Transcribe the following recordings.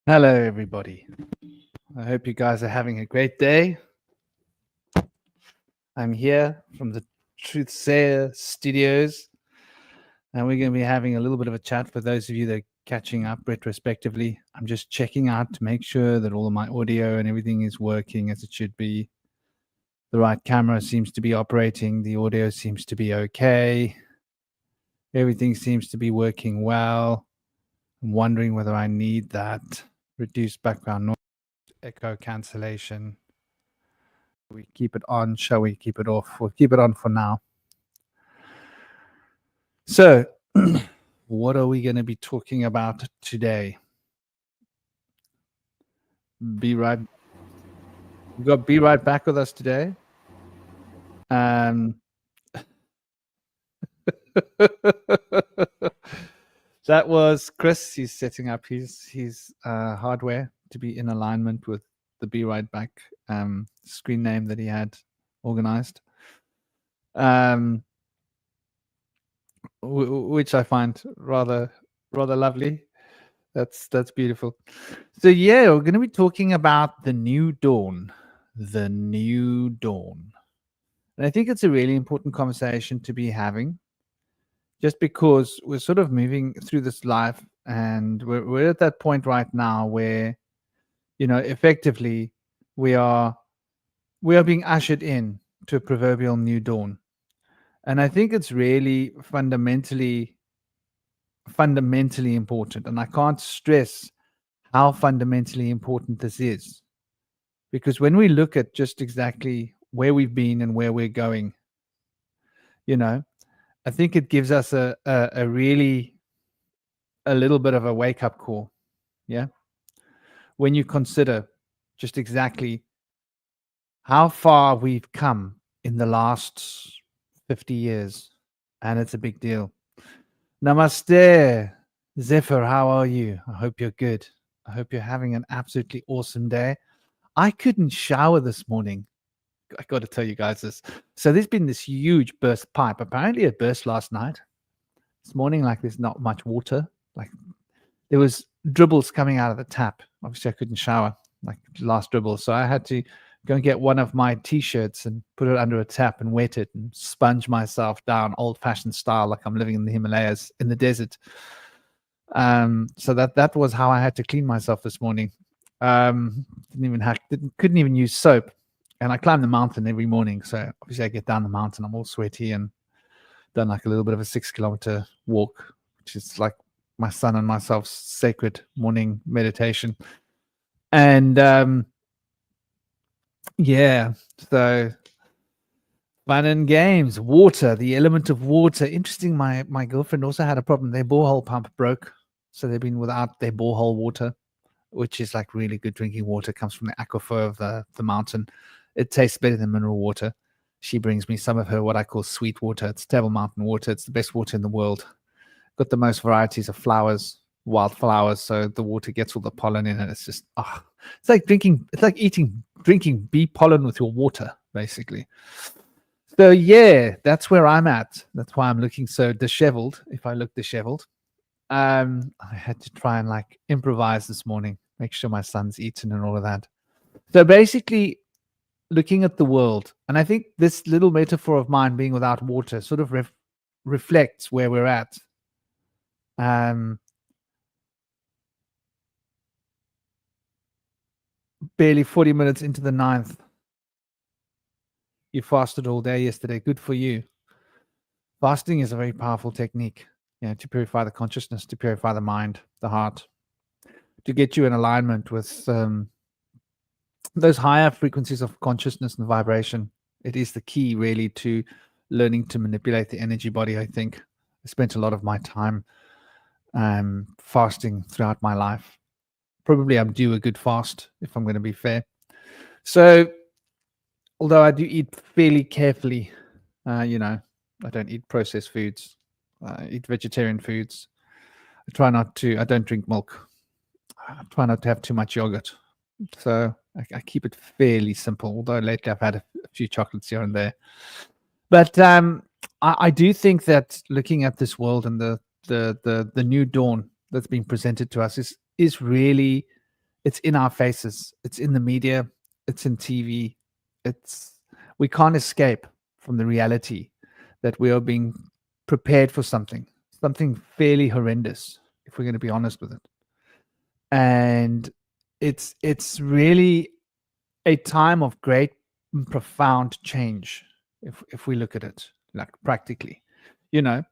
Hello, everybody. I hope you guys are having a great day. I'm here from the TruthSayer studios, and we're going to be having a little bit of a chat for those of you that are catching up retrospectively. I'm just checking out to make sure that all of my audio and everything is working as it should be. The right camera seems to be operating, the audio seems to be okay. Everything seems to be working well. I'm wondering whether I need that reduced background noise, echo cancellation. We keep it on? Shall we keep it off? We'll keep it on for now. So, what are we going to be talking about today? Be right. We've got Be Right back with us today. That was Chris. He's setting up his hardware to be in alignment with the Be Right Back screen name that he had organized. Which I find rather lovely. That's beautiful. So yeah, we're going to be talking about the new dawn, and I think it's a really important conversation to be having, just because we're sort of moving through this life, and we're at that point right now where, effectively we are being ushered in to a proverbial new dawn. And I think it's really fundamentally important. And I can't stress how fundamentally important this is. Because when we look at just exactly where we've been and where we're going, I think it gives us a really a little bit of a wake-up call. Yeah. When you consider just exactly how far we've come in the last 50 years. And it's a big deal. Namaste, Zephyr. How are you? I hope you're good. I hope you're having an absolutely awesome day. I couldn't shower this morning. I got to tell you guys this. So there's been this huge burst pipe. Apparently it burst last night. This morning, like, there's not much water. Like, there was dribbles coming out of the tap. Obviously I couldn't shower, like last dribble. So I had to go and get one of my t-shirts and put it under a tap and wet it and sponge myself down old-fashioned style, like I'm living in the Himalayas in the desert. So that was how I had to clean myself this morning. Couldn't even use soap. And I climb the mountain every morning. So obviously I get down the mountain, I'm all sweaty, and done like a little bit of a 6-kilometer walk, which is like my son and myself's sacred morning meditation. And yeah, so fun and games. Water, the element of water. Interesting. My girlfriend also had a problem. Their borehole pump broke, so they've been without their borehole water, which is like really good drinking water. It comes from the aquifer of the mountain. It tastes better than mineral water. She brings me some of her what I call sweet water. It's Table Mountain water. It's the best water in the world. Got the most varieties of flowers, wildflowers, so the water gets all the pollen in it. It's just, it's like drinking bee pollen with your water, basically. So yeah, that's where I'm at. That's why I'm looking so disheveled. If I look disheveled, I had to try and like improvise this morning, make sure my son's eaten and all of that. So basically, looking at the world, and I think this little metaphor of mine being without water sort of reflects where we're at. Barely 40 minutes into the 9th. You fasted all day yesterday. Good for you. Fasting is a very powerful technique, to purify the consciousness, to purify the mind, the heart, to get you in alignment with those higher frequencies of consciousness and vibration. It is the key, really, to learning to manipulate the energy body, I think. I spent a lot of my time fasting throughout my life. Probably I'm due a good fast, if I'm going to be fair. So, although I do eat fairly carefully, I don't eat processed foods. I eat vegetarian foods. I don't drink milk. I try not to have too much yogurt. So I keep it fairly simple, although lately I've had a few chocolates here and there. But I do think that looking at this world and the new dawn that's being presented to us is really It's in our faces. It's in the media. It's in TV. It's We can't escape from the reality that we are being prepared for something fairly horrendous, if we're going to be honest with it. And it's really a time of great and profound change, if we look at it like practically, you know.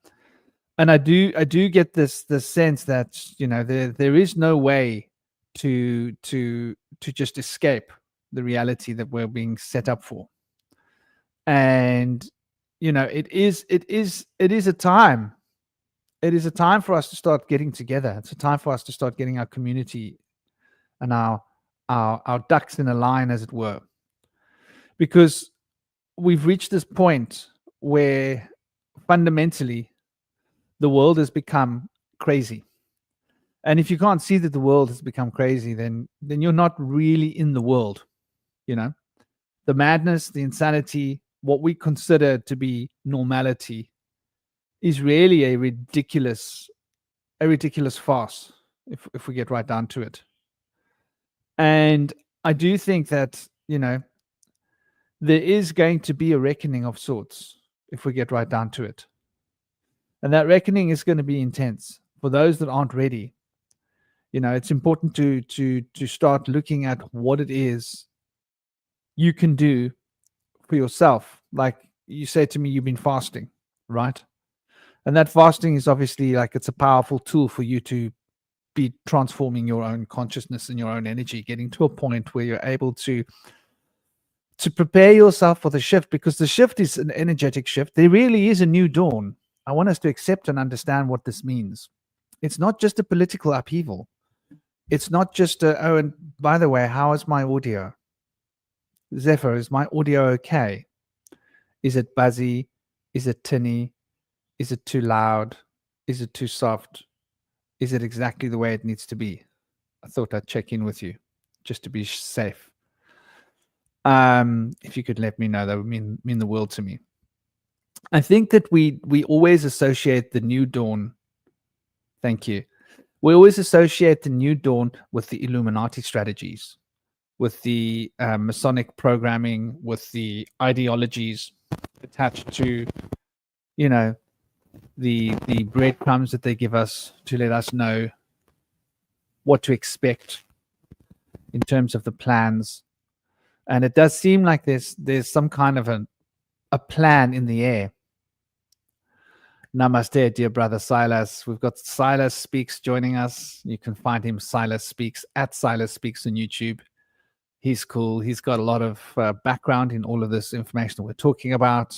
And I do get this sense that, there is no way to just escape the reality that we're being set up for. And it is a time. It is a time for us to start getting together. It's a time for us to start getting our community and our ducks in a line, as it were, because we've reached this point where fundamentally the world has become crazy. And if you can't see that the world has become crazy, then you're not really in the world. The madness, the insanity, what we consider to be normality, is really a ridiculous farce, if we get right down to it. And I do think that, there is going to be a reckoning of sorts, if we get right down to it. And that reckoning is going to be intense for those that aren't ready. It's important to start looking at what it is you can do for yourself. Like you said to me, you've been fasting, right? And that fasting is obviously, like, it's a powerful tool for you to be transforming your own consciousness and your own energy, getting to a point where you're able to prepare yourself for the shift, because the shift is an energetic shift. There really is a new dawn. I want us to accept and understand what this means. It's not just a political upheaval. It's not just oh, and by the way, how is my audio? Zephyr, is my audio okay? Is it buzzy? Is it tinny? Is it too loud? Is it too soft? Is it exactly the way it needs to be? I thought I'd check in with you just to be safe. If you could let me know, that would mean the world to me. I think that we always associate the new dawn. Thank you. We always associate the new dawn with the Illuminati strategies, with the Masonic programming, with the ideologies attached to, the breadcrumbs that they give us to let us know what to expect in terms of the plans. And it does seem like there's some kind of a plan in the air. Namaste, dear brother Silas. We've got Silas Speaks joining us. You can find him, Silas Speaks, at Silas Speaks on YouTube. He's cool. He's got a lot of background in all of this information that we're talking about.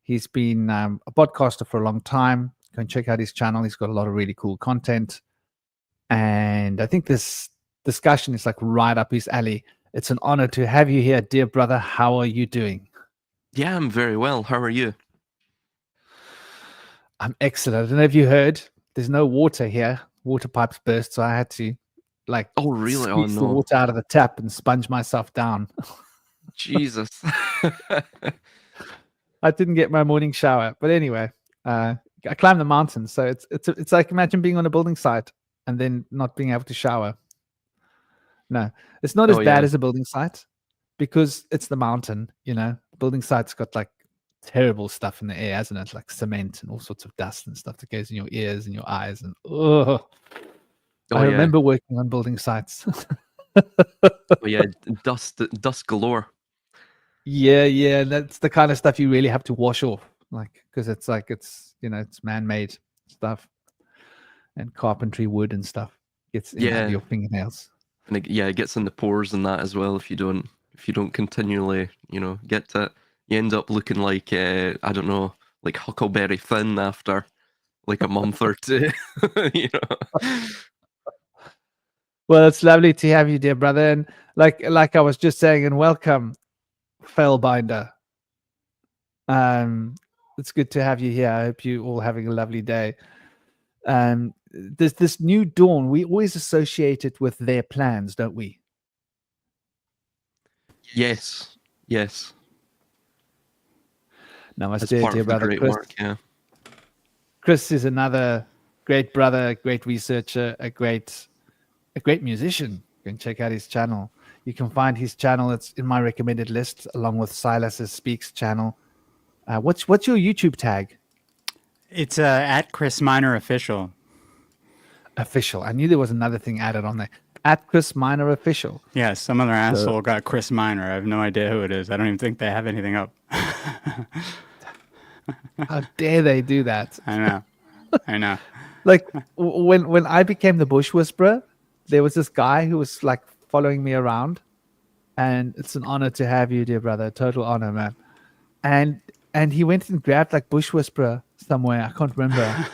He's been a podcaster for a long time. Go and check out his channel. He's got a lot of really cool content. And I think this discussion is like right up his alley. It's an honor to have you here, dear brother. How are you doing? Yeah, I'm very well. How are you? I'm excellent. I don't know if you heard, there's no water here. Water pipes burst, so I had to oh really? squeeze Oh the no! water out of the tap and sponge myself down. Jesus. I didn't get my morning shower, but anyway, I climbed the mountain, so it's like, imagine being on a building site and then not being able to shower. No, it's not as bad as a building site, because it's the mountain. Building site's got like terrible stuff in the air, hasn't it? Like cement and all sorts of dust and stuff that goes in your ears and your eyes. And I remember working on building sites. Dust galore. Yeah, that's the kind of stuff you really have to wash off, because it's it's man-made stuff, and carpentry wood and stuff gets in under your fingernails. And it gets in the pores and that as well. If you don't continually, get to it, you end up looking like I don't know, like Huckleberry Finn after like a month or two. Well, it's lovely to have you, dear brother, and like I was just saying, and welcome, Fellbinder. It's good to have you here. I hope you all having a lovely day. There's this new dawn. We always associate it with their plans, don't we? Yes. Namaste, dear brother great Chris. Work, yeah. Chris is another great brother, a great researcher, a great musician. Go and check out his channel. You can find his channel. It's in my recommended list, along with SilasSpeaks channel. What's your YouTube tag? It's at Chris Minor Official. Official. I knew there was another thing added on there. At Chris Minor Official. Yeah, some other asshole got Chris Minor. I have no idea who it is. I don't even think they have anything up. How dare they do that? I know. Like when I became the Bush Whisperer, there was this guy who was like following me around, and it's an honor to have you, dear brother. Total honor, man. And he went and grabbed like Bush Whisperer somewhere. I can't remember.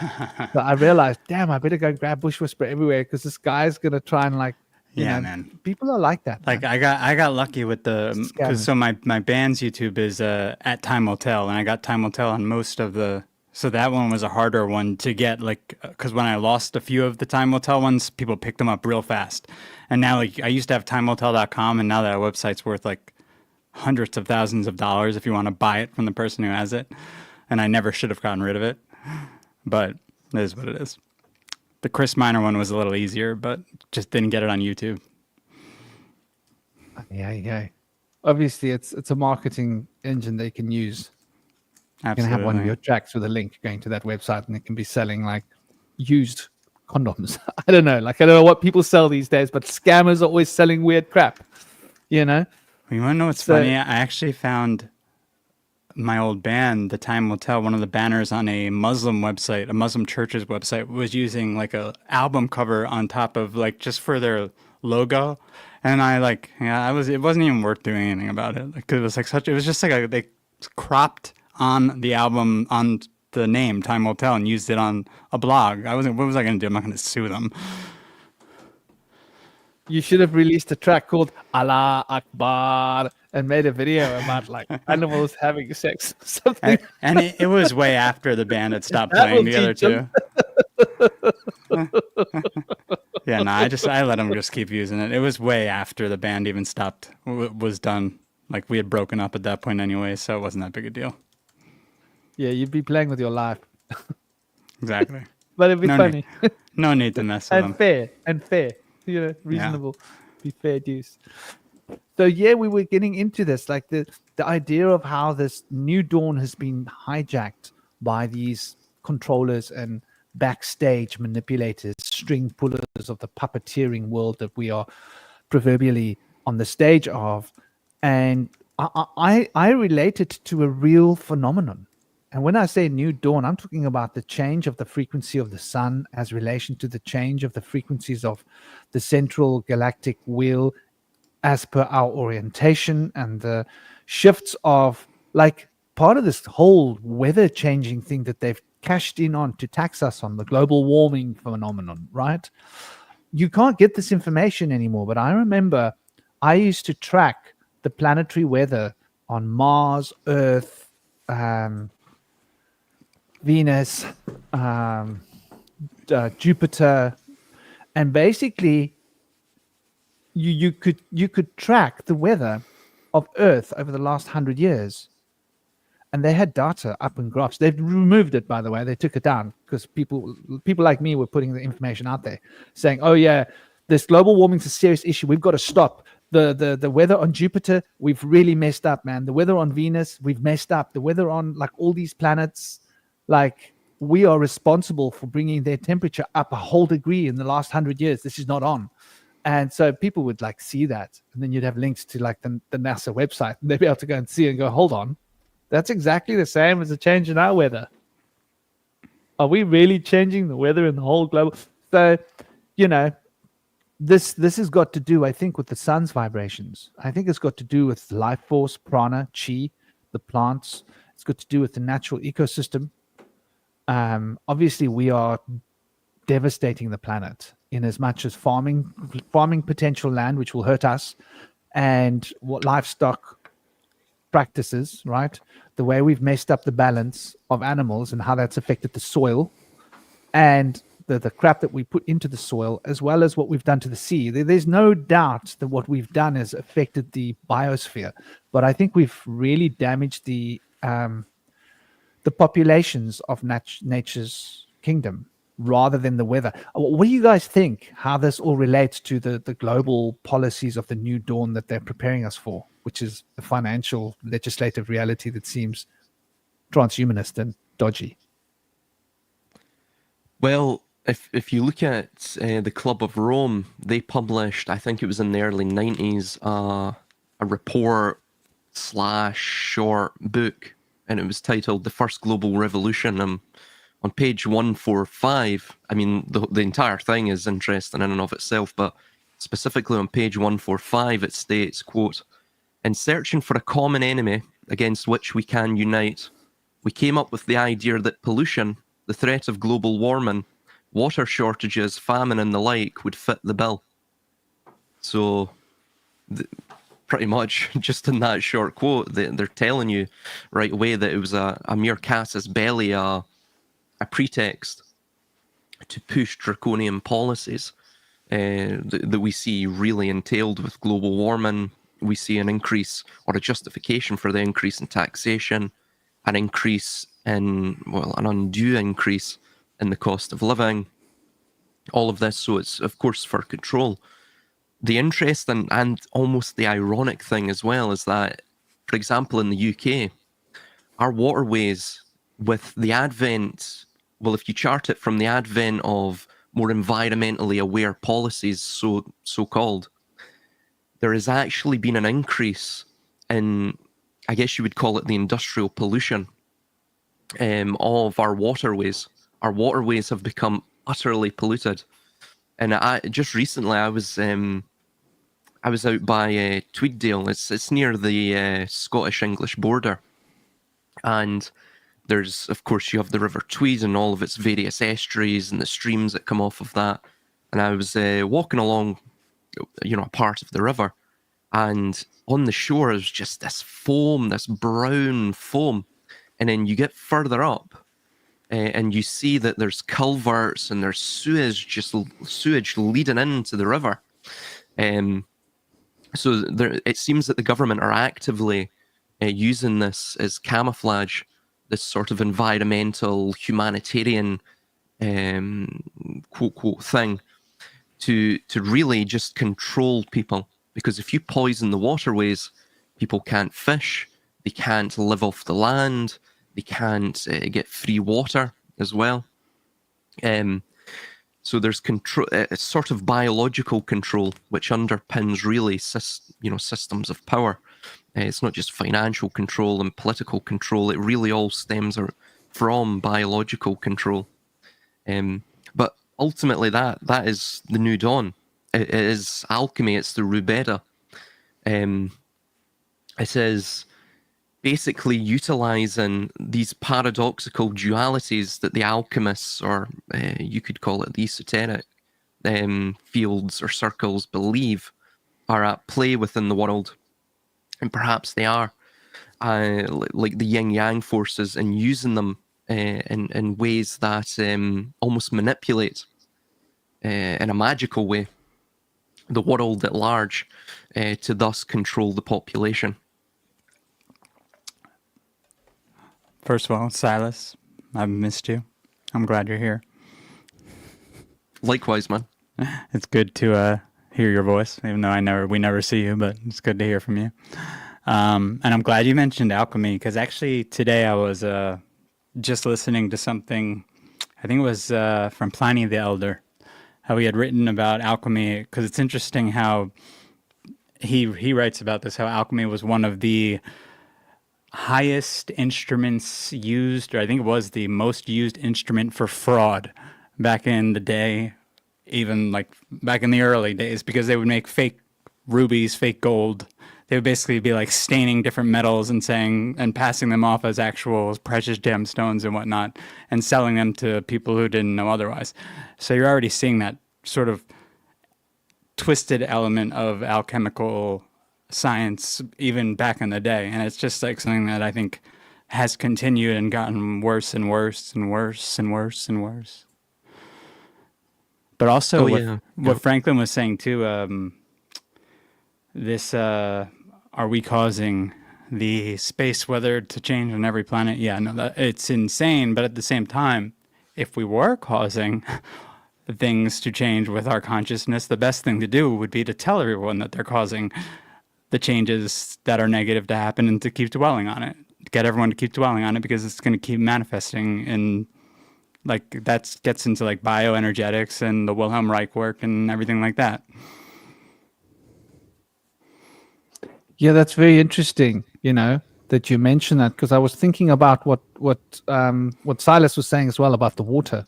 So I realized, damn, I better go grab Bush Whisperer everywhere because this guy's gonna try and like, you know, man. People are like that. Like man. I got lucky with the because so my band's YouTube is at Time Will Tell, and I got Time Will Tell on most of the. So that one was a harder one to get, like, because when I lost a few of the Time Will Tell ones, people picked them up real fast. And now, like, I used to have timewilltell.com, and now that website's worth like hundreds of thousands of dollars if you want to buy it from the person who has it. And I never should have gotten rid of it, but it is what it is. The Chris Minor one was a little easier, but just didn't get it on YouTube. Yeah. Obviously, it's a marketing engine they can use. Absolutely. You can have one of your tracks with a link going to that website, and it can be selling like used condoms. I don't know what people sell these days, but scammers are always selling weird crap. You know. You want to know what's funny? I actually found my old band, The Time Will Tell, one of the banners on a Muslim website, a Muslim church's website, was using like a album cover on top of like just for their logo. And it wasn't even worth doing anything about it. Like it was just like they cropped on the album on the name Time Will Tell and used it on a blog. What was I going to do? I'm not going to sue them. You should have released a track called Allah Akbar and made a video about like animals having sex or something. And it was way after the band had stopped playing the other two. Yeah, no, I let them just keep using it. It was way after the band even stopped, was done. Like we had broken up at that point anyway, so it wasn't that big a deal. Yeah, you'd be playing with your life. Exactly. But it'd be funny. No need to mess with them. And fair. You know, reasonable. Yeah. Be fair dues. So yeah, we were getting into this, like the idea of how this new dawn has been hijacked by these controllers and backstage manipulators, string pullers of the puppeteering world that we are proverbially on the stage of. And I relate it to a real phenomenon. And when I say new dawn, I'm talking about the change of the frequency of the sun as relation to the change of the frequencies of the central galactic wheel as per our orientation, and the shifts of like part of this whole weather changing thing that they've cashed in on to tax us on, the global warming phenomenon, right? You can't get this information anymore. But I remember I used to track the planetary weather on Mars, Earth, Venus, Jupiter, and basically you could track the weather of Earth over the last 100 years, and they had data up in graphs. They've removed it, by the way. They took it down because people like me were putting the information out there, saying, "Oh yeah, this global warming is a serious issue. We've got to stop." The weather on Jupiter, we've really messed up, man. The weather on Venus, we've messed up. The weather on like all these planets, like we are responsible for bringing their temperature up a whole degree in the last 100 years. This is not on. And so people would like see that, and then you'd have links to like the NASA website, and they'd be able to go and see and go, hold on, that's exactly the same as a change in our weather. Are we really changing the weather in the whole global? So, you know, this has got to do, I think, with the sun's vibrations. I think it's got to do with life force, prana, chi, the plants. It's got to do with the natural ecosystem. Obviously, we are devastating the planet in as much as farming potential land, which will hurt us, and what livestock practices, right? The way we've messed up the balance of animals and how that's affected the soil, and the crap that we put into the soil, as well as what we've done to the sea. There's no doubt that what we've done has affected the biosphere, but I think we've really damaged the populations of nature's kingdom, rather than the weather. What do you guys think, how this all relates to the global policies of the new dawn that they're preparing us for, which is the financial legislative reality that seems transhumanist and dodgy? Well, if you look at the Club of Rome, they published, I think it was in the early 90s, a report / short book, and it was titled The First Global Revolution. On page 145, I mean, the entire thing is interesting in and of itself, but specifically on page 145, it states, quote, "In searching for a common enemy against which we can unite, we came up with the idea that pollution, the threat of global warming, water shortages, famine, and the like would fit the bill." So, pretty much, just in that short quote, they're telling you right away that it was a mere casus belli, a pretext to push draconian policies that we see really entailed with global warming. We see an increase, or a justification for the increase in taxation, an increase in, well, an undue increase in the cost of living, all of this. So it's, of course, for control. The interesting and almost the ironic thing as well is that, for example, in the UK, our waterways, with the advent, well, if you chart it from the advent of more environmentally aware policies, so-called, there has actually been an increase in, I guess you would call it, the industrial pollution of our waterways. Our waterways have become utterly polluted. And just recently, I was out by Tweeddale. It's near the Scottish-English border, and there's, of course, you have the River Tweed and all of its various estuaries and the streams that come off of that. And I was walking along, a part of the river, and on the shore is just this foam, this brown foam, and then you get further up, and you see that there's culverts and there's sewage leading into the river. So it seems that the government are actively using this as camouflage, this sort of environmental, humanitarian, quote thing, to really just control people. Because if you poison the waterways, people can't fish, they can't live off the land, they can't get free water as well. So there's control, a sort of biological control, which underpins really systems of power. It's not just financial control and political control. It really all stems from biological control. But ultimately, that is the new dawn. It is alchemy. It's the Rubeda. It says, basically utilizing these paradoxical dualities that the alchemists, or you could call it the esoteric fields or circles, believe are at play within the world. And perhaps they are, like the yin-yang forces, and using them in ways that almost manipulate, in a magical way, the world at large, to thus control the population. First of all, Silas, I've missed you. I'm glad you're here. Likewise, man. It's good to hear your voice, even though we never see you, but it's good to hear from you. And I'm glad you mentioned alchemy, because actually today I was just listening to something, I think it was from Pliny the Elder, how he had written about alchemy, because it's interesting how he writes about this, how alchemy was one of the highest instruments used, or I think it was the most used instrument for fraud back in the day, even like back in the early days, because they would make fake rubies, fake gold. They would basically be like staining different metals and passing them off as actual precious gemstones and whatnot, and selling them to people who didn't know otherwise. So you're already seeing that sort of twisted element of alchemical science even back in the day, and it's just like something that I think has continued and gotten worse and worse and worse and worse and worse. But also what Franklin was saying too, this are we causing the space weather to change on every planet? Yeah, no, it's insane, but at the same time, if we were causing things to change with our consciousness, the best thing to do would be to tell everyone that they're causing the changes that are negative to happen and to keep dwelling on it. Get everyone to keep dwelling on it because it's going to keep manifesting. And like that gets into like bioenergetics and the Wilhelm Reich work and everything like that. Yeah, that's very interesting, that you mention that, because I was thinking about what Silas was saying as well about the water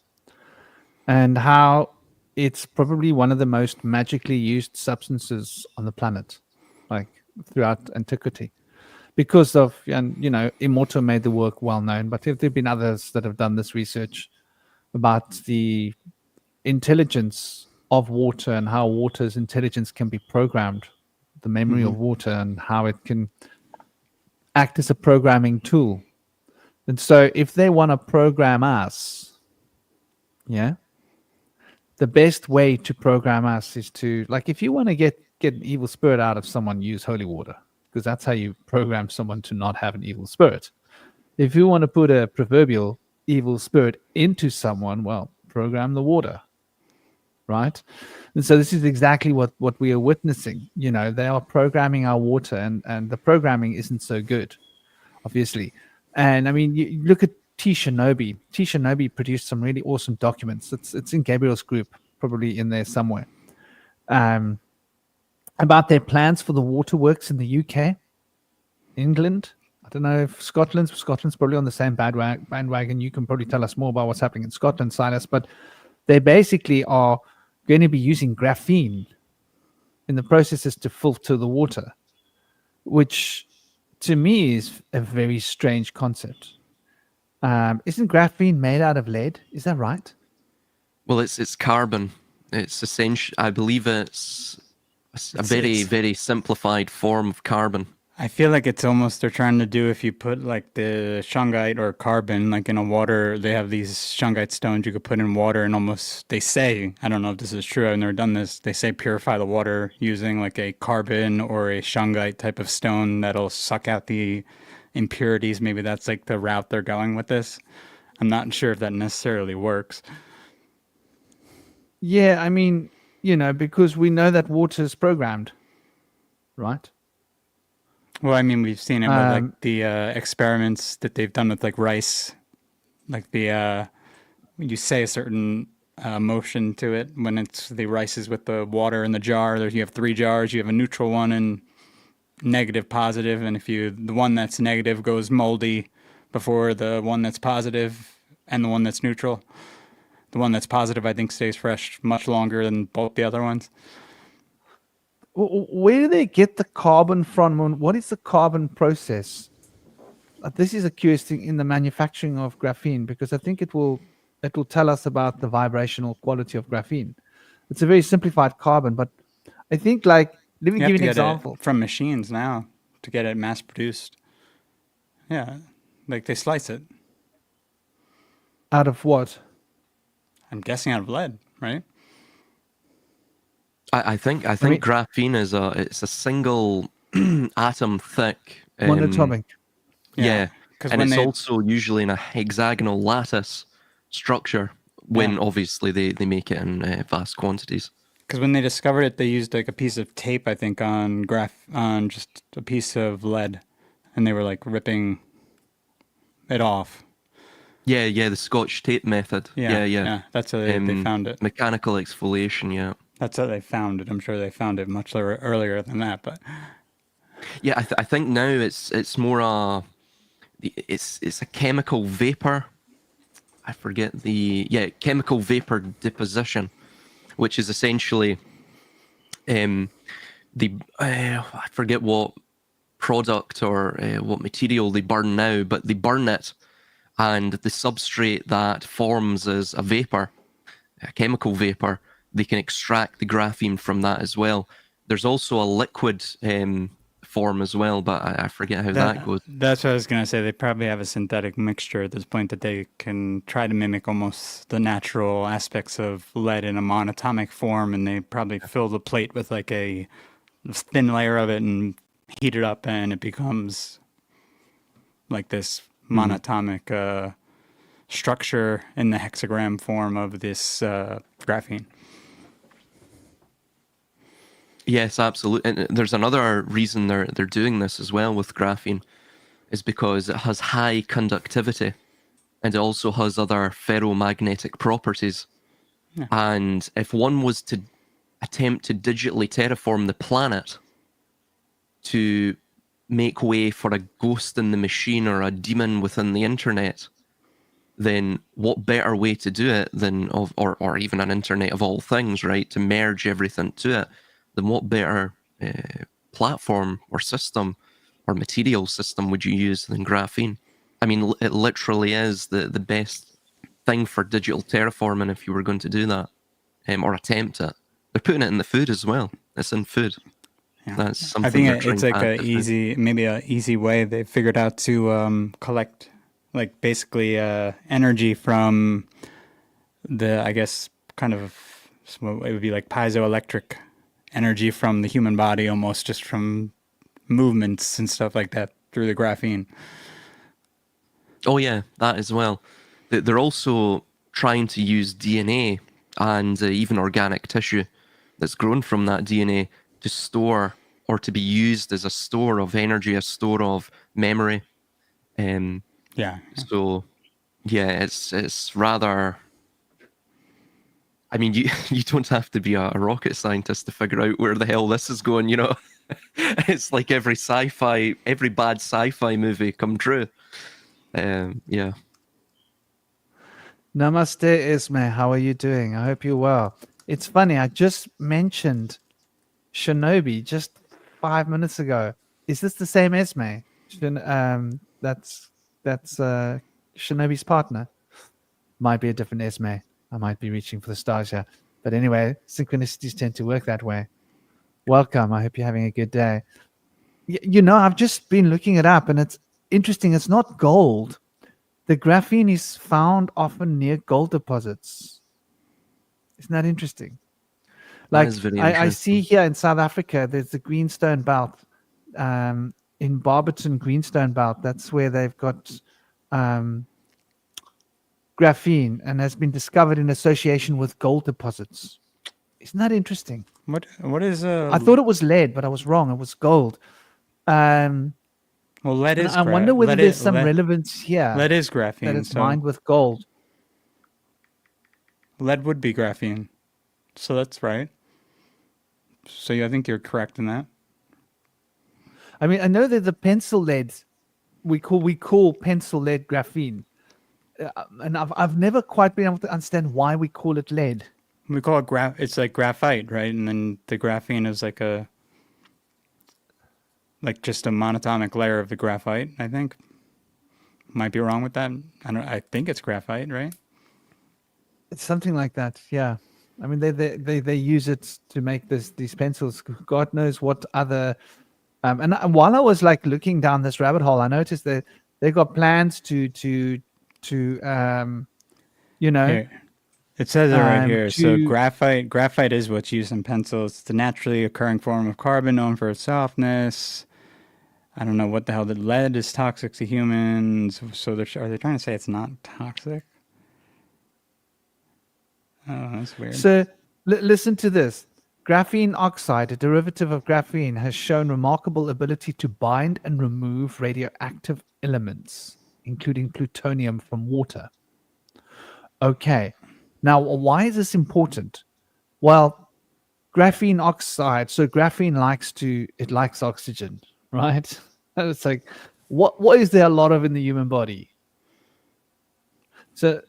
and how it's probably one of the most magically used substances on the planet, like throughout antiquity, because of, Immortal made the work well known, but there have been others that have done this research about the intelligence of water and how water's intelligence can be programmed, the memory of water, and how it can act as a programming tool. And so if they want to program us, the best way to program us is to, like, if you want to get an evil spirit out of someone, use holy water, because that's how you program someone to not have an evil spirit. If you want to put a proverbial evil spirit into someone, well, program the water, right? And so this is exactly what we are witnessing. They are programming our water, and the programming isn't so good, obviously. And I mean, you look at T. Shinobi. T. Shinobi produced some really awesome documents. It's in Gabriel's group, probably in there somewhere, about their plans for the waterworks in the UK, England. I don't know if Scotland's probably on the same bandwagon. You can probably tell us more about what's happening in Scotland, Silas. But they basically are going to be using graphene in the processes to filter the water, which to me is a very strange concept. Isn't graphene made out of lead? Is that right? Well, it's carbon. It's essential. I believe it's a very, very simplified form of carbon. I feel like it's almost they're trying to do, if you put like the shungite or carbon like in a water, they have these shungite stones you could put in water and almost, they say, I don't know if this is true, I've never done this, they say purify the water using like a carbon or a shungite type of stone that'll suck out the impurities. Maybe that's like the route they're going with this. I'm not sure if that necessarily works. Yeah, I mean, because we know that water is programmed, right? Well, I mean, we've seen it with like the experiments that they've done with like rice, like when you say a certain motion to it, when it's the rice is with the water in the jar, you have 3 jars, you have a neutral one and negative, positive, and if the one that's negative goes moldy before the one that's positive and the one that's neutral, the one that's positive, I think, stays fresh much longer than both the other ones. Where do they get the carbon from? What is the carbon process? This is a curious thing in the manufacturing of graphene, because I think it will tell us about the vibrational quality of graphene. It's a very simplified carbon, but I think, like, let me give you an example. From machines now to get it mass produced. Yeah, like they slice it. Out of what? I'm guessing out of lead, right? I think graphene is it's a single atom thick. Monatomic. Yeah. And it's also usually in a hexagonal lattice structure when obviously they make it in vast quantities. Because when they discovered it, they used like a piece of tape, I think, on just a piece of lead, and they were like ripping it off. Yeah, the Scotch tape method. Yeah. That's how they found it. Mechanical exfoliation, yeah. That's how they found it. I'm sure they found it much earlier than that, but yeah, I think now it's more it's a chemical vapor. I forget chemical vapor deposition, which is essentially I forget what product or what material they burn now, but they burn it, and the substrate that forms as a vapor, a chemical vapor, they can extract the graphene from that as well. There's also a liquid form as well, but I forget how that goes. That's what I was going to say. They probably have a synthetic mixture at this point that they can try to mimic almost the natural aspects of lead in a monatomic form, and they probably fill the plate with like a thin layer of it and heat it up, and it becomes like this monatomic structure in the hexagram form of this graphene. Yes, absolutely. And there's another reason they're doing this as well with graphene, is because it has high conductivity, and it also has other ferromagnetic properties. Yeah. And if one was to attempt to digitally terraform the planet to make way for a ghost in the machine or a demon within the internet, then what better way to do it than or even an internet of all things, right? To merge everything to it, then what better platform or system or material system would you use than graphene? I mean, it literally is the best thing for digital terraforming if you were going to do that, or attempt it. They're putting it in the food as well. It's in food. Yeah. That's something I think they're trying it's to like add a to food. easy way they figured out to collect, like basically energy from the, I guess, kind of, it would be like piezoelectric energy from the human body, almost just from movements and stuff like that through the graphene. Oh yeah, that as well. They're also trying to use DNA and even organic tissue that's grown from that DNA to store or to be used as a store of energy, a store of memory. Yeah. So yeah, it's rather. I mean, you don't have to be a rocket scientist to figure out where the hell this is going. You know, it's like every bad sci-fi movie come true. Yeah. Namaste, Isme. How are you doing? I hope you're well. It's funny. I just mentioned Shinobi just 5 minutes ago. Is this the same Esme? That's Shinobi's partner. Might be a different Esme. I might be reaching for the stars here. But anyway, synchronicities tend to work that way. Welcome. I hope you're having a good day. You know, I've just been looking it up, and it's interesting. It's not gold. The graphene is found often near gold deposits. Isn't that interesting? Like, is very I interesting. see here in South Africa, there's the Greenstone Belt. In Barberton Greenstone Belt, that's where they've got graphene, and has been discovered in association with gold deposits. Isn't that interesting? What is I thought it was lead, but I was wrong. It was gold. Well, lead is. I wonder whether there's some relevance here. Lead is graphene. That it's mined with gold. Lead would be graphene, so that's right. So I think you're correct in that. I mean, I know that the pencil lead we call pencil lead graphene, and I've never quite been able to understand why we call it lead. We call it It's like graphite, right? And then the graphene is just a monatomic layer of the graphite. I think. Might be wrong with that. I think it's graphite, right? It's something like that. Yeah. I mean, they use it to make these pencils. God knows what other. And while I was like looking down this rabbit hole, I noticed that they got plans to you know. Here. It says it right here. So graphite is what's used in pencils. It's the naturally occurring form of carbon known for its softness. I don't know what the hell. The lead is toxic to humans. So are they trying to say it's not toxic? Oh, that's weird. So listen to this. Graphene oxide, a derivative of graphene, has shown remarkable ability to bind and remove radioactive elements, including plutonium, from water. Okay. Now, why is this important? Well, graphene oxide, so graphene likes oxygen, right? It's like, what is there a lot of in the human body? So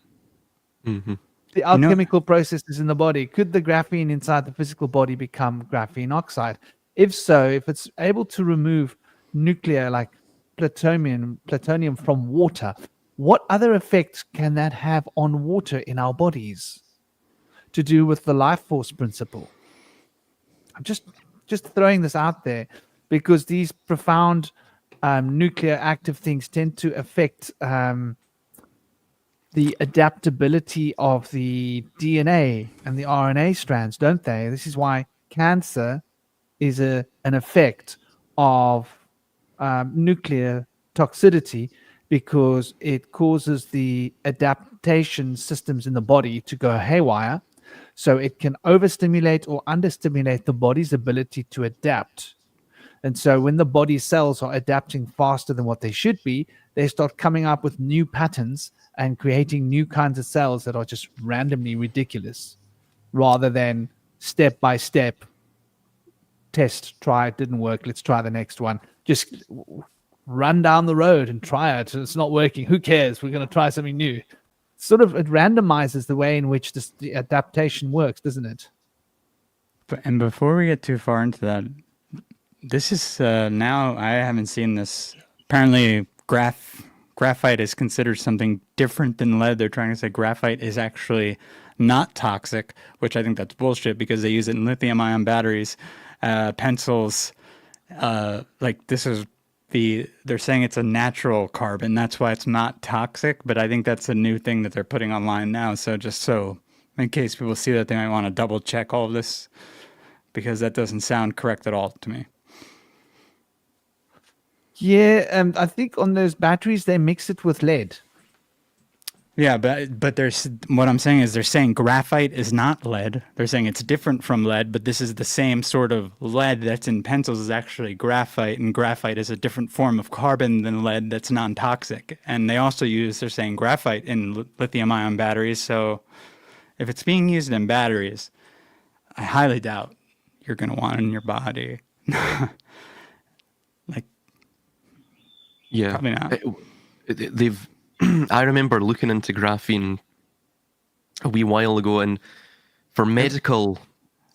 the alchemical processes in the body, could the graphene inside the physical body become graphene oxide? If so, if it's able to remove nuclear like plutonium from water, what other effects can that have on water in our bodies to do with the life force principle? I'm just throwing this out there because these profound nuclear active things tend to affect the adaptability of the DNA and the RNA strands, don't they? This is why cancer is an effect of nuclear toxicity, because it causes the adaptation systems in the body to go haywire. So it can overstimulate or understimulate the body's ability to adapt. And so when the body cells are adapting faster than what they should be, they start coming up with new patterns and creating new kinds of cells that are just randomly ridiculous, rather than step by step, test, try, it didn't work, let's try the next one. Just run down the road and try it. It's not working. Who cares? We're going to try something new. Sort of, it randomizes the way in which the adaptation works, doesn't it? And before we get too far into that, this is now, I haven't seen this. Apparently, graphite is considered something different than lead. They're trying to say graphite is actually not toxic, which I think that's bullshit because they use it in lithium-ion batteries, pencils. Like this is they're saying it's a natural carbon. That's why it's not toxic. But I think that's a new thing that they're putting online now. So just so in case people see that, they might want to double check all of this because that doesn't sound correct at all to me. Yeah, I think on those batteries they mix it with lead. Yeah, but there's what I'm saying is they're saying graphite is not lead. They're saying it's different from lead, but this is the same sort of lead that's in pencils is actually graphite, and graphite is a different form of carbon than lead that's non-toxic. And they also they're saying graphite in lithium-ion batteries. So if it's being used in batteries, I highly doubt you're going to want it in your body. Like, yeah, probably not. They've. I remember looking into graphene a wee while ago, and for medical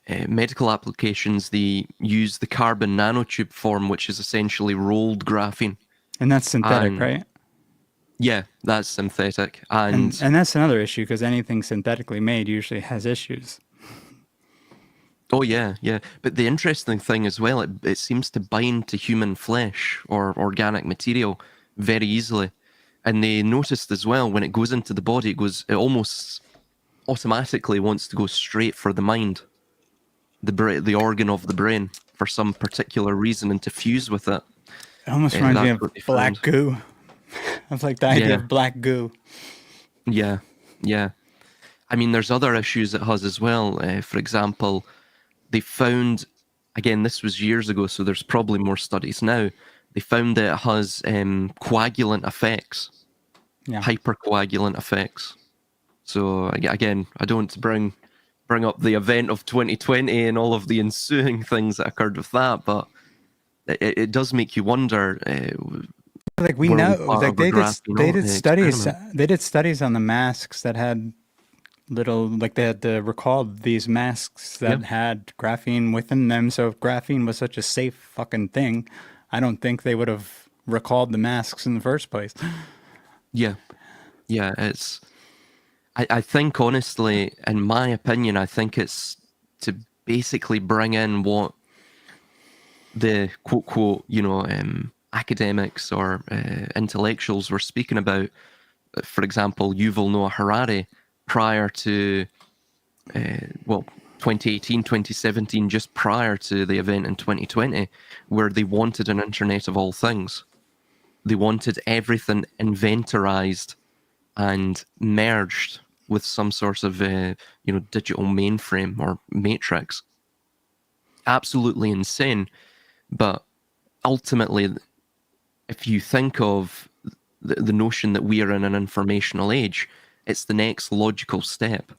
applications, they use the carbon nanotube form, which is essentially rolled graphene. And that's synthetic, right? Yeah, that's synthetic. And that's another issue, because anything synthetically made usually has issues. Oh, yeah. But the interesting thing as well, it seems to bind to human flesh or organic material very easily. And they noticed as well, when it goes into the body, it almost automatically wants to go straight for the mind, the organ of the brain, for some particular reason, and to fuse with it. It almost reminds me of black goo. It's like the idea of black goo. Yeah. I mean, there's other issues it has as well. For example, they found, again, this was years ago, so there's probably more studies now. They found that it has coagulant effects, hypercoagulant effects. So again, I don't want to bring up the event of 2020 and all of the ensuing things that occurred with that, but it does make you wonder. Like we know, like they did studies on the masks that had they had recalled these masks that had graphene within them. So if graphene was such a safe fucking thing, I don't think they would have recalled the masks in the first place. Yeah, it's... I think, honestly, in my opinion, I think it's to basically bring in what the quote, academics or intellectuals were speaking about. For example, Yuval Noah Harari, prior to, 2018, 2017, just prior to the event in 2020, where they wanted an internet of all things. They wanted everything inventorized and merged with some sort of, digital mainframe or matrix. Absolutely insane. But ultimately, if you think of the notion that we are in an informational age, it's the next logical step.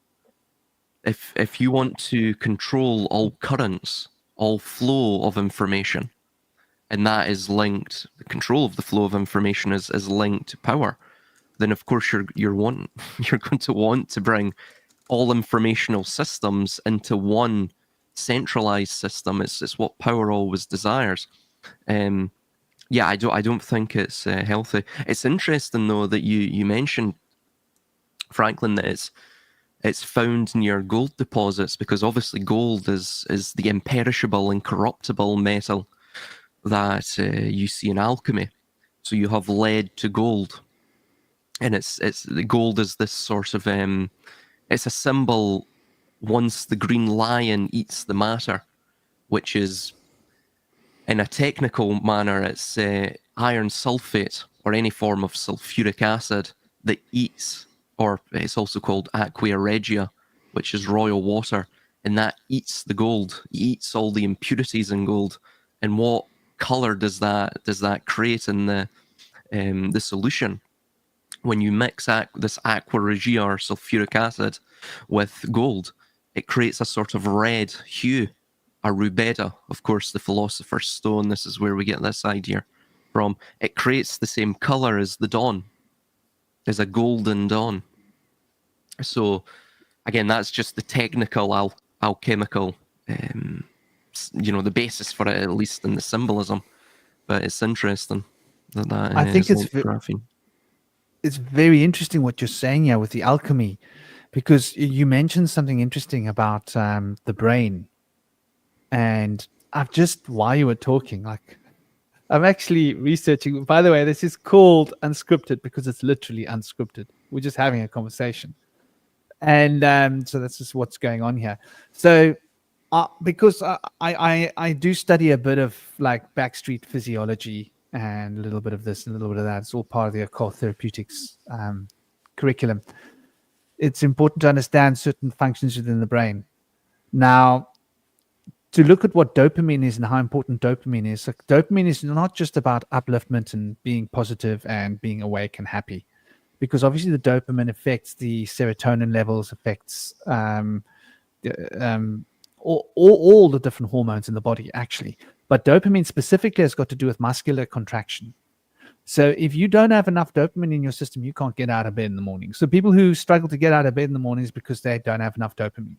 If you want to control all currents, all flow of information, and that is linked, the control of the flow of information is linked to power, then of course you're going to want to bring all informational systems into one centralized system. It's what power always desires. I don't think it's healthy. It's interesting though that you mentioned, Franklin, that it's found near gold deposits, because obviously gold is the imperishable, incorruptible metal that you see in alchemy. So you have lead to gold, and it's the gold is this sort of it's a symbol. Once the green lion eats the matter, which is, in a technical manner, it's iron sulfate or any form of sulfuric acid that eats, or it's also called aqua regia, which is royal water, and that eats the gold, eats all the impurities in gold. And what color does that create in the solution? When you mix this aqua regia or sulfuric acid with gold, it creates a sort of red hue, a rubeda. Of course, the philosopher's stone, this is where we get this idea from. It creates the same color as the dawn, as a golden dawn. So again, that's just the technical alchemical, the basis for it, at least in the symbolism. But it's interesting that I think is like graphene. It's very interesting what you're saying here with the alchemy, because you mentioned something interesting about the brain. And I've just, while you were talking, like, I'm actually researching. By the way, this is called Unscripted because it's literally unscripted. We're just having a conversation. And so that's just what's going on here. So because I do study a bit of like backstreet physiology and a little bit of this and a little bit of that. It's all part of the occult therapeutics curriculum. It's important to understand certain functions within the brain. Now, to look at what dopamine is and how important dopamine is. Like, dopamine is not just about upliftment and being positive and being awake and happy, because obviously the dopamine affects the serotonin levels, affects all the different hormones in the body, actually. But dopamine specifically has got to do with muscular contraction. So if you don't have enough dopamine in your system, you can't get out of bed in the morning. So people who struggle to get out of bed in the morning is because they don't have enough dopamine.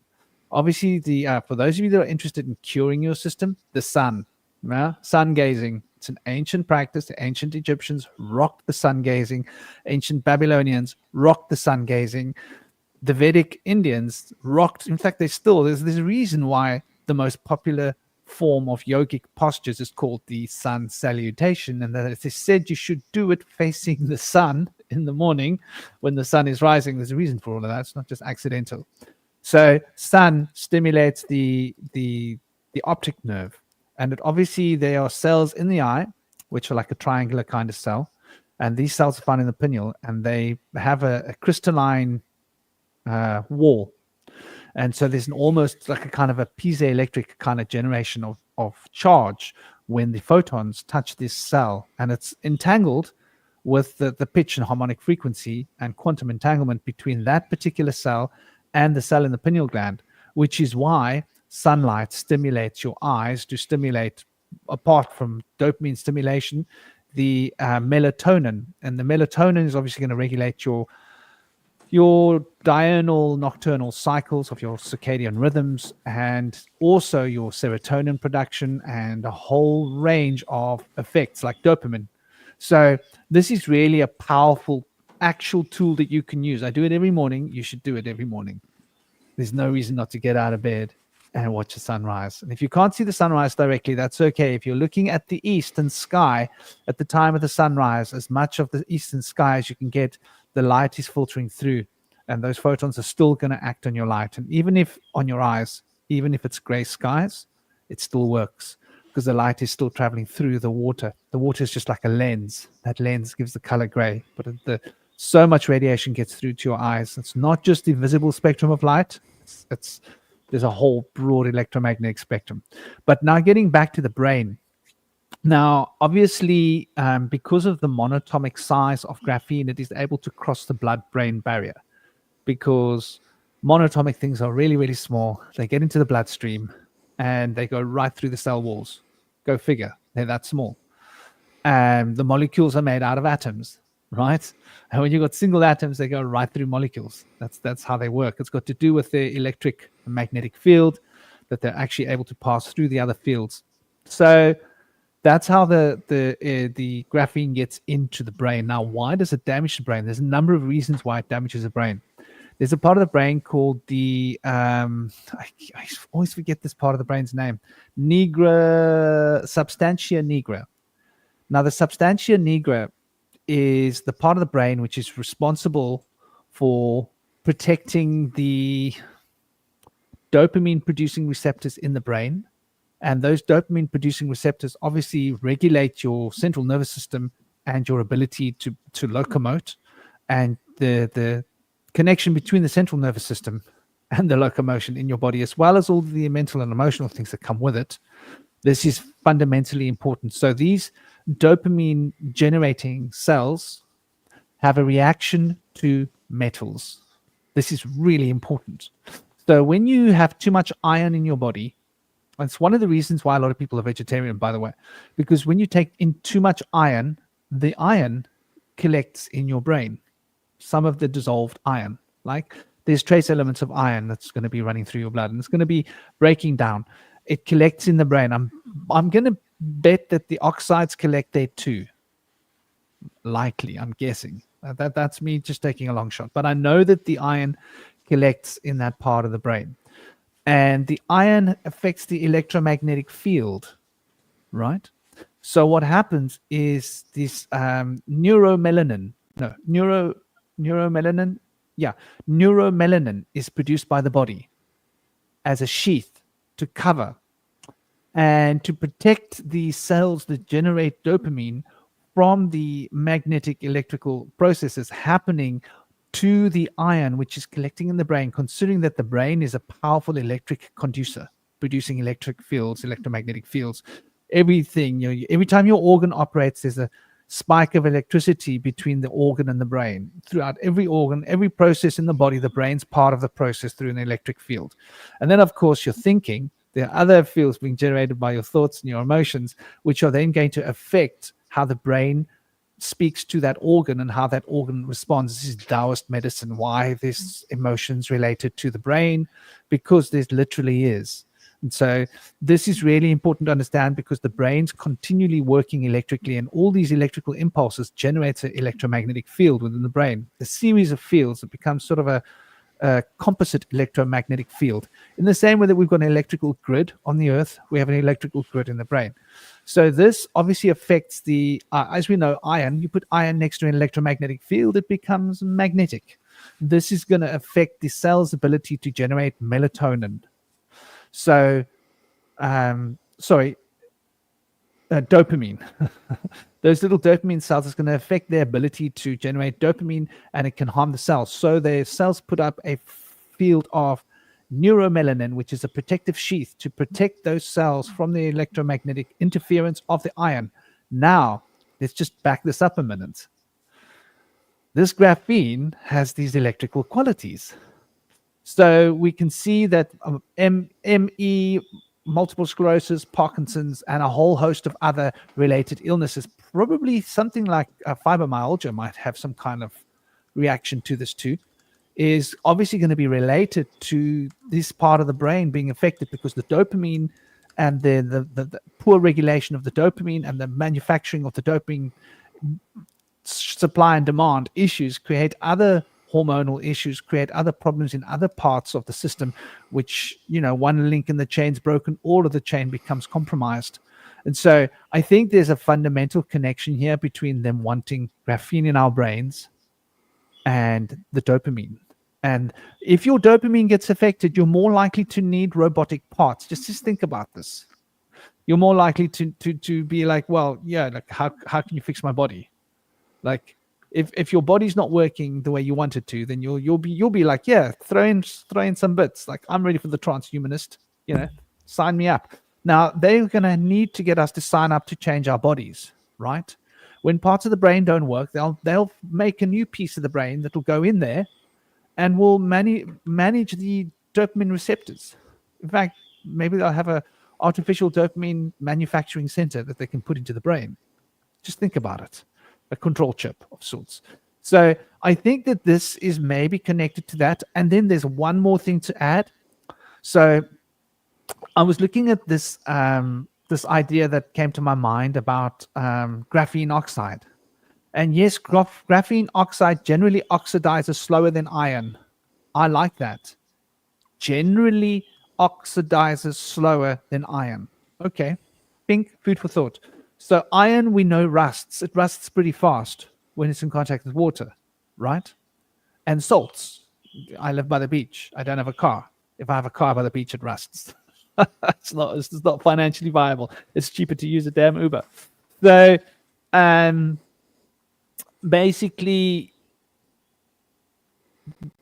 Obviously, for those of you that are interested in curing your system, the sun, sun gazing. It's an ancient practice. The ancient Egyptians rocked the sun gazing. Ancient Babylonians rocked the sun gazing. The Vedic Indians rocked. In fact, there's a reason why the most popular form of yogic postures is called the sun salutation, and that they said you should do it facing the sun in the morning when the sun is rising. There's a reason for all of that. It's not just accidental. So sun stimulates the optic nerve, and obviously there are cells in the eye which are like a triangular kind of cell, and these cells are found in the pineal, and they have a crystalline wall, and so there's almost like a kind of a piezoelectric kind of generation of charge when the photons touch this cell, and it's entangled with the pitch and harmonic frequency and quantum entanglement between that particular cell and the cell in the pineal gland, which is why sunlight stimulates your eyes to stimulate, apart from dopamine stimulation, the melatonin. And the melatonin is obviously going to regulate your diurnal nocturnal cycles of your circadian rhythms, and also your serotonin production, and a whole range of effects like dopamine. So this is really a powerful actual tool that you can use. I do it every morning. You should do it every morning. There's no reason not to get out of bed and watch the sunrise. And if you can't see the sunrise directly, that's okay. If you're looking at the eastern sky at the time of the sunrise, as much of the eastern sky as you can get, the light is filtering through, and those photons are still going to act on your light. And even if on your eyes, even if it's gray skies, it still works, because the light is still traveling through the water. The water is just like a lens. That lens gives the color gray, but so much radiation gets through to your eyes. It's not just the visible spectrum of light. There's a whole broad electromagnetic spectrum. But now getting back to the brain. Now, obviously, because of the monatomic size of graphene, it is able to cross the blood-brain barrier, because monatomic things are really, really small. They get into the bloodstream and they go right through the cell walls. Go figure. They're that small. The molecules are made out of atoms, right? And when you've got single atoms, they go right through molecules. That's how they work. It's got to do with their electric and magnetic field, that they're actually able to pass through the other fields. So that's how the graphene gets into the brain. Now, why does it damage the brain? There's a number of reasons why it damages the brain. There's a part of the brain called the I always forget this part of the brain's name, substantia nigra. Now, the substantia nigra is the part of the brain which is responsible for protecting the dopamine producing receptors in the brain. And those dopamine producing receptors obviously regulate your central nervous system and your ability to locomote, and the connection between the central nervous system and the locomotion in your body, as well as all the mental and emotional things that come with it. This is fundamentally important. So these dopamine generating cells have a reaction to metals. This is really important. So when you have too much iron in your body, it's one of the reasons why a lot of people are vegetarian, by the way, because when you take in too much iron, the iron collects in your brain, some of the dissolved iron. Like there's trace elements of iron that's going to be running through your blood, and it's going to be breaking down. It collects in the brain. I'm going to bet that the oxides collect there too. Likely, I'm guessing. That's me just taking a long shot. But I know that the iron collects in that part of the brain. And the iron affects the electromagnetic field, right? So what happens is this neuromelanin is produced by the body as a sheath to cover and to protect the cells that generate dopamine from the magnetic electrical processes happening to the iron, which is collecting in the brain, considering that the brain is a powerful electric conducer, producing electric fields, electromagnetic fields. Everything, every time your organ operates, there's a spike of electricity between the organ and the brain. Throughout every organ, every process in the body, the brain's part of the process through an electric field. And then, of course, you're thinking. There are other fields being generated by your thoughts and your emotions, which are then going to affect how the brain speaks to that organ and how that organ responds. This is Taoist medicine, why there's emotions related to the brain, because there literally is. And so this is really important to understand, because the brain's continually working electrically, and all these electrical impulses generate an electromagnetic field within the brain, a series of fields that becomes sort of a composite electromagnetic field. In the same way that we've got an electrical grid on the earth, we have an electrical grid in the brain. So this obviously affects the, as we know, iron. You put iron next to an electromagnetic field, it becomes magnetic. This is going to affect the cell's ability to generate melatonin. So, dopamine. Those little dopamine cells is going to affect their ability to generate dopamine, and it can harm the cells. So the cells put up a field of neuromelanin, which is a protective sheath to protect those cells from the electromagnetic interference of the iron. Now, let's just back this up a minute. This graphene has these electrical qualities. So we can see that ME, multiple sclerosis, Parkinson's, and a whole host of other related illnesses, probably something like fibromyalgia might have some kind of reaction to this too, is obviously going to be related to this part of the brain being affected, because the dopamine and the poor regulation of the dopamine and the manufacturing of the dopamine supply and demand issues create other hormonal issues, create other problems in other parts of the system, which, one link in the chain's broken, all of the chain becomes compromised. And so I think there's a fundamental connection here between them wanting graphene in our brains and the dopamine. And if your dopamine gets affected, you're more likely to need robotic parts. Just think about this. You're more likely to be like, well, yeah, like how can you fix my body? Like, if your body's not working the way you want it to, then you'll be like, yeah, throw in some bits. Like, I'm ready for the transhumanist, sign me up. Now, they're going to need to get us to sign up to change our bodies, right? When parts of the brain don't work, they'll make a new piece of the brain that will go in there and will manage the dopamine receptors. In fact, maybe they'll have a artificial dopamine manufacturing center that they can put into the brain. Just think about it. A control chip of sorts. So I think that this is maybe connected to that. And then there's one more thing to add. So I was looking at this this idea that came to my mind about graphene oxide. And yes, graphene oxide generally oxidizes slower than iron. I like that. Generally oxidizes slower than iron. Okay, think, food for thought. So iron, we know, rusts. It rusts pretty fast when it's in contact with water, right? And salts. I live by the beach. I don't have a car. If I have a car by the beach, it rusts. It's not financially viable. It's cheaper to use a damn Uber. So basically,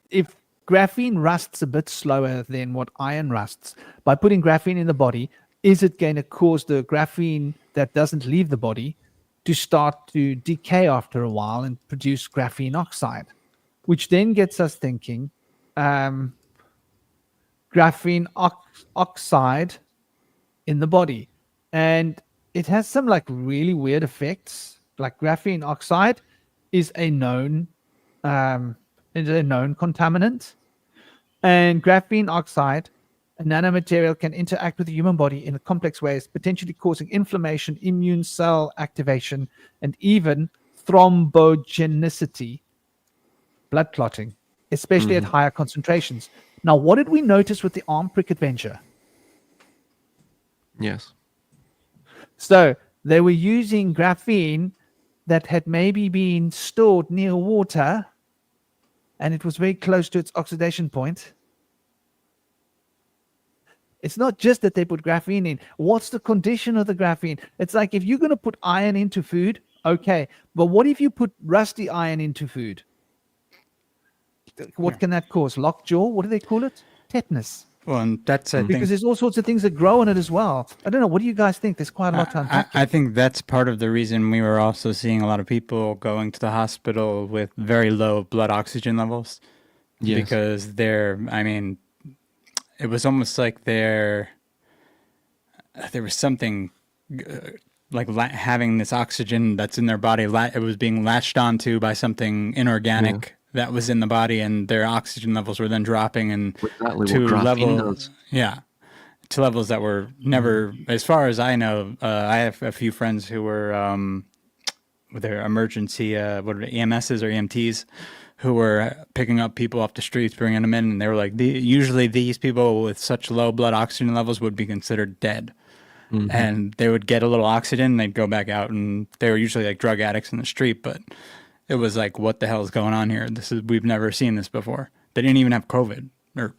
if graphene rusts a bit slower than what iron rusts, by putting graphene in the body, is it going to cause the graphene that doesn't leave the body to start to decay after a while and produce graphene oxide, which then gets us thinking graphene oxide in the body. And it has some like really weird effects. Like graphene oxide is a known contaminant, and graphene oxide, a nanomaterial, can interact with the human body in complex ways, potentially causing inflammation, immune cell activation, and even thrombogenicity, blood clotting, especially at higher concentrations. Now, what did we notice with the arm prick adventure? Yes. So they were using graphene that had maybe been stored near water, and it was very close to its oxidation point. It's not just that they put graphene in. What's the condition of the graphene? It's like if you're going to put iron into food, okay. But what if you put rusty iron into food? What can that cause? Lockjaw? What do they call it? Tetanus. Well, and that's, I think, Because there's all sorts of things that grow on it as well. I don't know. What do you guys think? There's quite a lot to unpack. I think that's part of the reason we were also seeing a lot of people going to the hospital with very low blood oxygen levels. Yes. Because it was almost like there was something like having this oxygen that's in their body. It was being latched onto by something inorganic that was in the body, and their oxygen levels were then dropping and to levels. Yeah, to levels that were never, as far as I know. I have a few friends who were with their emergency, EMSs or EMTs, who were picking up people off the streets, bringing them in, and they were like, usually these people with such low blood oxygen levels would be considered dead. And they would get a little oxygen, and they'd go back out, and they were usually like drug addicts in the street, but it was like, what the hell is going on here? We've never seen this before. They didn't even have COVID. Do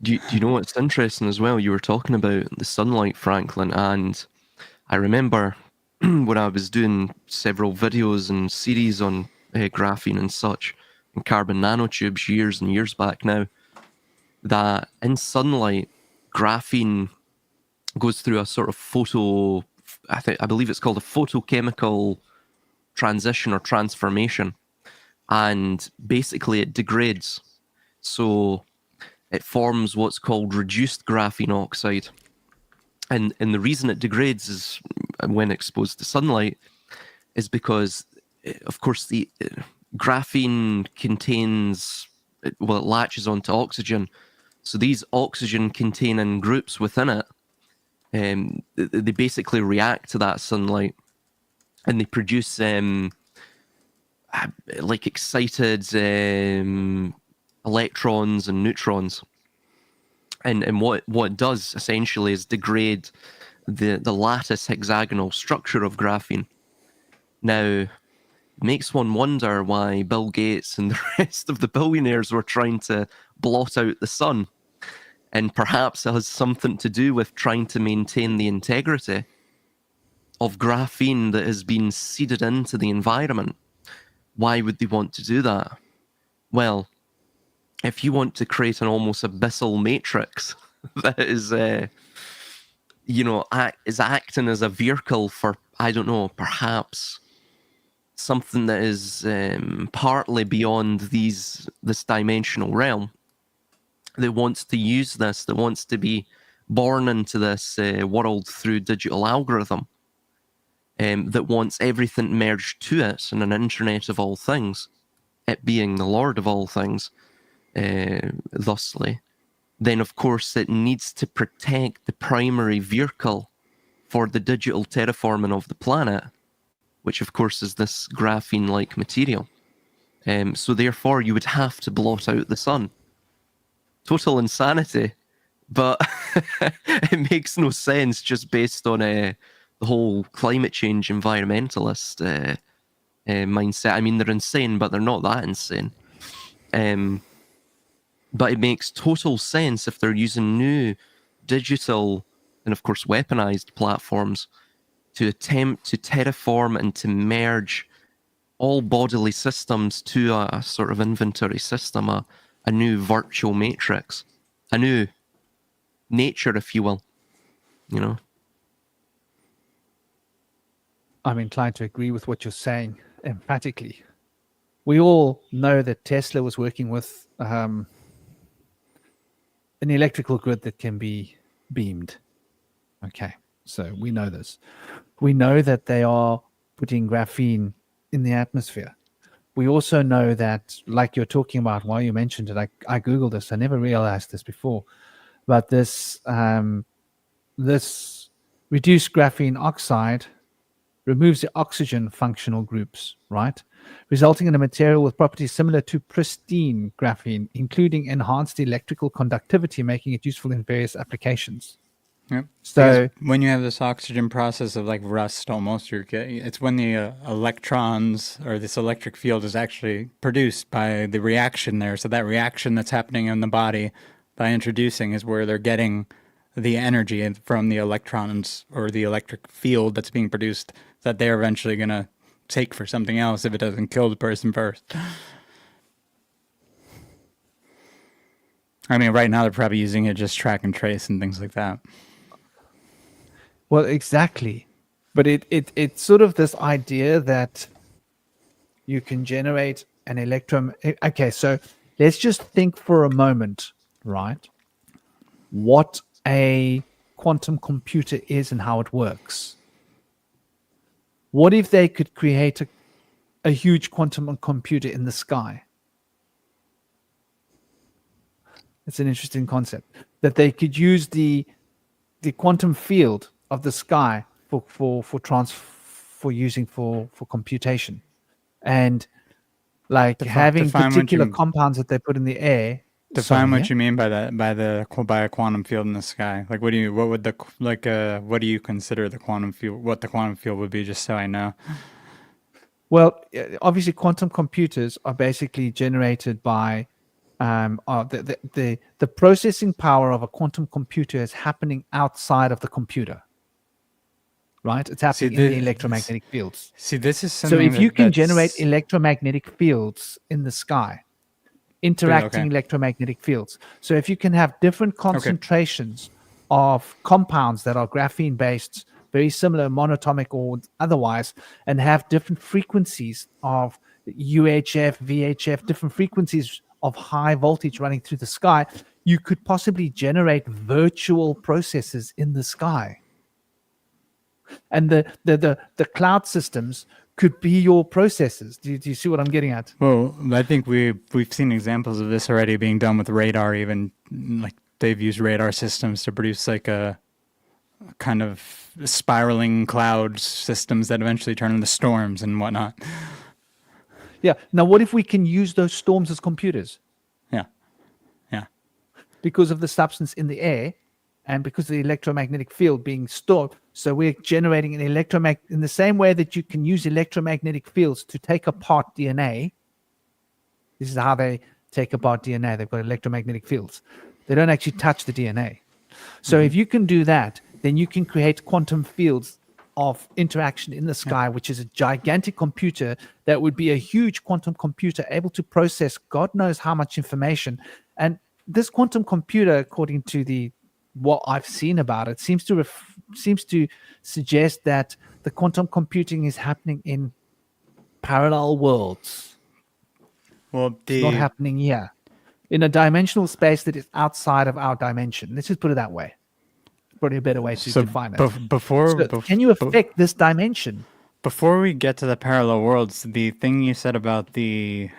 you know what's interesting as well? You were talking about the sunlight, Franklin, and I remember when I was doing several videos and series on graphene and such, and carbon nanotubes years and years back now, that in sunlight, graphene goes through a sort of I believe it's called a photochemical transition or transformation, and basically it degrades. So it forms what's called reduced graphene oxide. And the reason it degrades is when exposed to sunlight is because, of course, the graphene contains, it latches onto oxygen. So these oxygen-containing groups within it, they basically react to that sunlight, and they produce like excited electrons and neutrons. And what it does essentially is degrade the lattice hexagonal structure of graphene. Now, it makes one wonder why Bill Gates and the rest of the billionaires were trying to blot out the sun. And perhaps it has something to do with trying to maintain the integrity of graphene that has been seeded into the environment. Why would they want to do that? Well, if you want to create an almost abyssal matrix that is, is acting as a vehicle for, I don't know, perhaps something that is partly beyond this dimensional realm, that wants to use this, that wants to be born into this world through digital algorithm, that wants everything merged to it in an internet of all things, it being the Lord of all things, thusly, then of course it needs to protect the primary vehicle for the digital terraforming of the planet, which of course is this graphene-like material. So therefore you would have to blot out the sun. Total insanity, but it makes no sense just based on the whole climate change environmentalist mindset. I mean, they're insane, but they're not that insane. But it makes total sense if they're using new digital and, of course, weaponized platforms to attempt to terraform and to merge all bodily systems to a sort of inventory system, a new virtual matrix, a new nature, if you will, you know. I'm inclined to agree with what you're saying emphatically. We all know that Tesla was working with an electrical grid that can be beamed. Okay, so we know this. We know that they are putting graphene in the atmosphere. We also know that, like you're talking about, while you mentioned it, I Googled this. I never realized this before, but this this reduced graphene oxide removes the oxygen functional groups, right? Resulting in a material with properties similar to pristine graphene, including enhanced electrical conductivity, making it useful in various applications. Yep. So because when you have this oxygen process of like rust, almost, it's when the electrons or this electric field is actually produced by the reaction there. So that reaction that's happening in the body by introducing is where they're getting the energy from the electrons or the electric field that's being produced that they're eventually going to take for something else if it doesn't kill the person first. I mean, right now they're probably using it just track and trace and things like that. well, exactly. But it's sort of this idea that you can generate an okay, so let's just think for a moment, right? What a quantum computer is and how it works. What if they could create a huge quantum computer in the sky? It's an interesting concept that they could use the quantum field of the sky for using for computation, and like having particular compounds that they put in the air. Define what you mean by that, by a quantum field in the sky. Like, what do you consider the quantum field? What the quantum field would be, just so I know. Well, obviously, quantum computers are basically generated by the processing power of a quantum computer is happening outside of the computer, right? It's happening in the electromagnetic fields. See, this is something. So if you can generate electromagnetic fields in the sky, interacting electromagnetic fields. So if you can have different concentrations of compounds that are graphene based, very similar, monatomic or otherwise, and have different frequencies of UHF, VHF, different frequencies of high voltage running through the sky, you could possibly generate virtual processes in the sky. And the cloud systems could be your processes. Do you see what I'm getting at? Well, I think we've seen examples of this already being done with radar. Even like they've used radar systems to produce like a kind of spiraling cloud systems that eventually turn into storms and whatnot. Yeah. Now, what if we can use those storms as computers? Yeah. Yeah. Because of the substance in the air, and because of the electromagnetic field being stored. So we're generating an in the same way that you can use electromagnetic fields to take apart DNA. This is how they take apart DNA. They've got electromagnetic fields. They don't actually touch the DNA. So if you can do that, then you can create quantum fields of interaction in the sky, which is a gigantic computer that would be a huge quantum computer able to process God knows how much information. And this quantum computer, according to what I've seen about it, seems to suggest that the quantum computing is happening in parallel worlds. Well, it's not happening here in a dimensional space that is outside of our dimension. Let's just put it that way. Probably a better way to define it. Can you affect this dimension? Before we get to the parallel worlds, the thing you said about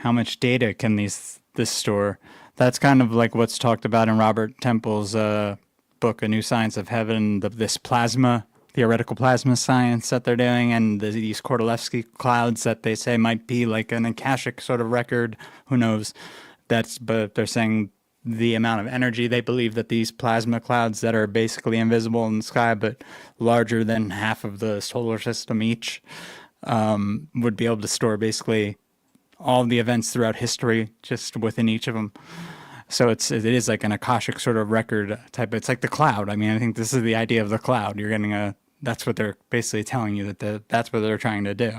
how much data can this store, that's kind of like what's talked about in Robert Temple's book, A New Science of Heaven, this theoretical plasma science that they're doing, and these Kordylewski clouds that they say might be like an Akashic sort of record. Who knows? But they're saying the amount of energy, they believe that these plasma clouds that are basically invisible in the sky, but larger than half of the solar system each, would be able to store basically all the events throughout history just within each of them. So it is like an Akashic sort of record type. It's like the cloud. I mean, I think this is the idea of the cloud. You're getting that's what they're basically telling you, that's what they're trying to do.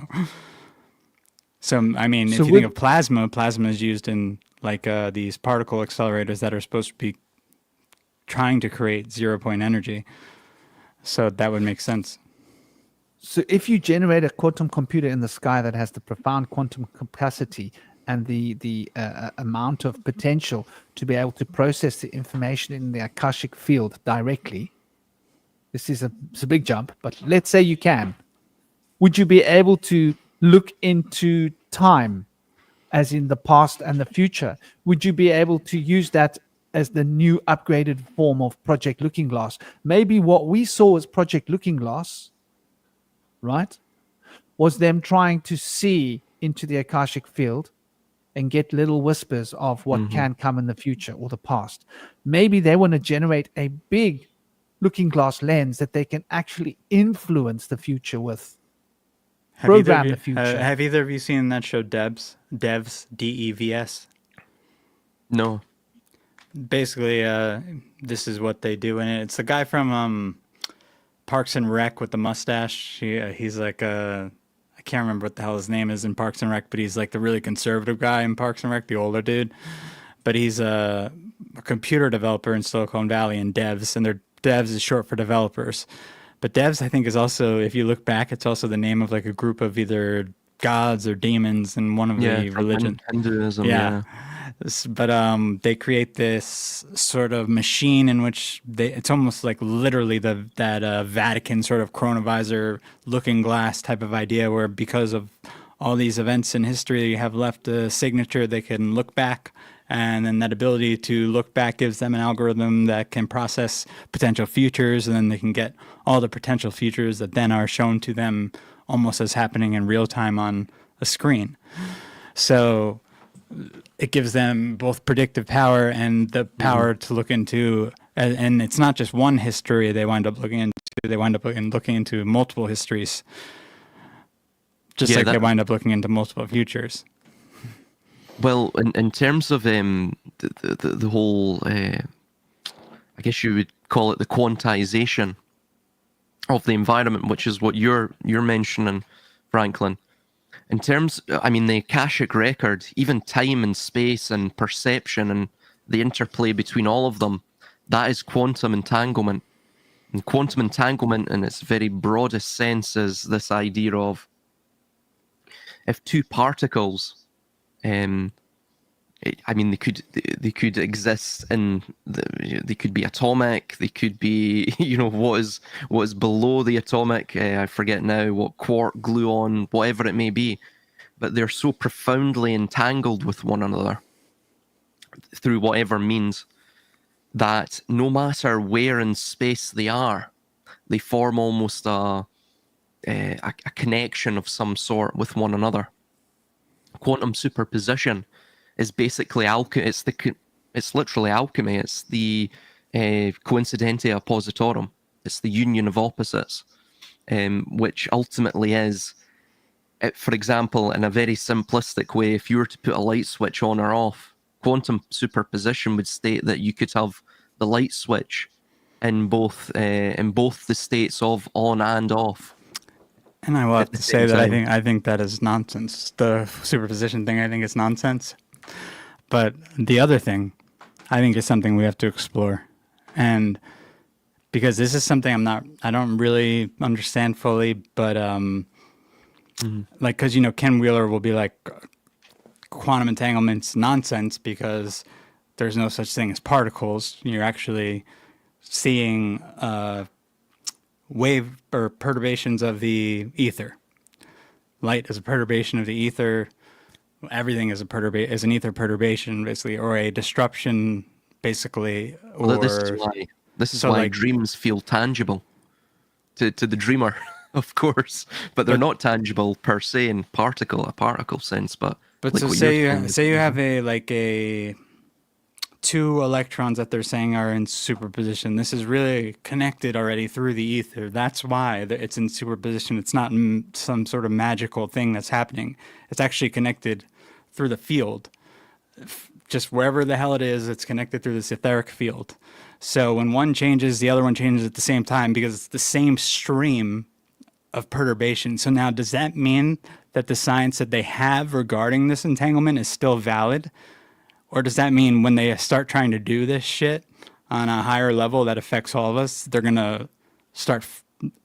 So, I mean, if you think of plasma is used in like these particle accelerators that are supposed to be trying to create 0-point energy. So that would make sense. So if you generate a quantum computer in the sky that has the profound quantum capacity and the amount of potential to be able to process the information in the Akashic field directly, it's a big jump, but let's say you can. Would you be able to look into time, as in the past and the future? Would you be able to use that as the new upgraded form of Project Looking Glass? Maybe what we saw as Project Looking Glass, right, was them trying to see into the Akashic field and get little whispers of what can come in the future or the past. Maybe they want to generate a big looking glass lens that they can actually influence the future with. Program the future. Have either of you seen that show Devs, DEVS? No. Basically, this is what they do in it. It's the guy from Parks and Rec with the mustache. He's like I can't remember what the hell his name is in Parks and Rec, but he's like the really conservative guy in Parks and Rec, the older dude. But he's a computer developer in Silicon Valley, and Devs, and their Devs is short for developers. But Devs, I think, is also, if you look back, it's also the name of like a group of either gods or demons in one of the religions. Hinduism, But they create this sort of machine in which it's almost like literally that Vatican sort of chronovisor looking glass type of idea, where because of all these events in history have left a signature, they can look back. And then that ability to look back gives them an algorithm that can process potential futures, and then they can get all the potential futures that then are shown to them almost as happening in real time on a screen. So it gives them both predictive power and the power to look into, and it's not just one history they wind up looking into, they wind up looking into multiple histories, just like they wind up looking into multiple futures. Well, in terms of the whole, I guess you would call it the quantization of the environment, which is what you're mentioning, Franklin. In terms, I mean, the Akashic record, even time and space and perception and the interplay between all of them, that is quantum entanglement. And quantum entanglement, in its very broadest sense, is this idea of if two particles, I mean, they could exist in they could be atomic. They could be, what is below the atomic. I forget now what quark, gluon, whatever it may be, but they're so profoundly entangled with one another through whatever means that no matter where in space they are, they form almost a connection of some sort with one another. Quantum superposition is basically alchemy. It's literally alchemy. It's the coincidentia oppositorum. It's the union of opposites, which ultimately is, for example, in a very simplistic way, if you were to put a light switch on or off, quantum superposition would state that you could have the light switch in both the states of on and off. And I will have to say that I think that is nonsense. The superposition thing, I think, is nonsense. But the other thing, I think, is something we have to explore. And because this is something I don't really understand fully, but like, because, Ken Wheeler will be like, quantum entanglement's nonsense because there's no such thing as particles. You're actually seeing wave or perturbations of the ether. Light is a perturbation of the ether. Everything is an ether perturbation, basically, or a disruption, basically. Well, this is why dreams feel tangible to the dreamer, of course, but they're not tangible per se in a particle sense. But like, so say you have a two electrons that they're saying are in superposition. This is really connected already through the ether. That's why it's in superposition. It's not some sort of magical thing that's happening. It's actually connected through the field just wherever the hell it is, it's connected through this etheric field. So when one changes, the other one changes at the same time because it's the same stream of perturbation. So now, does that mean that the science that they have regarding this entanglement is still valid? Or does that mean when they start trying to do this shit on a higher level that affects all of us, they're going to start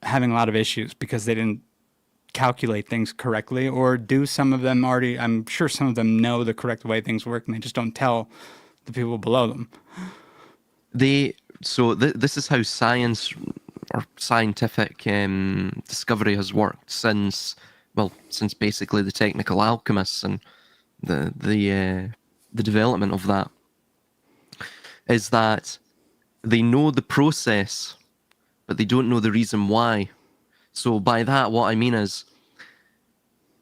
having a lot of issues because they didn't calculate things correctly? Or do some of them already, I'm sure some of them know the correct way things work and they just don't tell the people below them. This is how science or scientific discovery has worked since basically the technical alchemists and the development of that, is that they know the process, but they don't know the reason why. So by that, what I mean is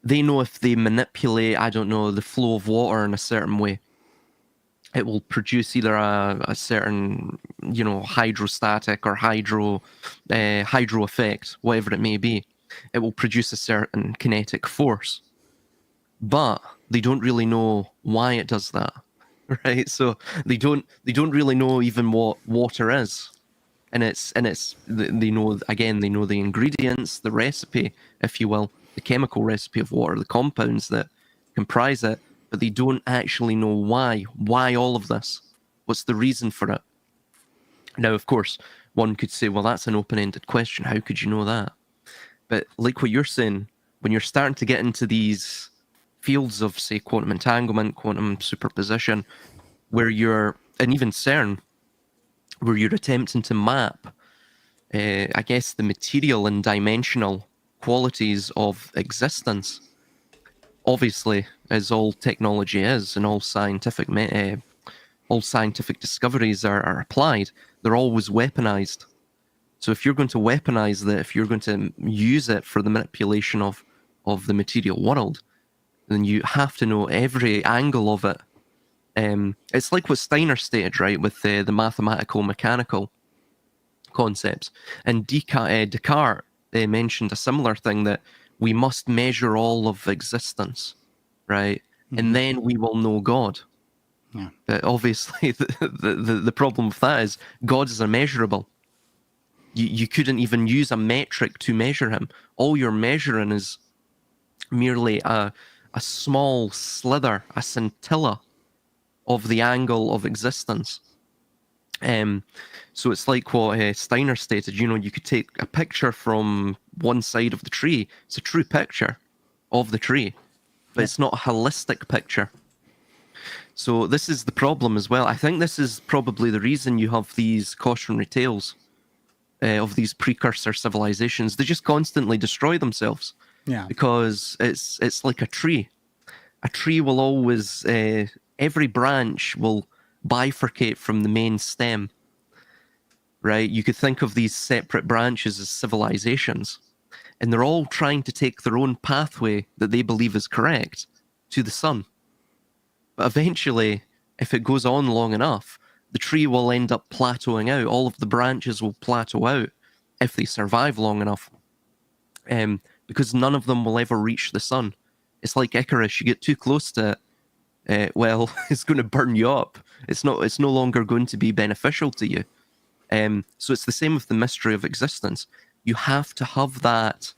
they know if they manipulate, I don't know, the flow of water in a certain way, it will produce either a certain, hydrostatic or hydro effect, whatever it may be. It will produce a certain kinetic force, but they don't really know why it does that, right? So they don't really know even what water is, and they know the ingredients, the recipe, if you will, the chemical recipe of water, the compounds that comprise it, but they don't actually know why all of this. What's the reason for it? Now, of course, one could say, well, that's an open-ended question. How could you know that? But like what you're saying, when you're starting to get into these fields of, say, quantum entanglement, quantum superposition, and even CERN, where you're attempting to map, I guess, the material and dimensional qualities of existence, obviously, as all technology is, and all scientific discoveries are applied, they're always weaponized. So if you're going to weaponize that, if you're going to use it for the manipulation of the material world, then you have to know every angle of it. It's like what Steiner stated, right, with the mathematical mechanical concepts. And Descartes mentioned a similar thing, that we must measure all of existence, right? Mm-hmm. And then we will know God. Yeah. But obviously, the problem with that is God is immeasurable. You couldn't even use a metric to measure him. All you're measuring is merely a small slither, a scintilla of the angle of existence. So it's like what Steiner stated, you could take a picture from one side of the tree. It's a true picture of the tree, but it's not a holistic picture. So this is the problem as well. I think this is probably the reason you have these cautionary tales of these precursor civilizations. They just constantly destroy themselves. Yeah. Because it's like a tree. A tree will always, every branch will bifurcate from the main stem, right? You could think of these separate branches as civilizations, and they're all trying to take their own pathway that they believe is correct to the sun. But eventually, if it goes on long enough, the tree will end up plateauing out. All of the branches will plateau out if they survive long enough, because none of them will ever reach the sun. It's like Icarus. You get too close to it, it's going to burn you up. It's no longer going to be beneficial to you. So it's the same with the mystery of existence. You have to have that.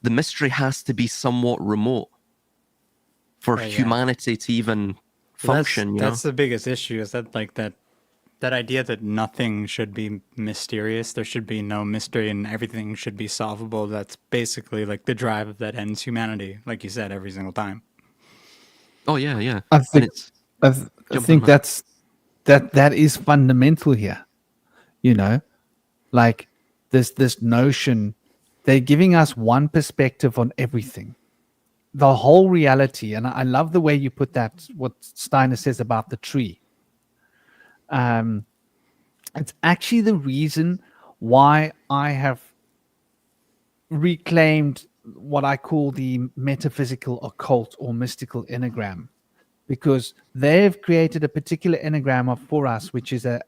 The mystery has to be somewhat remote for humanity to even function. That's the biggest issue, is that that idea that nothing should be mysterious. There should be no mystery and everything should be solvable. That's basically like the drive that ends humanity, like you said, every single time. Oh yeah. I think that is fundamental here. Like this notion, they're giving us one perspective on everything, the whole reality. And I love the way you put that, what Steiner says about the tree. It's actually the reason why I have reclaimed what I call the metaphysical occult or mystical enneagram, because they've created a particular enneagram for us, which is a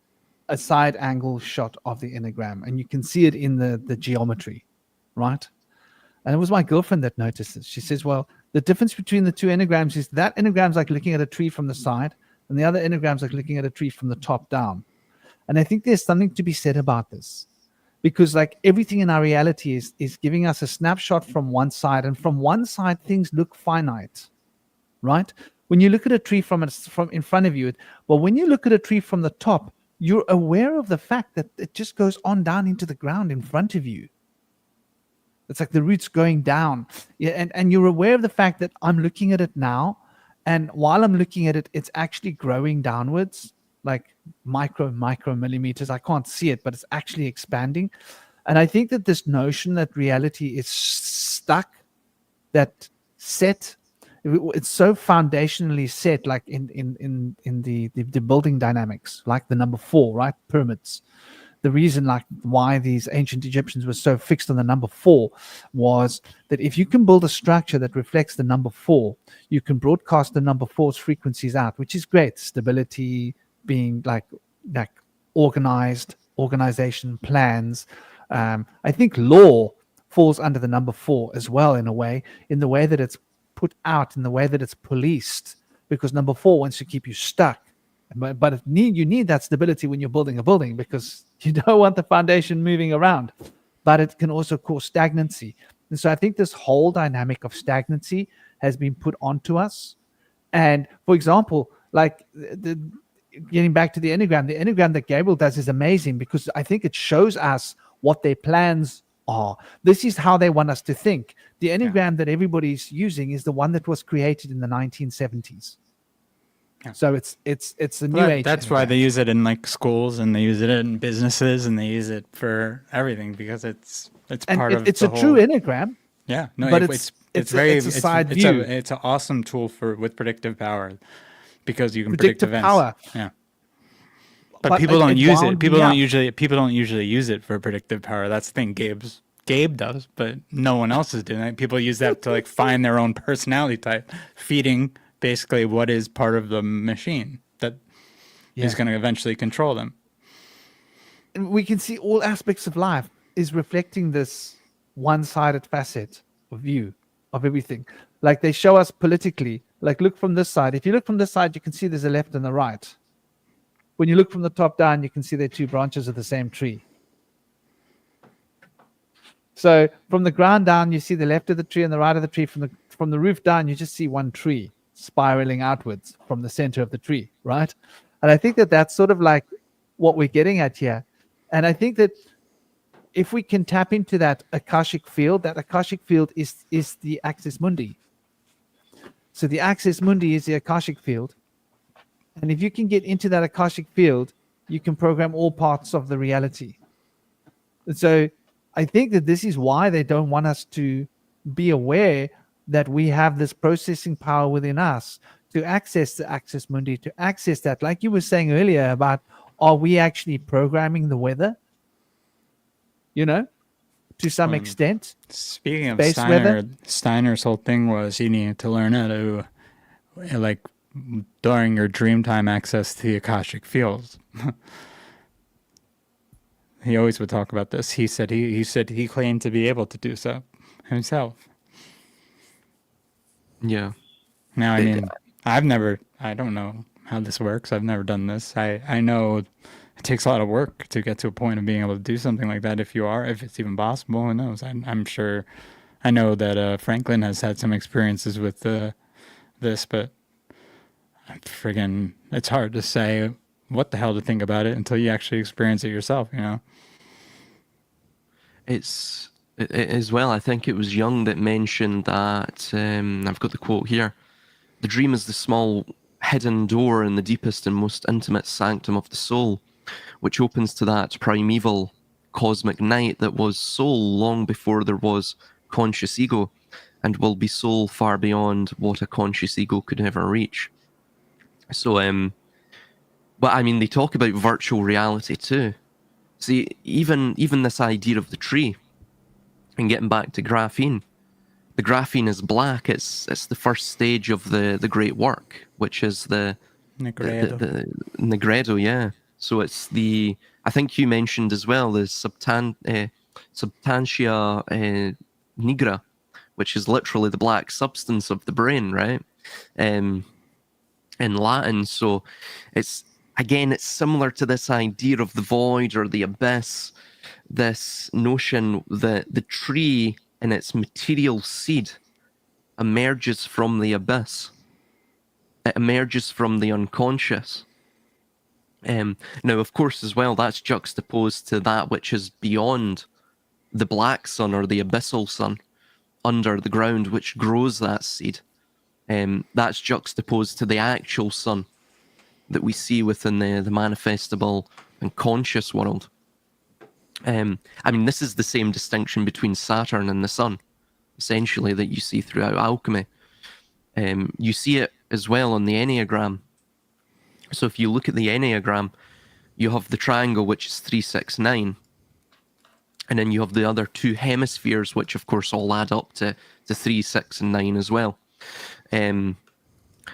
side angle shot of the enneagram, and you can see it in the geometry, right? And it was my girlfriend that noticed this. She says, well, the difference between the two enneagrams is that enneagram's like looking at a tree from the side. and the other enneagram's like looking at a tree from the top down. And I think there's something to be said about this, because like everything in our reality is giving us a snapshot from one side, and from one side things look finite, right? When you look at a tree from in front of you, well, when you look at a tree from the top, you're aware of the fact that it just goes on down into the ground in front of you. It's like the roots going down. Yeah, and you're aware of the fact that I'm looking at it now, and while I'm looking at it, it's actually growing downwards, like micro millimeters. I can't see it, but it's actually expanding. And I think that this notion that reality is stuck, that set, it's so foundationally set, like in the building dynamics, like the number 4, right? Pyramids. The reason like why these ancient Egyptians were so fixed on the number 4 was that if you can build a structure that reflects the number 4, you can broadcast the number 4's frequencies out, which is great. Stability, being like organization, plans. I think law falls under the number 4 as well, in the way that it's put out, in the way that it's policed, because number 4 wants to keep you stuck. But you need that stability when you're building a building, because you don't want the foundation moving around. But it can also cause stagnancy. And so I think this whole dynamic of stagnancy has been put onto us. And for example, like getting back to the Enneagram that Gabriel does is amazing, because I think it shows us what their plans are. This is how they want us to think. The Enneagram that everybody's using is the one that was created in the 1970s. Yeah. So it's a new age. That's why they use it in like schools, and they use it in businesses, and they use it for everything, because it's part of it's a true Enneagram. Yeah, no, but it's a side view. It's an awesome tool with predictive power, because you can predict events. Power. Yeah. But people don't use it. People don't usually use it for predictive power. That's the thing. Gabe does, but no one else is doing it. People use that to like find their own personality type, feeding basically what is part of the machine that is going to eventually control them. And we can see all aspects of life is reflecting this one-sided facet of view of everything. Like they show us politically, like look from this side. If you look from this side, you can see there's a left and a right. When you look from the top down, you can see they're 2 branches of the same tree. So from the ground down, you see the left of the tree and the right of the tree. From the roof down, you just see one tree spiraling outwards from the center of the tree, right? And I think that that's sort of like what we're getting at here. And I think that if we can tap into that Akashic field is the Axis Mundi. So the Axis Mundi is the Akashic field. And if you can get into that Akashic field, you can program all parts of the reality. And so I think that this is why they don't want us to be aware that we have this processing power within us to access the Axis Mundi, to access that. Like you were saying earlier about, are we actually programming the weather? You know, to some extent. Speaking of Steiner's whole thing was you needed to learn how to, like, during your dream time, access to the Akashic fields. He always would talk about this. He said he claimed to be able to do so himself. Yeah. Now, I mean, I don't know how this works. I've never done this. I know it takes a lot of work to get to a point of being able to do something like that. If it's even possible, who knows? I'm sure. I know that Franklin has had some experiences with this, but it's hard to say what the hell to think about it until you actually experience it yourself, you know? It's as well, I think it was Jung that mentioned that, I've got the quote here, the dream is the small hidden door in the deepest and most intimate sanctum of the soul, which opens to that primeval cosmic night that was soul long before there was conscious ego, and will be soul far beyond what a conscious ego could ever reach. So, but I mean, they talk about virtual reality too. See, even this idea of the tree, and getting back to graphene, the graphene is black. It's the first stage of the great work, which is the Negredo, yeah. So it's I think you mentioned as well, the substantia nigra, which is literally the black substance of the brain, right? in Latin. So it's similar to this idea of the void or the abyss, this notion that the tree in its material seed emerges from the abyss. It emerges from the unconscious. Now, of course, as well, that's juxtaposed to that which is beyond the black sun or the abyssal sun, under the ground, which grows that seed. That's juxtaposed to the actual sun that we see within the manifestable and conscious world. I mean, this is the same distinction between Saturn and the sun, essentially, that you see throughout alchemy. You see it as well on the Enneagram. So if you look at the Enneagram, you have the triangle, which is 3, 6, 9. And then you have the other two hemispheres, which of course all add up to 3, 6, and 9 as well.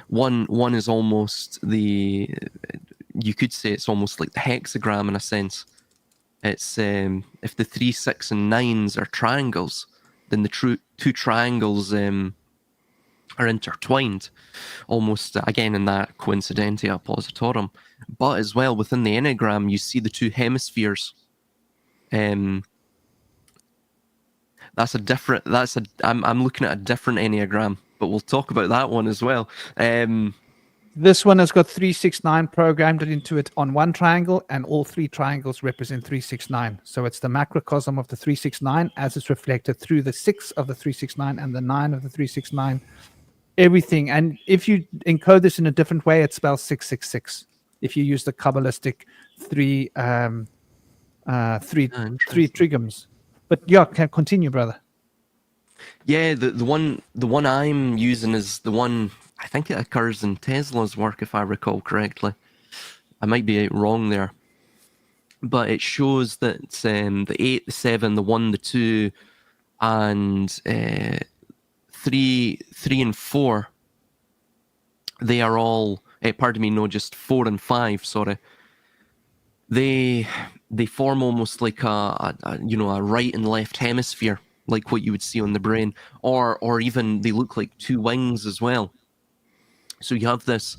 One is almost you could say it's almost like the hexagram in a sense. It's if the 3, 6, and 9s are triangles, then the two triangles are intertwined, almost again in that coincidentia oppositorum. But as well within the Enneagram, you see the two hemispheres. I'm looking at a different Enneagram, but we'll talk about that one as well. This one has got 3, 6, 9 programmed into it on one triangle, and all three triangles represent 3, 6, 9. So it's the macrocosm of the 3, 6, 9 as it's reflected through the 6 of the 3, 6, 9 and the 9 of the 3, 6, 9. Everything. And if you encode this in a different way, it spells 666. If you use the Kabbalistic three trigrams. But yeah, can continue, brother. Yeah, the one I'm using is the one, I think it occurs in Tesla's work, if I recall correctly. I might be wrong there. But it shows that the 8, the 7, the 1, the 2, and 3, and 4, they are all, just 4 and 5, sorry. They form almost like a right and left hemisphere, like what you would see on the brain, or even they look like two wings as well. So you have this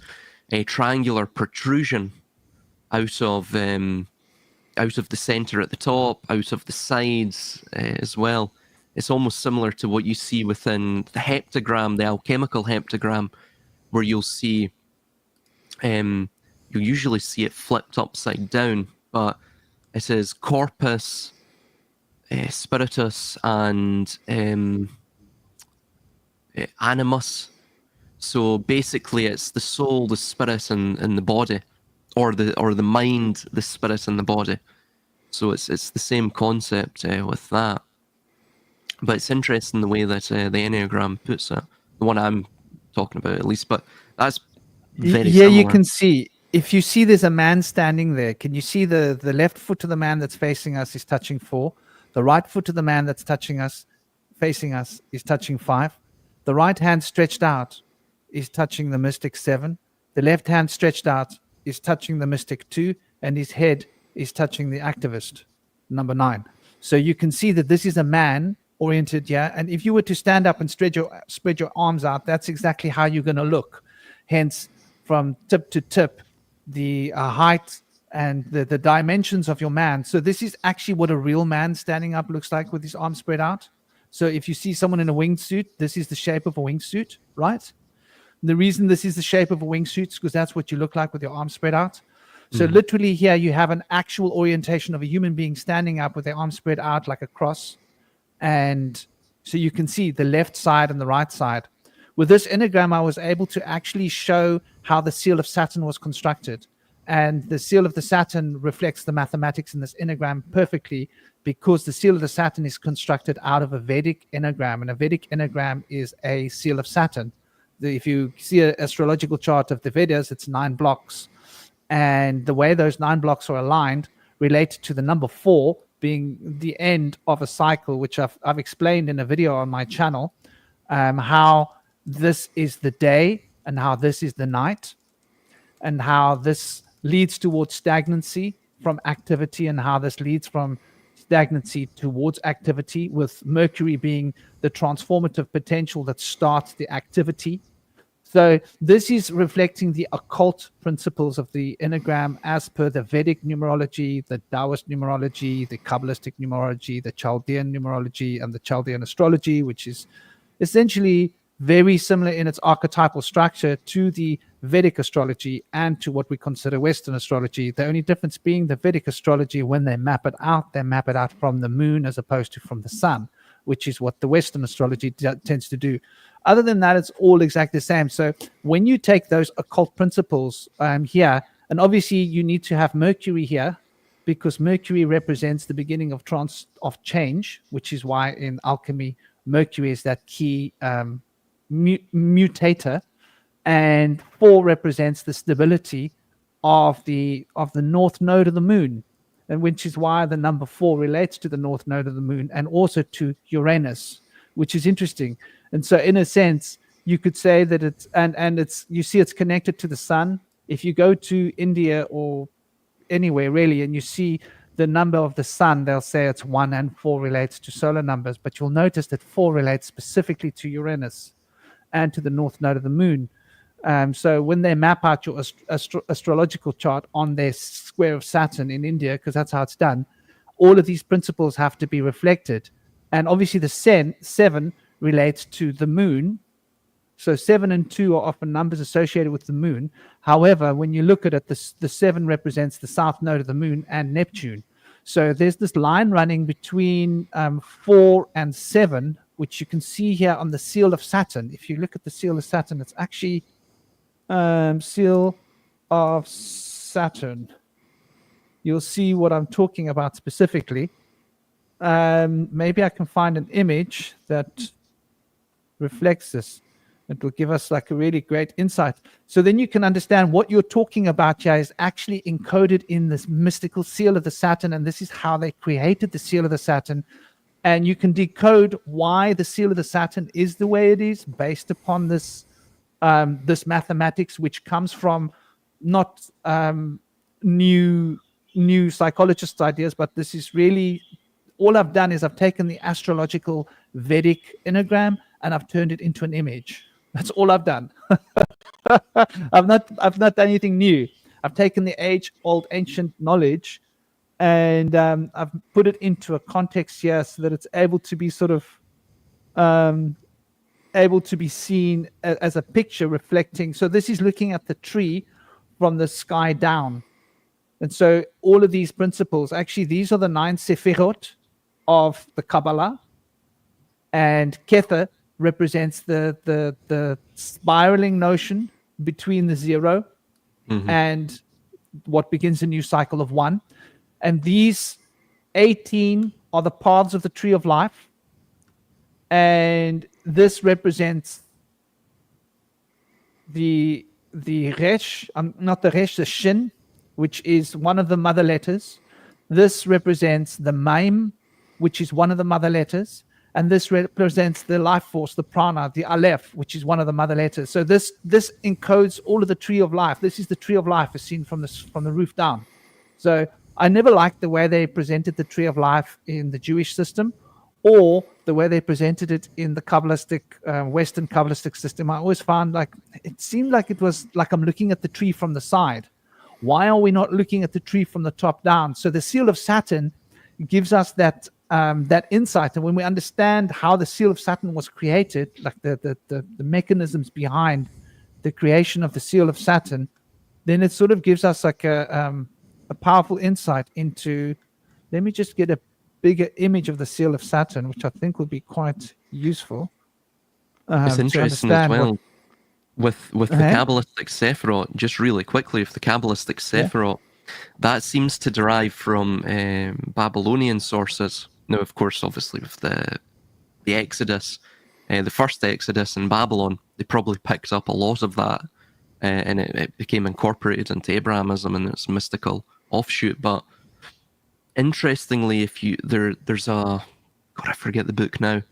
triangular protrusion out of the center at the top, out of the sides as well. It's almost similar to what you see within the heptagram, the alchemical heptagram, where you'll see, you'll usually see it flipped upside down, but it says corpus, spiritus, and animus. So basically, it's the soul, the spirit, and the body, or the mind, the spirit, and the body. So it's the same concept with that. But it's interesting the way that the Enneagram puts it, the one I'm talking about at least. But that's very similar. You can see, if you see there's a man standing there, can you see the left foot of the man that's facing us is touching 4, the right foot of the man that's facing us is touching 5, the right hand stretched out is touching the mystic 7, the left hand stretched out is touching the mystic 2, and his head is touching the activist number 9. So you can see that this is a man oriented, and if you were to stand up and spread your arms out, that's exactly how you're going to look. Hence, from tip to tip, the height and the dimensions of your man. So this is actually what a real man standing up looks like with his arms spread out. So if you see someone in a wingsuit, this is the shape of a wingsuit, right? And the reason this is the shape of a wingsuit is because that's what you look like with your arms spread out. So literally here you have an actual orientation of a human being standing up with their arms spread out like a cross. And so you can see the left side and the right side. With this Enneagram, I was able to actually show how the seal of Saturn was constructed. And the seal of the Saturn reflects the mathematics in this Enneagram perfectly, because the seal of the Saturn is constructed out of a Vedic Enneagram. And a Vedic Enneagram is a seal of Saturn. If you see an astrological chart of the Vedas, it's 9 blocks. And the way those 9 blocks are aligned relate to the number 4 being the end of a cycle, which I've explained in a video on my channel, how this is the day and how this is the night, and how this leads towards stagnancy from activity, and how this leads from stagnancy towards activity, with Mercury being the transformative potential that starts the activity. So this is reflecting the occult principles of the Enneagram as per the Vedic numerology, the Taoist numerology, the Kabbalistic numerology, the Chaldean numerology, and the Chaldean astrology, which is essentially very similar in its archetypal structure to the Vedic astrology and to what we consider Western astrology. The only difference being the Vedic astrology, when they map it out from the moon as opposed to from the sun, which is what the Western astrology tends to do. Other than that, it's all exactly the same. So when you take those occult principles here, and obviously you need to have Mercury here, because Mercury represents the beginning of change, which is why in alchemy, Mercury is that key mutator, and 4 represents the stability of the north node of the moon, and which is why the number 4 relates to the north node of the moon and also to Uranus, which is interesting. And so in a sense you could say that it's it's connected to the sun. If you go to India or anywhere really and you see the number of the sun, they'll say it's 1, and 4 relates to solar numbers, but you'll notice that 4 relates specifically to Uranus and to the north node of the moon. So when they map out your astrological chart on their square of Saturn in India, because that's how it's done, all of these principles have to be reflected. And obviously the 7 relates to the moon. So 7 and 2 are often numbers associated with the moon. However, when you look at it, the 7 represents the south node of the moon and Neptune. So there's this line running between 4 and 7, which you can see here on the seal of Saturn. If you look at the seal of Saturn, it's actually seal of Saturn. You'll see what I'm talking about specifically. Maybe I can find an image that reflects this. It will give us like a really great insight. So then you can understand what you're talking about here is actually encoded in this mystical seal of the Saturn, and this is how they created the seal of the Saturn. And you can decode why the seal of the Saturn is the way it is based upon this this mathematics, which comes from not new psychologist ideas, but this is really, all I've done is I've taken the astrological Vedic Enneagram and I've turned it into an image. That's all I've done. I've not done anything new. I've taken the age-old ancient knowledge and I've put it into a context here so that it's able to be sort of able to be seen as a picture reflecting. So this is looking at the tree from the sky down. And so all of these principles, actually, these are the 9 Sefirot of the Kabbalah. And Kether represents the spiraling notion between the 0 and what begins a new cycle of 1. And these 18 are the paths of the tree of life. And this represents the Resh, not the Resh, the Shin, which is one of the mother letters. This represents the Maim, which is one of the mother letters. And this represents the life force, the prana, the Aleph, which is one of the mother letters. So this encodes all of the tree of life. This is the tree of life as seen from the roof down. So I never liked the way they presented the tree of life in the Jewish system, or the way they presented it in the Kabbalistic, Western Kabbalistic system. I always found like it seemed like it was like I'm looking at the tree from the side. Why are we not looking at the tree from the top down? So the seal of Saturn gives us that insight, and when we understand how the seal of Saturn was created, like the mechanisms behind the creation of the seal of Saturn, then it sort of gives us like a powerful insight into. Let me just get a bigger image of the seal of Saturn, which I think will be quite useful. It's interesting as well with the Kabbalistic Sephiroth. Just really quickly, if the Kabbalistic Sephiroth, that seems to derive from Babylonian sources. Now, of course, obviously with the Exodus, the first Exodus in Babylon, they probably picked up a lot of that, and it became incorporated into Abrahamism and its mystical offshoot. But interestingly, there's a, God, I forget the book now.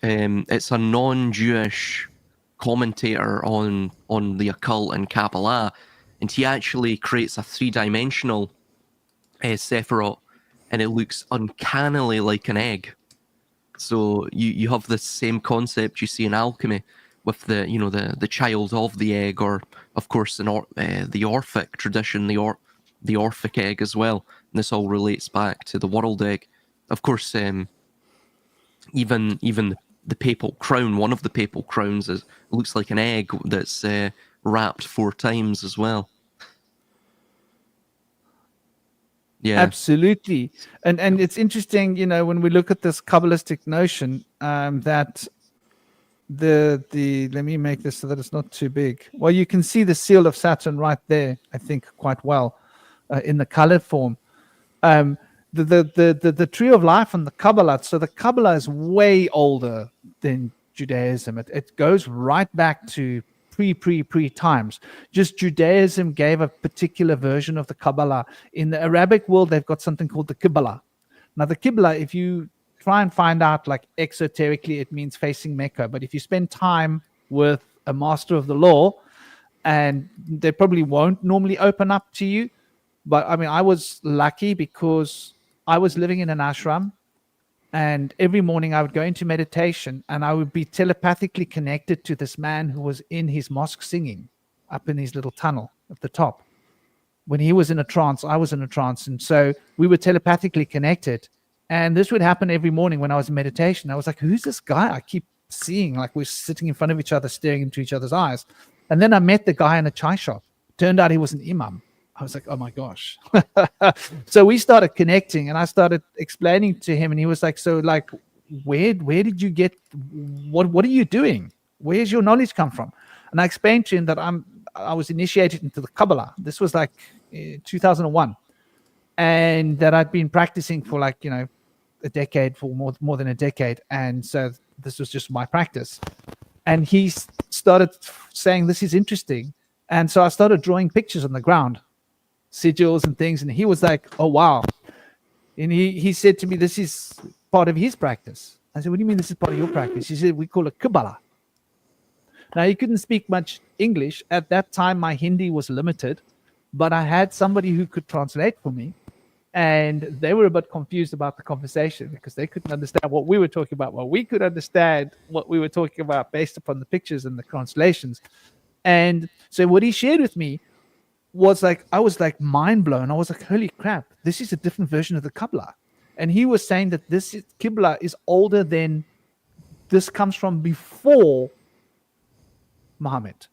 It's a non-Jewish commentator on the occult and Kabbalah, and he actually creates a 3-dimensional Sephiroth, and it looks uncannily like an egg. So you have this same concept you see in alchemy, with the, you know, the child of the egg, or of course the Orphic tradition, the Orphic egg as well. And this all relates back to the world egg. Of course, even the papal crown, one of the papal crowns, looks like an egg that's wrapped 4 times as well. Yeah, absolutely. And it's interesting, you know, when we look at this Kabbalistic notion, that the let me make this so that it's not too big. Well, you can see the seal of Saturn right there, I think, quite well in the colored form. The tree of life and the Kabbalah. So the Kabbalah is way older than Judaism. It goes right back to pre times. Just Judaism gave a particular version of the Kabbalah. In the Arabic world, they've got something called the Qibla. Now, the Qibla, if you try and find out, like, exoterically, it means facing Mecca. But if you spend time with a master of the law, and they probably won't normally open up to you. But I mean, I was lucky because I was living in an ashram, and every morning I would go into meditation and I would be telepathically connected to this man who was in his mosque singing up in his little tunnel at the top. When he was in a trance, I was in a trance. And so we were telepathically connected. And this would happen every morning when I was in meditation. I was like, who's this guy I keep seeing? Like, we're sitting in front of each other, staring into each other's eyes. And then I met the guy in a chai shop. Turned out he was an imam. I was like, oh my gosh. So we started connecting, and I started explaining to him, and he was like, so, like, where did you get, what are you doing? Where's your knowledge come from? And I explained to him that I was initiated into the Kabbalah. This was like 2001. And that I'd been practicing for, like, you know, a decade, for more than a decade. And so this was just my practice. And he started saying, this is interesting. And so I started drawing pictures on the ground, sigils and things. And he was like, oh, wow. And he said to me, this is part of his practice. I said, what do you mean this is part of your practice? He said, we call it Kabbalah. Now, he couldn't speak much English. At that time, my Hindi was limited, but I had somebody who could translate for me. And they were a bit confused about the conversation because they couldn't understand what we were talking about. Well, we could understand what we were talking about based upon the pictures and the translations. And so what he shared with me was like, I was like mind blown. I was like, holy crap, this is a different version of the Kabbalah. And he was saying that this Qibla is older than, this comes from before Muhammad.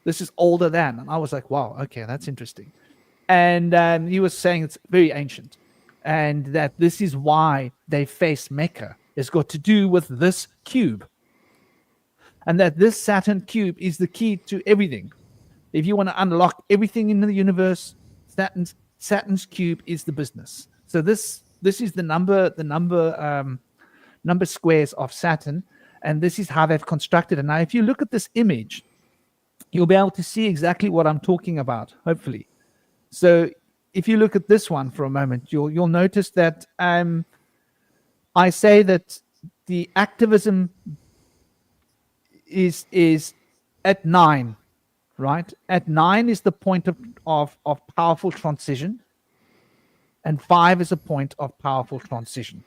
This is older than. And I was like, wow, okay, that's interesting. And he was saying it's very ancient, and that this is why they face Mecca. It's got to do with this cube, and that this Saturn cube is the key to everything. If you want to unlock everything in the universe, Saturn's cube is the business. So this is the number squares of Saturn, and this is how they've constructed it. Now, if you look at this image, you'll be able to see exactly what I'm talking about, hopefully. So if you look at this one for a moment, you'll notice that I say that the activism is at 9, right? At 9 is the point of powerful transition, and 5 is a point of powerful transition,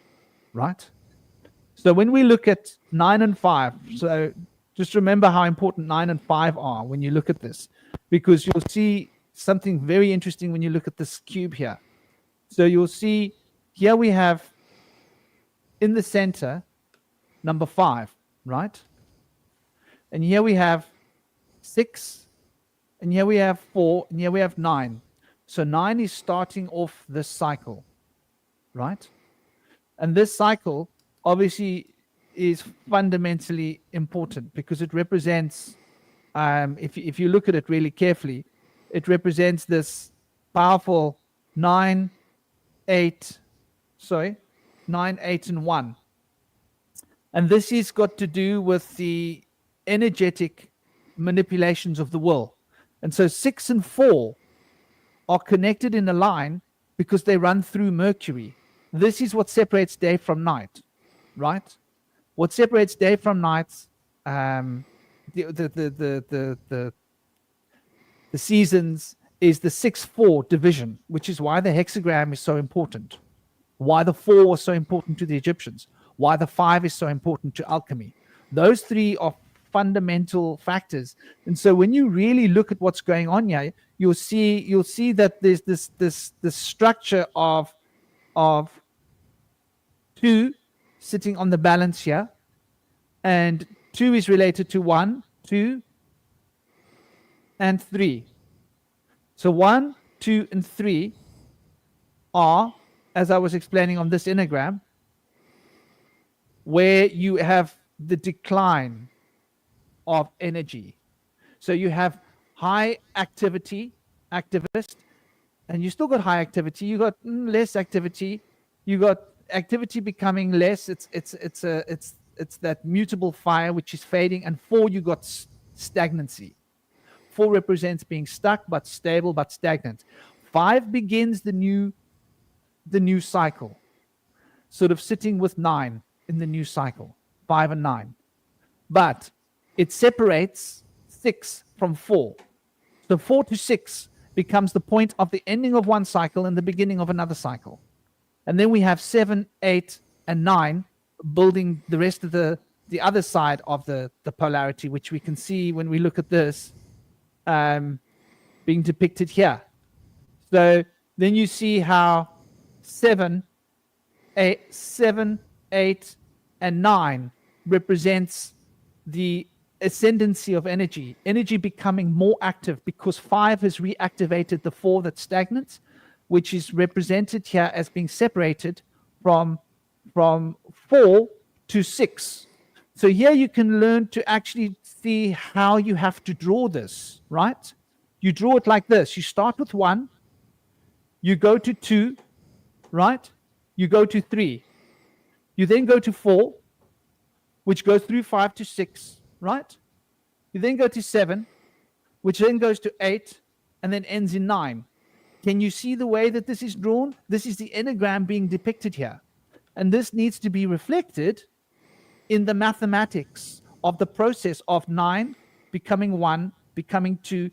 right? So when we look at 9 and 5, so just remember how important 9 and 5 are when you look at this, because you'll see something very interesting when you look at this cube here. So you'll see here we have in the center number 5, right? And here we have 6, and here we have 4, and here we have 9. So 9 is starting off this cycle, right? And this cycle obviously is fundamentally important because it represents, if you look at it really carefully, it represents this powerful 9, 8, and 1. And this has got to do with the energetic manipulations of the will. And so 6 and 4 are connected in a line because they run through Mercury. This is what separates day from night, right? What separates day from night, the seasons, is the 6-4 division, which is why the hexagram is so important, why the 4 was so important to the Egyptians, why the 5 is so important to alchemy. Those 3 are fundamental factors. And so when you really look at what's going on here, you'll see that there's this structure of 2 sitting on the balance here, and 2 is related to 1, 2, and 3. So 1, 2, and 3 are, as I was explaining on this enneagram, where you have the decline of energy. So you have high activity, activist, and you still got high activity. You got less activity. You got activity becoming less. It's that mutable fire which is fading. And 4, you got stagnancy. 4 represents being stuck but stable but stagnant. 5 begins the new cycle, sort of sitting with 9 in the new cycle, 5 and 9. But it separates 6 from 4. So 4 to 6 becomes the point of the ending of one cycle and the beginning of another cycle. And then we have 7, 8, and 9 building the rest of the other side of the polarity, which we can see when we look at this being depicted here. So then you see how 7, 8, and 9 represents the ascendancy of energy becoming more active, because 5 has reactivated the 4 that's stagnant, which is represented here as being separated from 4 to 6. So here you can learn to actually see how you have to draw this, right? You draw it like this. You start with 1, you go to 2, right? You go to 3. You then go to 4, which goes through 5 to 6, right? You then go to 7, which then goes to 8, and then ends in 9. Can you see the way that this is drawn? This is the enneagram being depicted here. And this needs to be reflected in the mathematics of the process of 9 becoming 1, becoming 2,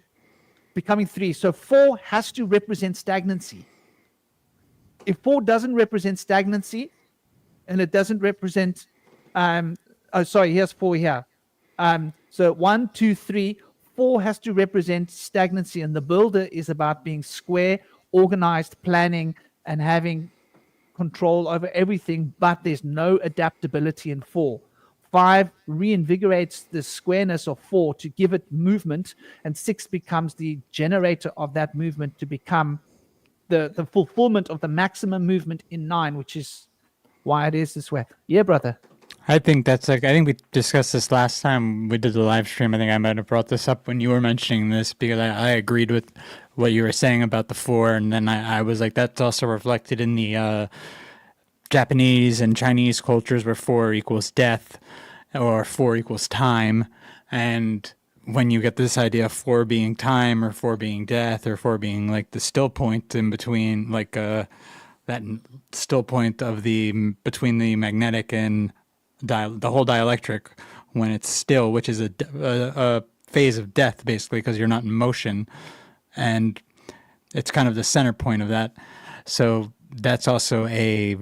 becoming 3. So 4 has to represent stagnancy. If 4 doesn't represent stagnancy, and it doesn't represent, here's 4 here. So 1, 2, 3, 4 has to represent stagnancy, and the builder is about being square, organized, planning, and having control over everything, but there's no adaptability in 4. 5 reinvigorates the squareness of 4 to give it movement, and 6 becomes the generator of that movement to become the fulfillment of the maximum movement in 9, which is why it is this way. Yeah, brother. I think we discussed this last time we did the live stream. I think I might have brought this up when you were mentioning this, because I agreed with what you were saying about the 4. And then I was like, that's also reflected in the Japanese and Chinese cultures, where 4 equals death or 4 equals time. And when you get this idea of 4 being time, or 4 being death, or 4 being like the still point in between, like that still point of between the magnetic and the whole dielectric, when it's still, which is a phase of death, basically, because you're not in motion, and it's kind of the center point of that. So that's also a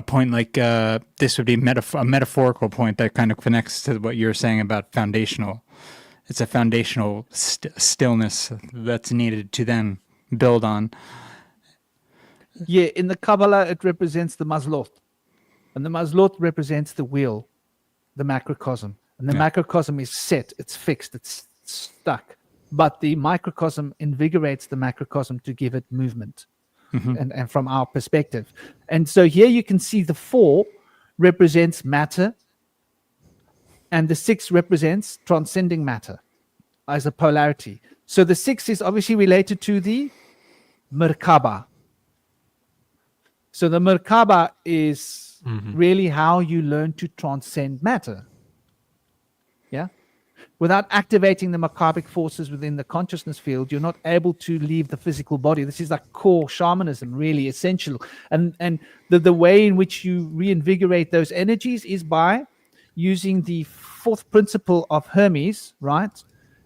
point, like this would be a metaphorical point that kind of connects to what you're saying about foundational. It's a foundational stillness that's needed to then build on. Yeah, in the Kabbalah, it represents the mazlot. And the mazlot represents the wheel, the macrocosm. And the macrocosm is set, it's fixed, it's stuck. But the microcosm invigorates the macrocosm to give it movement. Mm-hmm. And from our perspective. And so here you can see the 4 represents matter, and the 6 represents transcending matter as a polarity. So the 6 is obviously related to the Merkaba. So the Merkaba is really how you learn to transcend matter. Yeah? Without activating the Merkabic forces within the consciousness field, you're not able to leave the physical body. This is like core shamanism, really essential. And the way in which you reinvigorate those energies is by using the 4th principle of Hermes, right?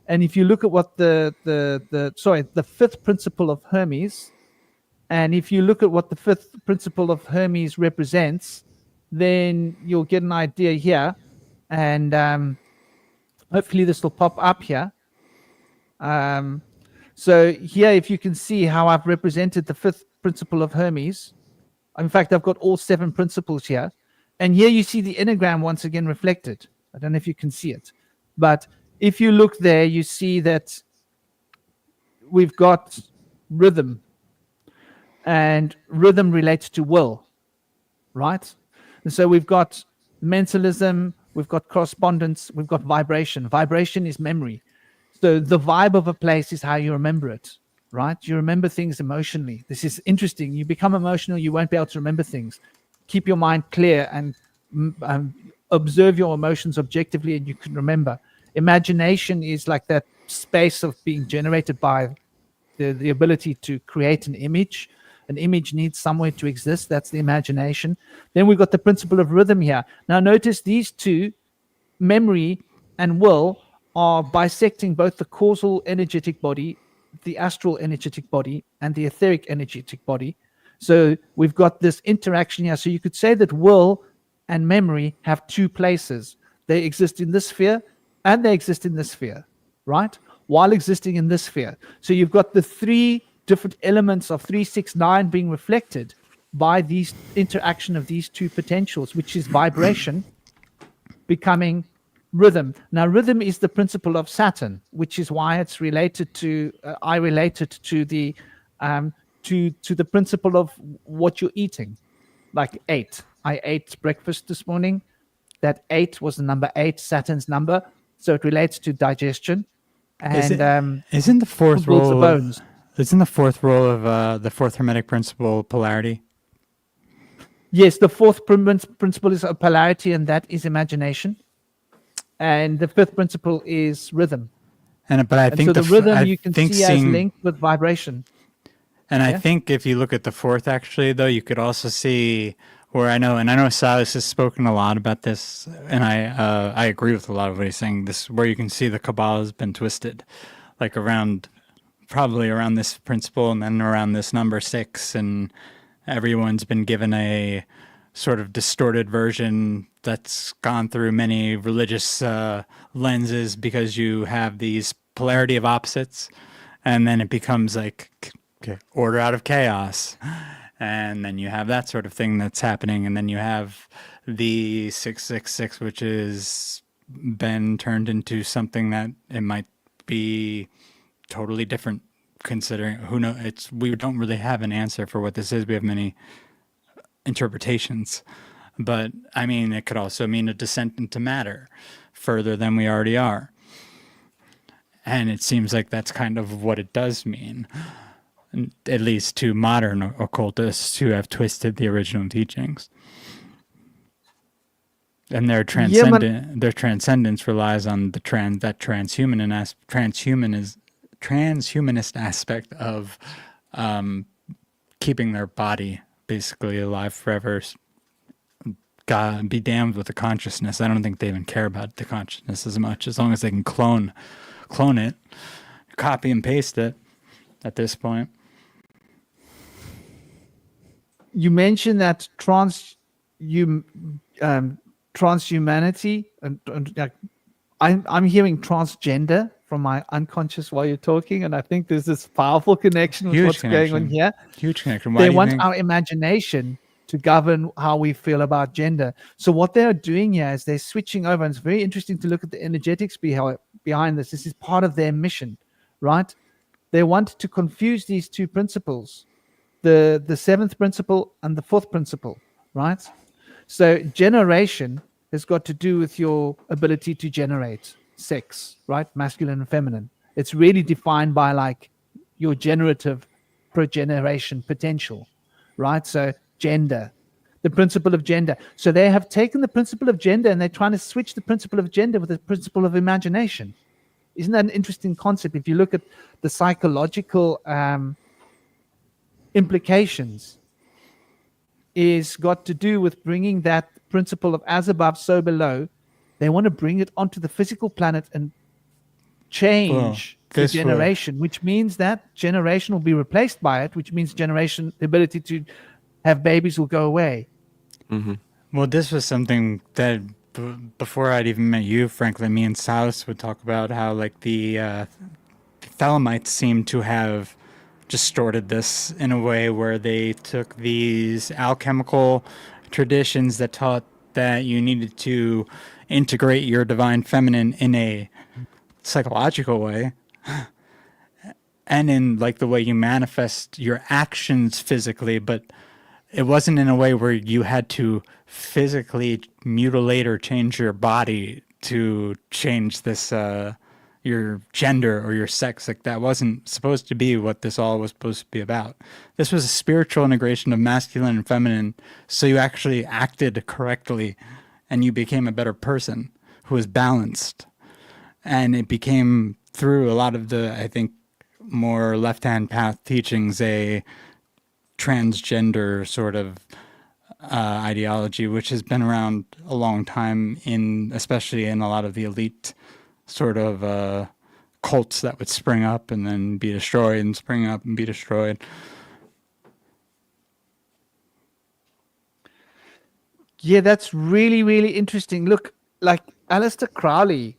And if you look at what the 5th principle of Hermes, and if you look at what the 5th principle of Hermes represents, then you'll get an idea here And hopefully this will pop up here. So here, if you can see how I've represented the fifth principle of Hermes. In fact, I've got all 7 principles here. And here you see the enneagram once again reflected. I don't know if you can see it. But if you look there, you see that we've got rhythm. And rhythm relates to will, right? And so we've got mentalism, we've got correspondence, we've got vibration. Vibration is memory. So the vibe of a place is how you remember it, right? You remember things emotionally. This is interesting. You become emotional, you won't be able to remember things. Keep your mind clear and observe your emotions objectively, and you can remember. Imagination is like that space of being generated by the ability to create an image. An image needs somewhere to exist. That's the imagination. Then we've got the principle of rhythm here. Now notice these two, memory and will, are bisecting both the causal energetic body, the astral energetic body, and the etheric energetic body. So we've got this interaction here. So you could say that will and memory have 2 places. They exist in this sphere and they exist in this sphere, right? While existing in this sphere. So you've got the 3 different elements of 369 being reflected by these interaction of these 2 potentials, which is vibration becoming rhythm. Now, rhythm is the principle of Saturn, which is why it's related to, I relate it to the principle of what you're eating, like 8. I ate breakfast this morning. That 8 was the number 8, Saturn's number. So it relates to digestion. And isn't the fourth role the bones. Isn't the fourth role of the fourth hermetic principle polarity? Yes, the fourth principle is polarity, and that is imagination. And the 5th principle is rhythm. But I think so the rhythm you can see as linked with vibration. And I think if you look at the 4th, actually, though, you could also see where I know Silas has spoken a lot about this, and I agree with a lot of what he's saying. This where you can see the Kabbalah has been twisted, like probably around this principle, and then around this number 6, and everyone's been given a sort of distorted version that's gone through many religious lenses, because you have these polarity of opposites, and then it becomes like order out of chaos, and then you have that sort of thing that's happening, and then you have the 666, which has been turned into something that it might be totally different, considering we don't really have an answer for what this is. We have many interpretations, but I mean, it could also mean a descent into matter further than we already are, and it seems like that's kind of what it does mean, at least to modern occultists who have twisted the original teachings. And their transcendence relies on the transhumanist aspect of keeping their body basically alive forever. God be damned with the consciousness. I don't think they even care about the consciousness as much, as long as they can clone it, copy and paste it at this point. You mentioned that transhumanity, and I'm hearing transgender from my unconscious while you're talking, and I think there's this powerful connection with what's going on here. Huge connection. They want our imagination to govern how we feel about gender. So what they're doing here is they're switching over, and it's very interesting to look at the energetics behind this. This is part of their mission, right? They want to confuse these 2 principles, the 7th principle and the 4th principle, right? So generation has got to do with your ability to generate sex, right? Masculine and feminine. It's really defined by like your generative progeneration potential, right? So gender, the principle of gender. So they have taken the principle of gender and they're trying to switch the principle of gender with the principle of imagination. Isn't that an interesting concept? If you look at the psychological implications, is got to do with bringing that principle of as above, so below. They want to bring it onto the physical planet and change the generation, which means that generation will be replaced by it, which means the ability to have babies will go away. Mm-hmm. Well, this was something that before I'd even met you, frankly, me and Silas would talk about how like the Thelemites seem to have distorted this in a way where they took these alchemical traditions that taught that you needed to integrate your divine feminine in a psychological way and in like the way you manifest your actions physically, but it wasn't in a way where you had to physically mutilate or change your body to change this your gender or your sex. Like that wasn't supposed to be what this all was supposed to be about. This was a spiritual integration of masculine and feminine, so you actually acted correctly and you became a better person who was balanced. And it became, through a lot of the, I think, more left-hand path teachings, a transgender sort of ideology, which has been around a long time, especially in a lot of the elite sort of cults that would spring up and then be destroyed and spring up and be destroyed. Yeah, that's really, really interesting. Look, like Aleister Crowley,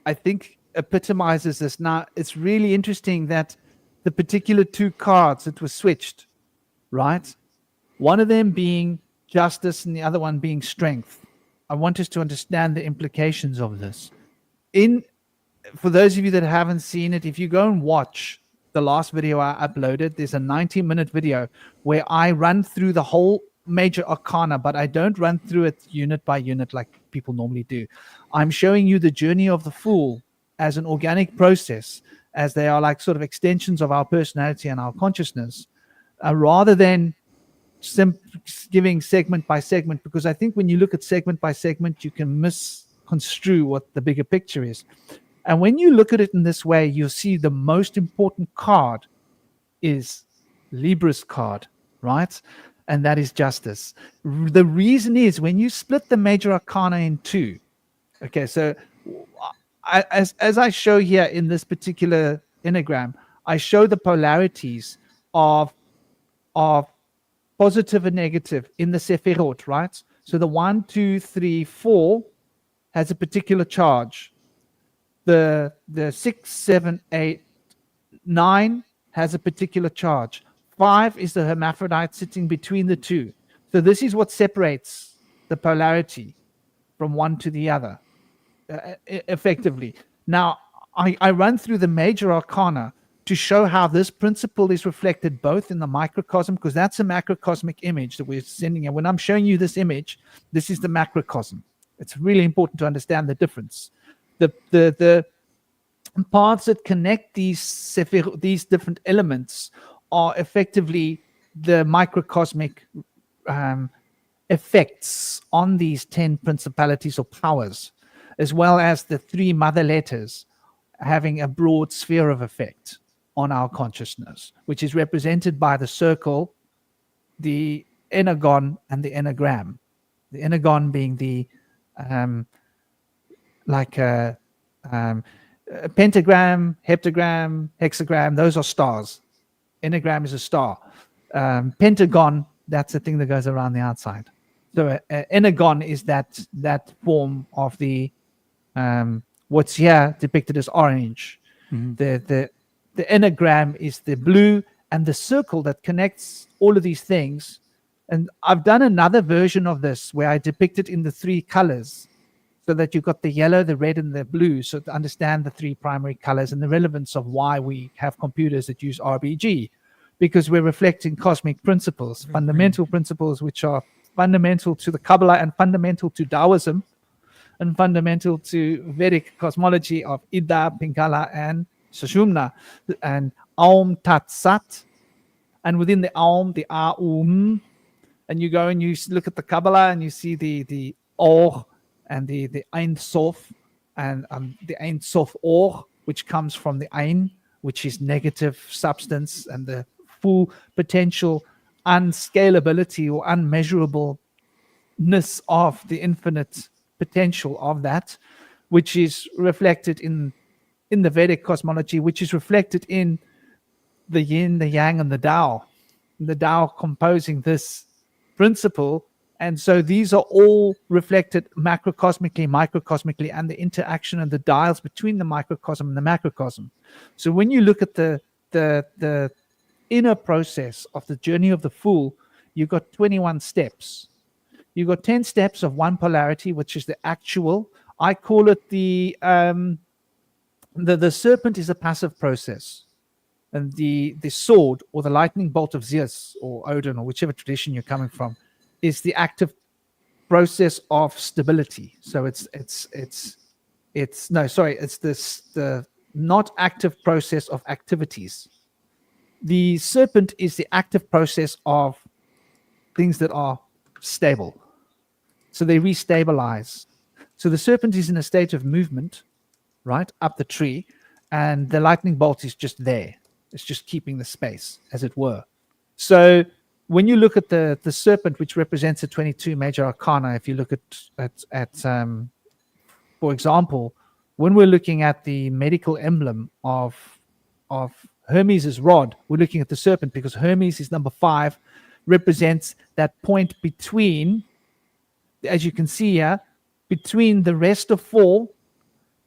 I think epitomizes this. Now, it's really interesting that the particular two cards that were switched, right? One of them being justice and the other one being strength. I want us to understand the implications of this. For those of you that haven't seen it, if you go and watch the last video I uploaded, there's a 90-minute video where I run through the whole major arcana, but I don't run through it unit by unit like people normally do. I'm showing you the journey of the Fool as an organic process, as they are like sort of extensions of our personality and our consciousness, rather than giving segment by segment, because I think when you look at segment by segment, you can misconstrue what the bigger picture is. And when you look at it in this way, you'll see the most important card is Libra's card, right? And that is justice. The reason is when you split the major arcana in two, okay, so as I show here in this particular enneagram, I show the polarities of positive and negative in the Sephirot, right? So the 1, 2, 3, 4 has a particular charge. The 6, 7, 8, 9 has a particular charge. 5 is the hermaphrodite sitting between the two. So this is what separates the polarity from one to the other, effectively. Now, I run through the major arcana to show how this principle is reflected both in the microcosm, because that's a macrocosmic image that we're sending. And when I'm showing you this image, this is the macrocosm. It's really important to understand the difference. The paths that connect these different elements are effectively the microcosmic effects on these 10 principalities or powers, as well as the 3 mother letters having a broad sphere of effect on our consciousnness, which is represented by the circle, the enneagon, and the enneagram. The enneagon being the pentagram, heptagram, hexagram, those are stars. Enneagram is a star. Pentagon, that's the thing that goes around the outside. So enneagon is that form of the what's here depicted as orange. Mm-hmm. The enneagram is the blue, and the circle that connects all of these things. And I've done another version of this where I depict it in the 3 colors, so that you've got the yellow, the red, and the blue, so to understand the 3 primary colors and the relevance of why we have computers that use RBG, because we're reflecting cosmic principles, fundamental principles, which are fundamental to the Kabbalah and fundamental to Taoism and fundamental to Vedic cosmology of Ida, Pingala, and Sushumna, and Aum Tat Sat, and within the Aum, the Aum, and you go and you look at the Kabbalah and you see the Or and the Ein Sof, and the Ein Sof Or, which comes from the Ein, which is negative substance, and the full potential unscalability or unmeasurableness of the infinite potential of that, which is reflected in the Vedic cosmology, which is reflected in the yin, the yang, and the Tao. The Tao composing this principle And so these are all reflected macrocosmically, microcosmically, and the interaction and the dials between the microcosm and the macrocosm. So when you look at the inner process of the journey of the Fool, you've got 21 steps. You've got 10 steps of one polarity, which is the actual. I call it the serpent is a passive process. And the sword or the lightning bolt of Zeus or Odin or whichever tradition you're coming from is the active process of stability. So it's the not active process of activities. The serpent is the active process of things that are stable. So they restabilize. So the serpent is in a state of movement, right, up the tree, and the lightning bolt is just there. It's just keeping the space, as it were. So when you look at the serpent, which represents the 22 major arcana, if you look at for example, when we're looking at the medical emblem of Hermes' rod, we're looking at the serpent because Hermes is number 5, represents that point between, as you can see here, between the rest of 4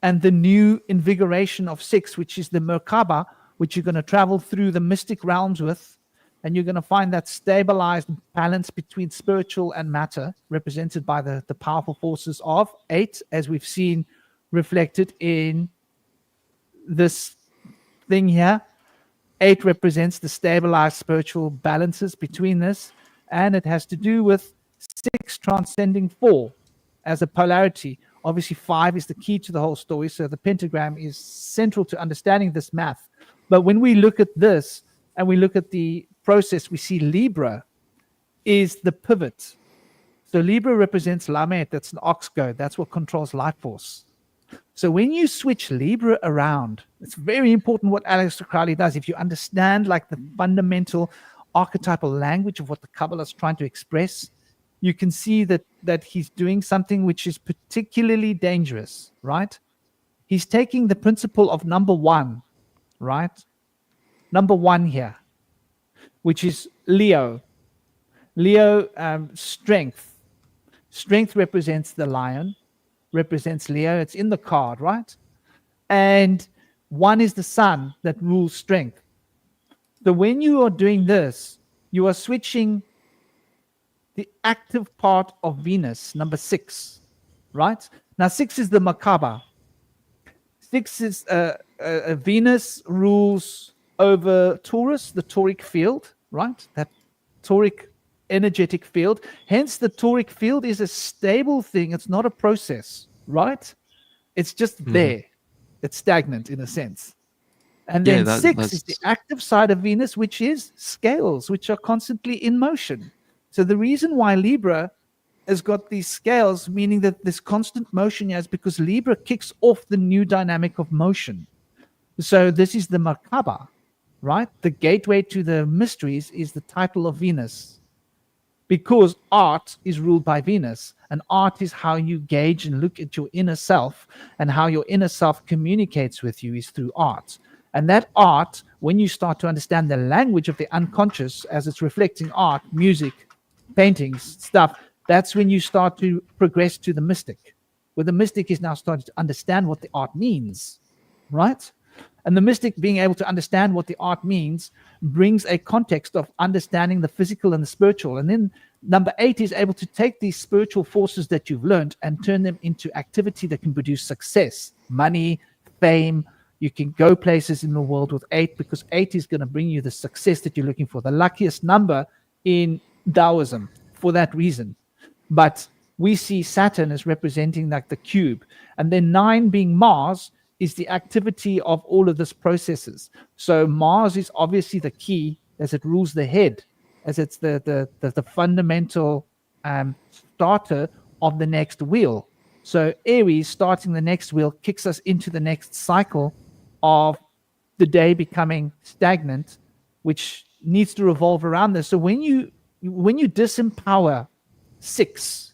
and the new invigoration of 6, which is the Merkaba, which you're going to travel through the mystic realms with, and you're going to find that stabilized balance between spiritual and matter, represented by the powerful forces of 8, as we've seen reflected in this thing here. 8 represents the stabilized spiritual balances between this, and it has to do with 6 transcending 4 as a polarity. Obviously, 5 is the key to the whole story, so the pentagram is central to understanding this math. But when we look at this and we look at the process, we see Libra is the pivot. So Libra represents Lamed, that's an ox goad, that's what controls life force. So when you switch Libra around, it's very important what Aleister Crowley does. If you understand like the fundamental archetypal language of what the Kabbalah is trying to express, you can see that he's doing something which is particularly dangerous, right? He's taking the principle of number 1, right? Number 1 here, which is Leo. Leo, strength. Strength represents the lion, represents Leo. It's in the card, right? And 1 is the sun that rules strength. So when you are doing this, you are switching the active part of Venus, number 6, right? Now 6 is the Merkaba. 6 is Venus rules over Taurus, the tauric field, right? That tauric energetic field. Hence, the tauric field is a stable thing. It's not a process, right? It's just there. It's stagnant in a sense. And then 6 is the active side of Venus, which is scales, which are constantly in motion. So the reason why Libra has got these scales, meaning that this constant motion is because Libra kicks off the new dynamic of motion. So this is the Merkaba, right? The gateway to the mysteries is the title of Venus, because art is ruled by Venus, and art is how you gauge and look at your inner self, and how your inner self communicates with you is through art. And that art, when you start to understand the language of the unconscious as it's reflecting art, music, paintings, stuff, that's when you start to progress to the mystic, where the mystic is now starting to understand what the art means, right? And the mystic being able to understand what the art means brings a context of understanding the physical and the spiritual. And then number 8 is able to take these spiritual forces that you've learned and turn them into activity that can produce success, money, fame. You can go places in the world with 8, because 8 is going to bring you the success that you're looking for, the luckiest number in Taoism for that reason. But we see Saturn as representing like the cube, and then 9 being Mars is the activity of all of this processes. So Mars is obviously the key, as it rules the head, as it's the fundamental starter of the next wheel. So Aries starting the next wheel kicks us into the next cycle of the day becoming stagnant, which needs to revolve around this. So when you disempower 6,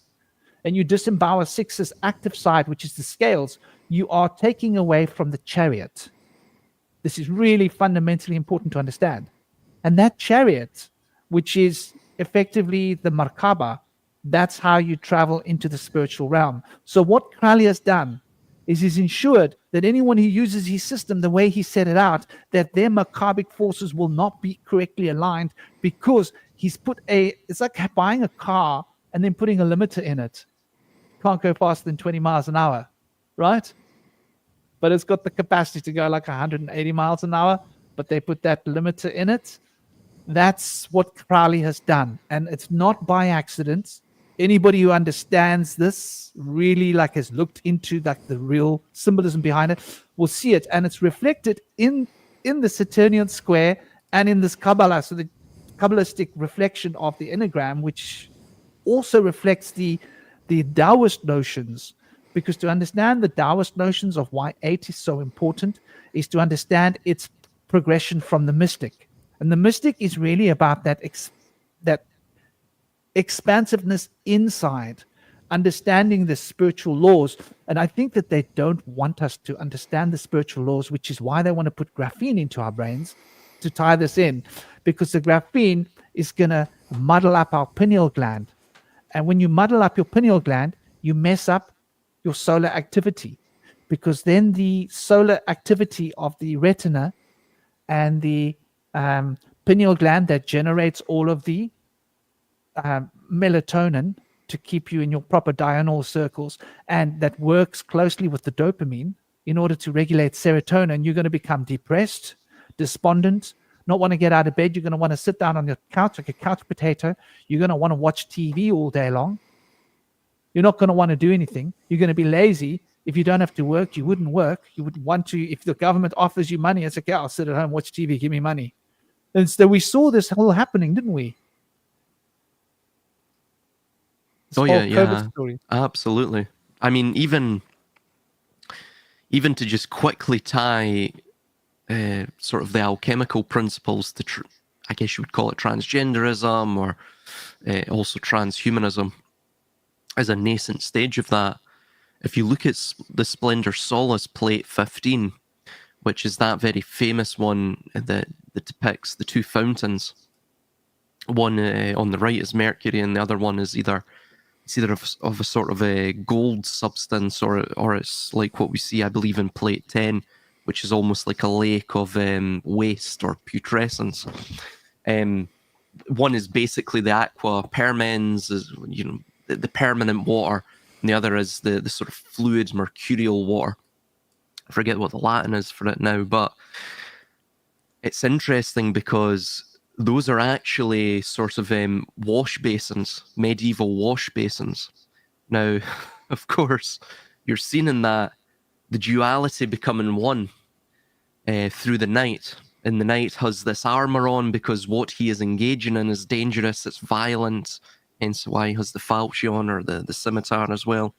and you disempower 6's active side, which is the scales, you are taking away from the chariot. This is really fundamentally important to understand. And that chariot, which is effectively the Merkaba, That's how you travel into the spiritual realm. So what Crowley has done is he's ensured that anyone who uses his system the way he set it out, that their macabric forces will not be correctly aligned, because he's put it's like buying a car and then putting a limiter in it. Can't go faster than 20 miles an hour, right? But it's got the capacity to go like 180 miles an hour, but they put that limiter in it. That's what Crowley has done. And it's not by accident. Anybody who understands this, really like has looked into like the real symbolism behind it, will see it. And it's reflected in the Saturnian square and in this Kabbalah. So the Kabbalistic reflection of the Enneagram, which also reflects the Taoist notions. Because to understand the Taoist notions of why 8 is so important is to understand its progression from the mystic. And the mystic is really about that expansiveness inside, understanding the spiritual laws. And I think that they don't want us to understand the spiritual laws, which is why they want to put graphene into our brains to tie this in, because the graphene is going to muddle up our pineal gland. And when you muddle up your pineal gland, you mess up your solar activity, because then the solar activity of the retina and the pineal gland that generates all of the melatonin to keep you in your proper diurnal circles, and that works closely with the dopamine in order to regulate serotonin, you're going to become depressed, despondent, not want to get out of bed. You're going to want to sit down on your couch like a couch potato. You're going to want to watch TV all day long. You're not going to want to do anything. You're going to be lazy. If you don't have to work, you wouldn't work. You would want to, if the government offers you money, it's like, yeah, I'll sit at home, watch TV, give me money. And so we saw this all happening, didn't we? This whole COVID story. Absolutely. I mean, even to just quickly tie sort of the alchemical principles to, I guess you would call it transgenderism, or also transhumanism, as a nascent stage of that. If you look at the Splendor Solace plate 15, which is that very famous one that depicts the two fountains. One on the right is Mercury, and the other one is either of a sort of a gold substance, or it's like what we see, I believe, in plate 10, which is almost like a lake of waste or putrescence. One is basically the aqua permens, is, you know, the permanent water, and the other is the sort of fluid mercurial water. I forget what the Latin is for it now, but it's interesting because those are actually sort of wash basins, medieval wash basins. Now, of course, you're seeing in that the duality becoming one through the knight. And the knight has this armor on because what he is engaging in is dangerous, it's violent, hence why he has the falchion or the scimitar as well.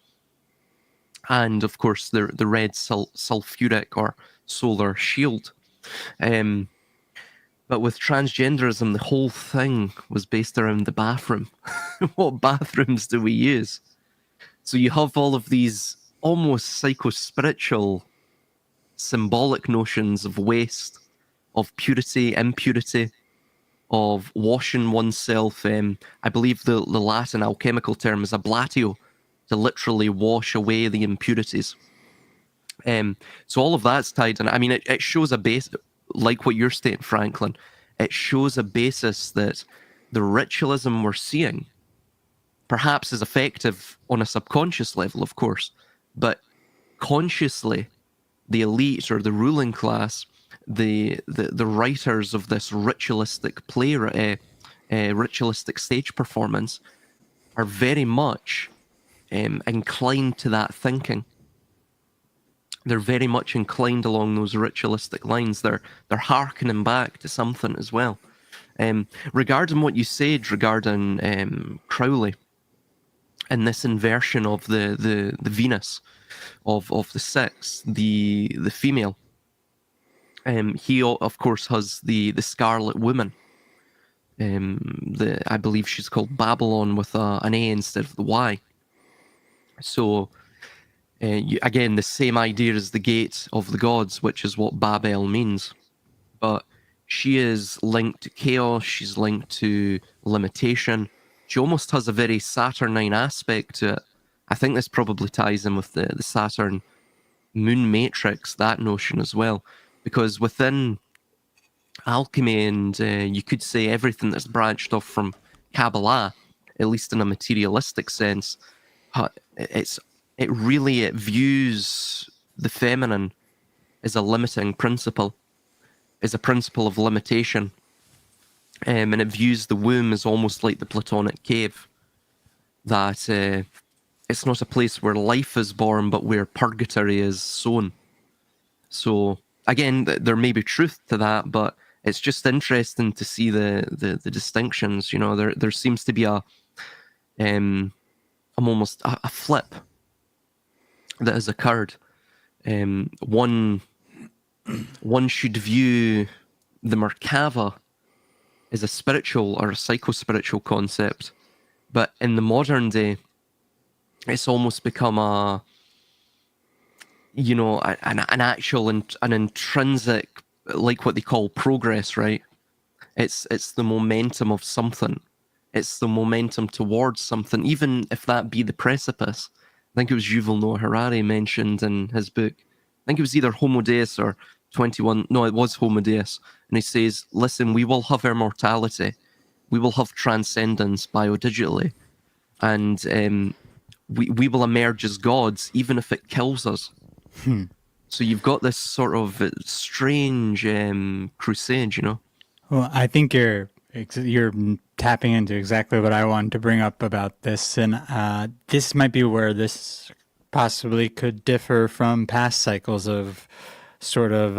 And of course, the red sulfuric or solar shield. But with transgenderism, the whole thing was based around the bathroom. What bathrooms do we use? So you have all of these almost psycho-spiritual, symbolic notions of waste, of purity, impurity, of washing oneself. I believe the Latin alchemical term is ablatio, to literally wash away the impurities. So all of that's tied in. I mean, it shows a base, like what you're stating, Franklin, it shows a basis that the ritualism we're seeing perhaps is effective on a subconscious level, of course, but consciously, the elite or the ruling class, the writers of this ritualistic play, ritualistic stage performance, are very much inclined to that thinking. They're very much inclined along those ritualistic lines. They're hearkening back to something as well. Regarding what you said regarding Crowley and this inversion of the Venus of the six, the female, he of course has the Scarlet Woman. I believe she's called Babylon with an A instead of the Y. So again, the same idea as the Gate of the Gods, which is what Babel means. But she is linked to chaos, she's linked to limitation, she almost has a very Saturnine aspect to it. I think this probably ties in with the Saturn moon matrix, that notion as well, because within alchemy and you could say everything that's branched off from Kabbalah, at least in a materialistic sense, it views the feminine as a limiting principle, as a principle of limitation, and it views the womb as almost like the Platonic cave, that it's not a place where life is born, but where purgatory is sown. So again, there may be truth to that, but it's just interesting to see the distinctions. You know, there seems to be almost a flip that has occurred. One should view the Merkava as a spiritual or a psycho-spiritual concept, but in the modern day, it's almost become an actual an intrinsic, like what they call progress, right? It's the momentum of something. It's the momentum towards something, even if that be the precipice. I think it was Yuval Noah Harari mentioned in his book. I think it was either Homo Deus or 21. No, it was Homo Deus. And he says, listen, we will have immortality. We will have transcendence biodigitally. And we will emerge as gods, even if it kills us. So you've got this sort of strange crusade, you know? Well, I think you're tapping into exactly what I wanted to bring up about this. And this might be where this possibly could differ from past cycles of sort of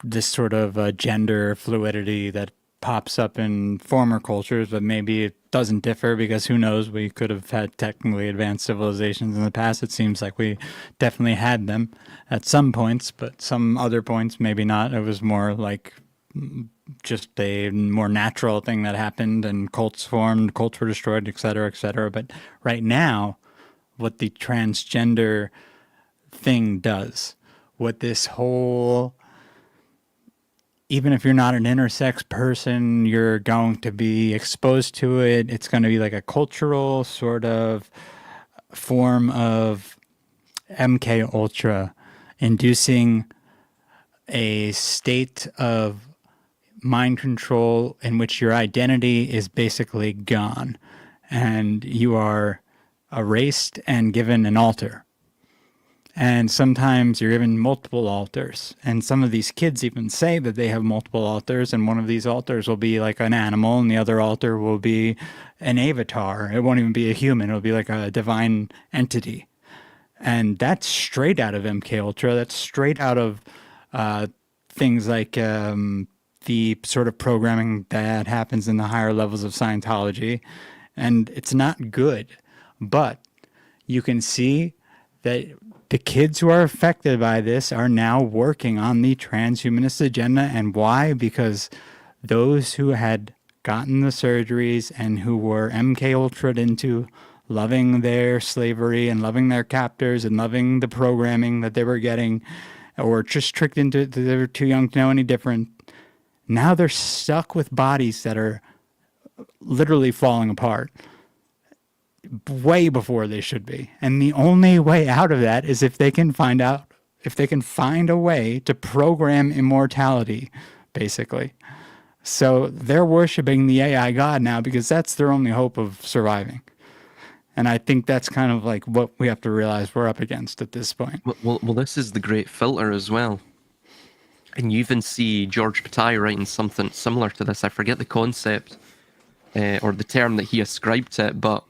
this sort of gender fluidity that pops up in former cultures, but maybe it doesn't differ because who knows, we could have had technically advanced civilizations in the past. It seems like we definitely had them at some points, but some other points maybe not. It was more like just a more natural thing that happened, and cults formed, cults were destroyed, et cetera, et cetera. But right now, what the transgender thing does, what this whole, even if you're not an intersex person, you're going to be exposed to it. It's going to be like a cultural sort of form of MK Ultra, inducing a state of mind control in which your identity is basically gone and you are erased and given an altar. And sometimes you're given multiple altars. And some of these kids even say that they have multiple altars, and one of these altars will be like an animal, and the other altar will be an avatar. It won't even be a human. It'll be like a divine entity. And that's straight out of MK Ultra. That's straight out of things like the sort of programming that happens in the higher levels of Scientology. And it's not good. But you can see that the kids who are affected by this are now working on the transhumanist agenda. And why? Because those who had gotten the surgeries and who were MK Ultra'd into loving their slavery and loving their captors and loving the programming that they were getting, or just tricked into it that they were too young to know any different, now they're stuck with bodies that are literally falling apart way before they should be. And the only way out of that is if they can find a way to program immortality, basically. So they're worshiping the AI God now because that's their only hope of surviving. And I think that's kind of like what we have to realize we're up against at this point. Well, this is the great filter as well. And you even see George Bataille writing something similar to this. I forget the concept or the term that he ascribed to it, but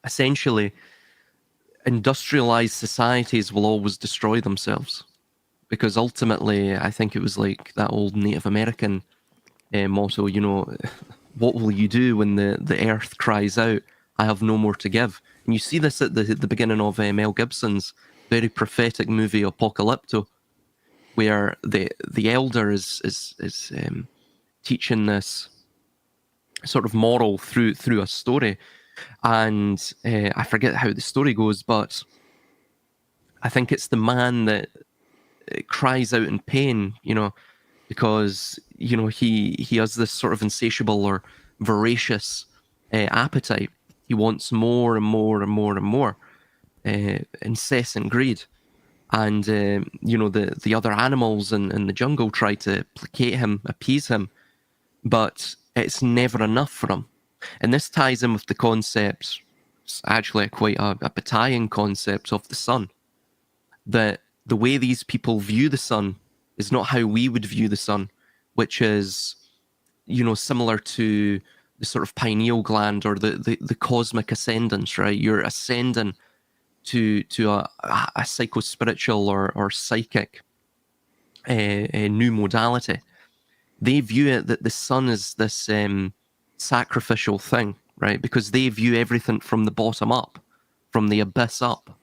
essentially, industrialized societies will always destroy themselves. Because ultimately, I think it was like that old Native American motto, you know, what will you do when the earth cries out, I have no more to give? And you see this at the beginning of Mel Gibson's very prophetic movie Apocalypto, where the elder is teaching this sort of moral through a story. And I forget how the story goes, but I think it's the man that cries out in pain, you know, because, you know, he has this sort of insatiable or voracious appetite. He wants more and more and more and more, incessant greed. And, the other animals in the jungle try to placate him, appease him, but it's never enough for him. And this ties in with the concept, it's actually quite a Bataillean concept of the sun, that the way these people view the sun is not how we would view the sun, which is, similar to the sort of pineal gland or the cosmic ascendance, right? You're ascending to a psycho-spiritual or psychic a new modality. They view it that the sun is this sacrificial thing, right? Because they view everything from the bottom up, from the abyss up,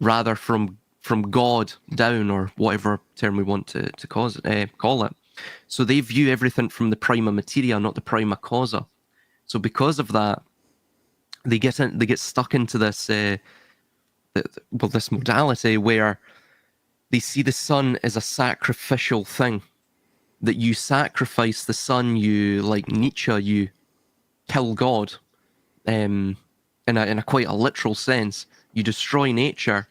rather from God down, or whatever term we want to call it. So they view everything from the prima materia, not the prima causa. So because of that, they get stuck into this this modality where they see the sun as a sacrificial thing. That you sacrifice the sun, you, like Nietzsche, you kill God. In a quite a literal sense, you destroy nature,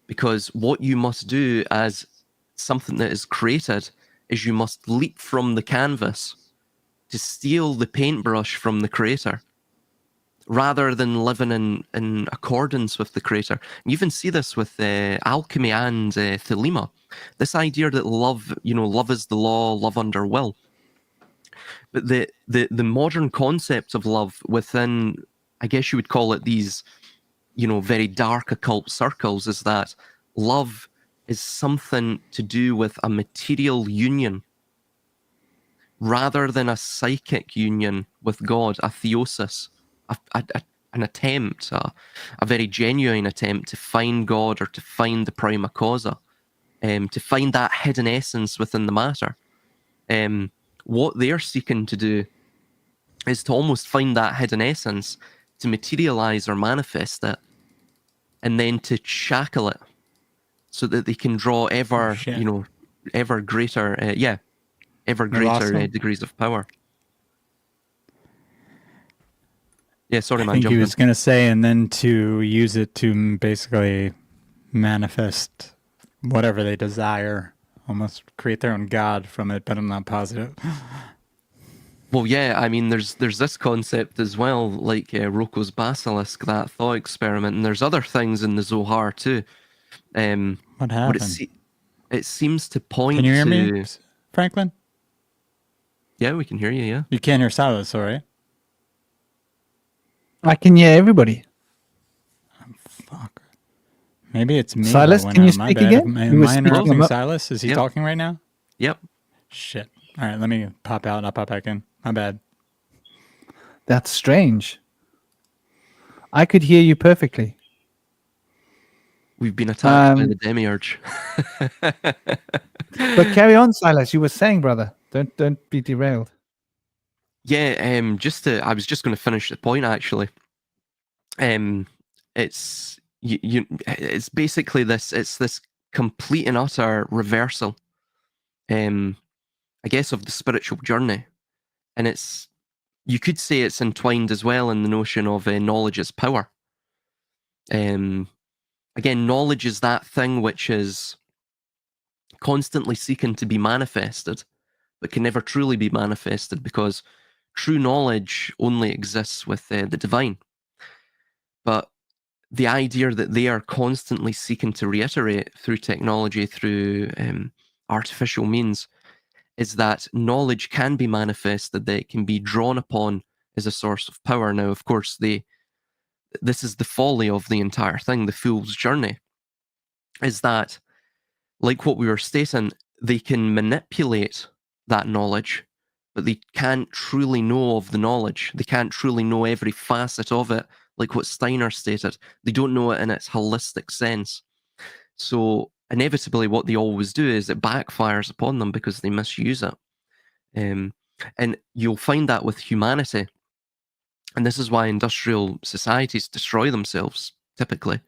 because what you must do as something that is created is you must leap from the canvas to steal the paintbrush from the creator, rather than living in accordance with the creator. You even see this with alchemy and Thelema. This idea that love is the law, love under will. But the modern concept of love within, I guess you would call it, these, very dark occult circles, is that love is something to do with a material union rather than a psychic union with God, a theosis, an attempt, a very genuine attempt to find God or to find the prima causa, to find that hidden essence within the matter. What they're seeking to do is to almost find that hidden essence, to materialize or manifest it, and then to shackle it so that they can draw ever greater degrees of power. Yeah, sorry, man. I think he was going to say, and then to use it to basically manifest whatever they desire, almost create their own god from it, but I'm not positive. Well, yeah, I mean, there's this concept as well, like Roko's basilisk, that thought experiment, and there's other things in the Zohar too. What happened? It seems to point to... Can you hear to... me, Franklin? Yeah, we can hear you, yeah. You can't hear Silas, all right? I can hear everybody. Oh, fuck. Maybe it's me. Silas, can you speak again? Am I interrupting Silas? Is he talking right now? Yep. Shit. All right, let me pop out and I'll pop back in. My bad. That's strange. I could hear you perfectly. We've been attacked by the demiurge. But carry on, Silas. You were saying, brother. Don't be derailed. Yeah, I was just going to finish the point actually. It's it's basically this complete and utter reversal, I guess, of the spiritual journey, and you could say it's entwined as well in the notion of knowledge as power. Again, knowledge is that thing which is constantly seeking to be manifested, but can never truly be manifested, because true knowledge only exists with the divine. But the idea that they are constantly seeking to reiterate through technology, through artificial means, is that knowledge can be manifested, that it can be drawn upon as a source of power. Now, of course, this is the folly of the entire thing, the fool's journey, is that, like what we were stating, they can manipulate that knowledge, but they can't truly know of the knowledge. They can't truly know every facet of it, like what Steiner stated. They don't know it in its holistic sense. So inevitably what they always do is it backfires upon them because they misuse it. And you'll find that with humanity. And this is why industrial societies destroy themselves, typically,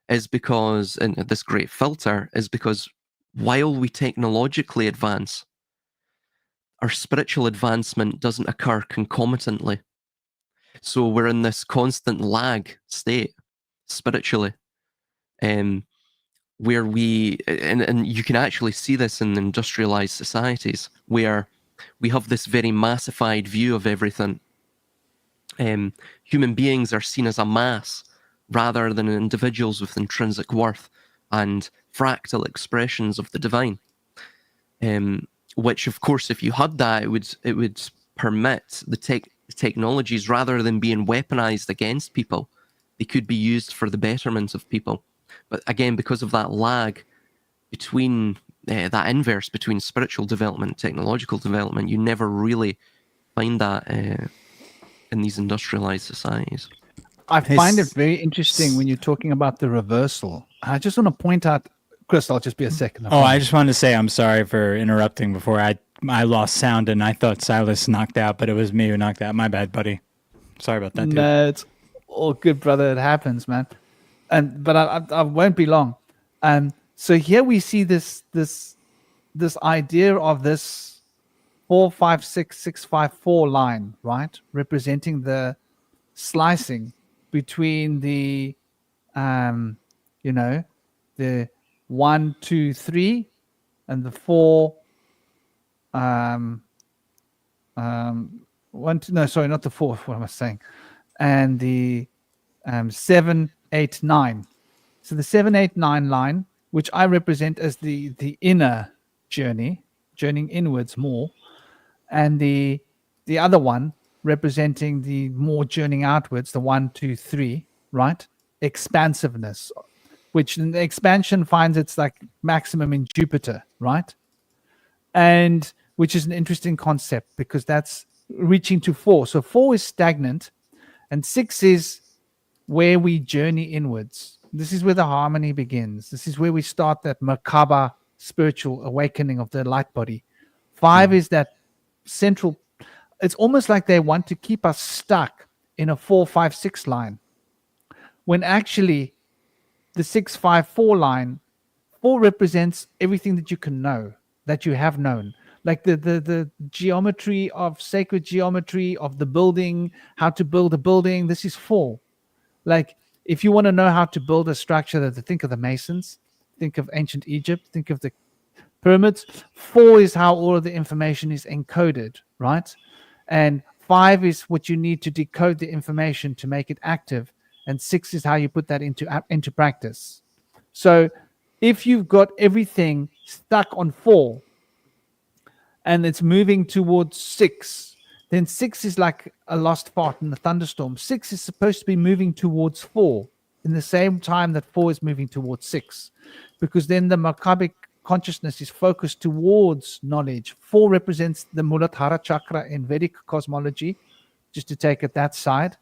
is because, and this great filter is because while we technologically advance, our spiritual advancement doesn't occur concomitantly. So we're in this constant lag state spiritually, where we, and you can actually see this in industrialized societies, where we have this very massified view of everything. Human beings are seen as a mass rather than individuals with intrinsic worth and fractal expressions of the divine. Which, of course, if you had that, it would permit the technologies, rather than being weaponized against people, they could be used for the betterment of people. But again, because of that lag between that inverse between spiritual development and technological development, you never really find that in these industrialized societies. I find it very interesting when you're talking about the reversal. I just want to point out, Chris, I'll just be a second. I just wanted to say I'm sorry for interrupting before I lost sound and I thought Silas knocked out, but it was me who knocked out. My bad, buddy. Sorry about that, dude. No, it's all good, brother. It happens, man. But I won't be long. So here we see this idea of this 456,654 line, right, representing the slicing between the the 1, 2, 3 and the 4 1, 2, no, sorry, not the 4, what am I saying, and the 7, 8, 9. So the 7, 8, 9 line, which I represent as the inner journeying inwards more, and the other one representing the more journeying outwards, the 1, 2, 3, right? Expansiveness, which in the expansion finds its like maximum in Jupiter, right? And which is an interesting concept because that's reaching to 4. So 4 is stagnant, and 6 is where we journey inwards. This is where the harmony begins. This is where we start that Merkaba spiritual awakening of the light body. 5 is that central. It's almost like they want to keep us stuck in a 4, 5, 6 line, when actually the 6, 5, 4 line, 4 represents everything that you can know, that you have known, like the geometry of sacred geometry of the building, how to build a building. This is 4. Like if you want to know how to build a structure, think of the Masons, think of ancient Egypt, think of the pyramids. 4 is how all of the information is encoded, right? And 5 is what you need to decode the information to make it active, and 6 is how you put that into practice. So if you've got everything stuck on 4 and it's moving towards 6, then 6 is like a lost part in the thunderstorm. 6 is supposed to be moving towards 4 in the same time that 4 is moving towards 6, because then the Merkabic consciousness is focused towards knowledge. 4 represents the Muladhara chakra in Vedic cosmology, just to take it that side.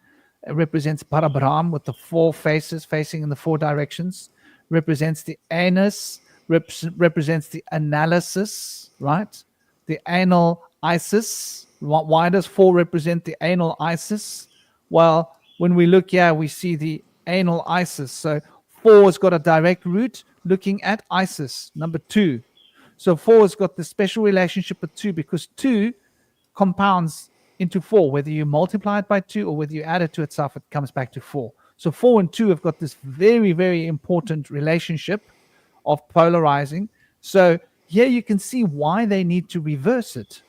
It represents Parabrahm with the 4 faces facing in the 4 directions. Represents the anus, represents the analysis, right? The anal Isis. Why does 4 represent the anal Isis? Well, when we look here, we see the anal Isis. So 4 has got a direct route looking at Isis, number 2. So 4 has got the special relationship with 2 because 2 compounds into 4. Whether you multiply it by 2 or whether you add it to itself, it comes back to 4. So 4 and 2 have got this very, very important relationship of polarizing. So here you can see why they need to reverse it.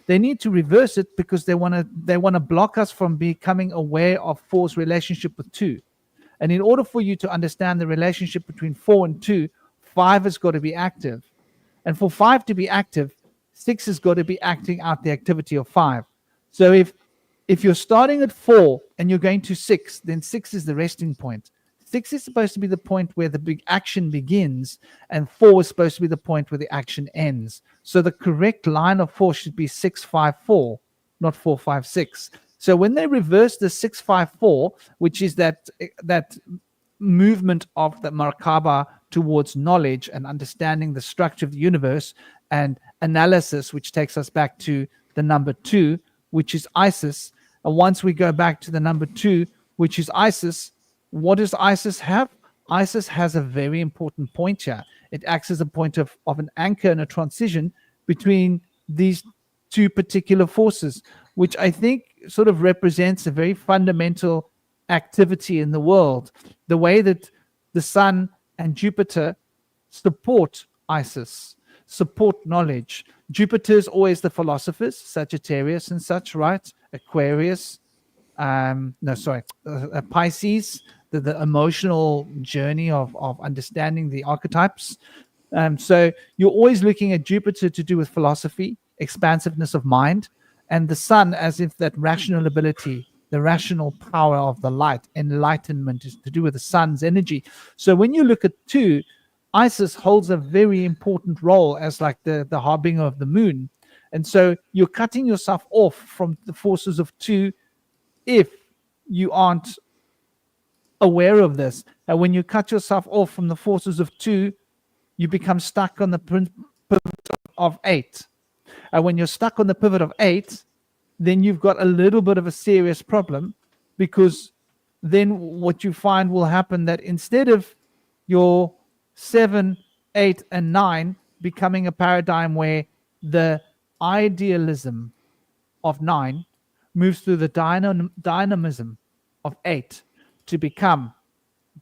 They need to reverse it because they want to block us from becoming aware of 4's relationship with 2. And in order for you to understand the relationship between 4 and 2, 5 has got to be active. And for 5 to be active, 6 has got to be acting out the activity of 5. So if you're starting at 4 and you're going to 6, then 6 is the resting point. 6 is supposed to be the point where the big action begins, and 4 is supposed to be the point where the action ends. So the correct line of 4 should be 6, 5, 4, not 4, 5, 6. So when they reverse the 6, 5, 4, which is that movement of the Merkaba towards knowledge and understanding the structure of the universe, and analysis, which takes us back to the number 2, which is Isis. And once we go back to the number 2, which is Isis, what does Isis have? Isis has a very important point here. It acts as a point of an anchor and a transition between these two particular forces, which I think sort of represents a very fundamental activity in the world. The way that the sun and Jupiter support Isis, support knowledge. Jupiter is always the philosophers, Sagittarius and such, right? Aquarius, Pisces, the emotional journey of understanding the archetypes. So you're always looking at Jupiter to do with philosophy, expansiveness of mind, and the sun as if that rational ability, the rational power of the light, enlightenment, is to do with the sun's energy. So when you look at 2, Isis holds a very important role as like the harbinger of the moon. And so you're cutting yourself off from the forces of 2 if you aren't aware of this. And when you cut yourself off from the forces of 2, you become stuck on the pivot of 8. And when you're stuck on the pivot of 8, then you've got a little bit of a serious problem, because then what you find will happen that instead of your 7, 8, and 9 becoming a paradigm where the idealism of 9 moves through the dynamism of 8 to become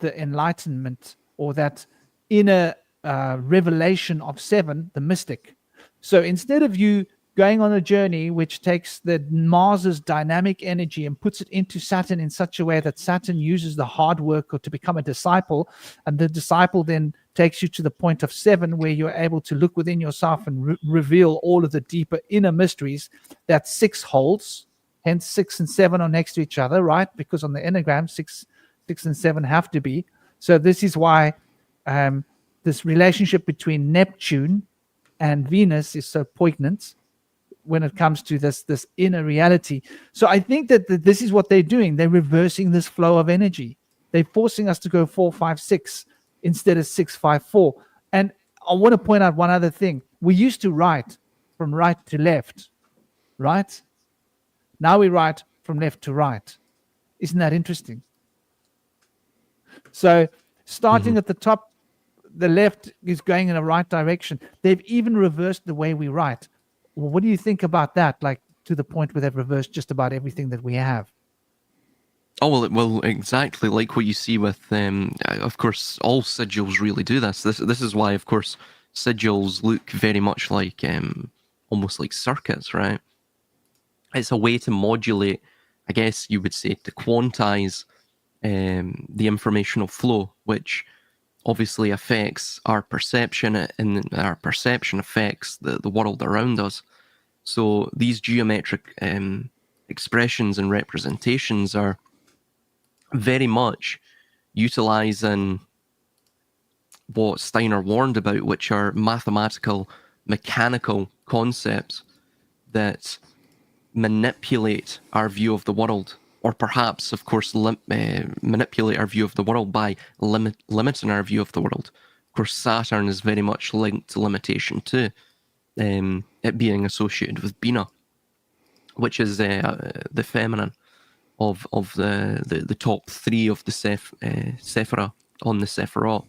the enlightenment, or that inner revelation of 7, the mystic. So instead of you going on a journey which takes the Mars's dynamic energy and puts it into Saturn in such a way that Saturn uses the hard work or to become a disciple, and the disciple then takes you to the point of 7 where you're able to look within yourself and reveal all of the deeper inner mysteries that 6 holds. Hence 6 and 7 are next to each other, right? Because on the Enneagram 6 and 7 have to be. So this is why this relationship between Neptune and Venus is so poignant when it comes to this inner reality. So I think that this is what they're doing. They're reversing this flow of energy. They're forcing us to go 4, 5, 6 instead of 6, 5, 4. And I want to point out one other thing. We used to write from right to left, right? Now we write from left to right. Isn't that interesting? So starting at the top, the left is going in a right direction. They've even reversed the way we write. Well, what do you think about that? Like, to the point where they've reversed just about everything that we have. Oh, well, exactly like what you see with, of course, all sigils really do this. This is why, of course, sigils look very much like, almost like circuits, right? It's a way to modulate, I guess you would say, to quantize the informational flow, which obviously affects our perception, and our perception affects the world around us. So these geometric expressions and representations are very much utilizing what Steiner warned about, which are mathematical, mechanical concepts that manipulate our view of the world, or perhaps, of course, manipulate our view of the world by limiting our view of the world. Of course, Saturn is very much linked to limitation too, it being associated with Bina, which is the feminine of the top 3 of the Sephira on the Sephirot.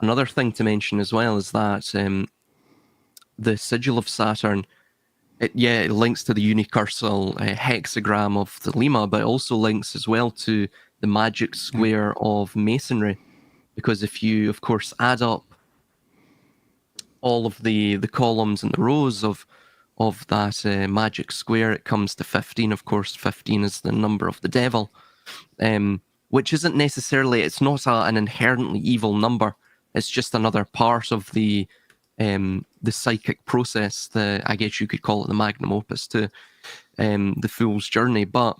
Another thing to mention as well is that the sigil of Saturn, it links to the unicursal hexagram of the Lima, but it also links as well to the magic square of Masonry, because if you, of course, add up all of the columns and the rows of that magic square, it comes to 15. Of course, 15 is the number of the devil, which isn't necessarily, it's not an inherently evil number. It's just another part of the psychic process, I guess you could call it the magnum opus to the fool's journey. But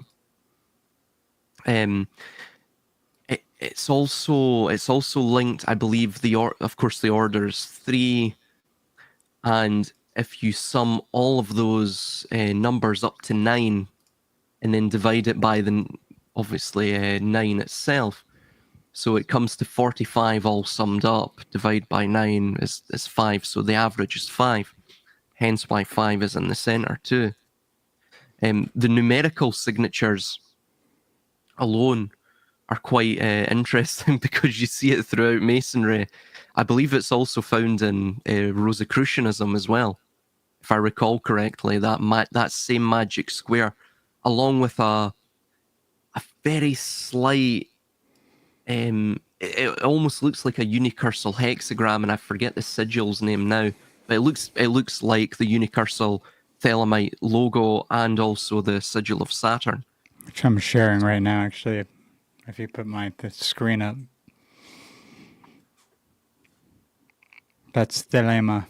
it's also linked, I believe, of course the order's 3, and if you sum all of those numbers up to 9 and then divide it by the obviously 9 itself, so it comes to 45 all summed up. Divide by 9 is 5, so the average is 5. Hence why 5 is in the center too. The numerical signatures alone are quite interesting because you see it throughout Masonry. I believe it's also found in Rosicrucianism as well, if I recall correctly, that same magic square, along with a very slight, it almost looks like a unicursal hexagram, and I forget the sigil's name now, but it looks like the unicursal Thelemite logo and also the sigil of Saturn, which I'm sharing right now. Actually, if you put the screen up, that's Thelema.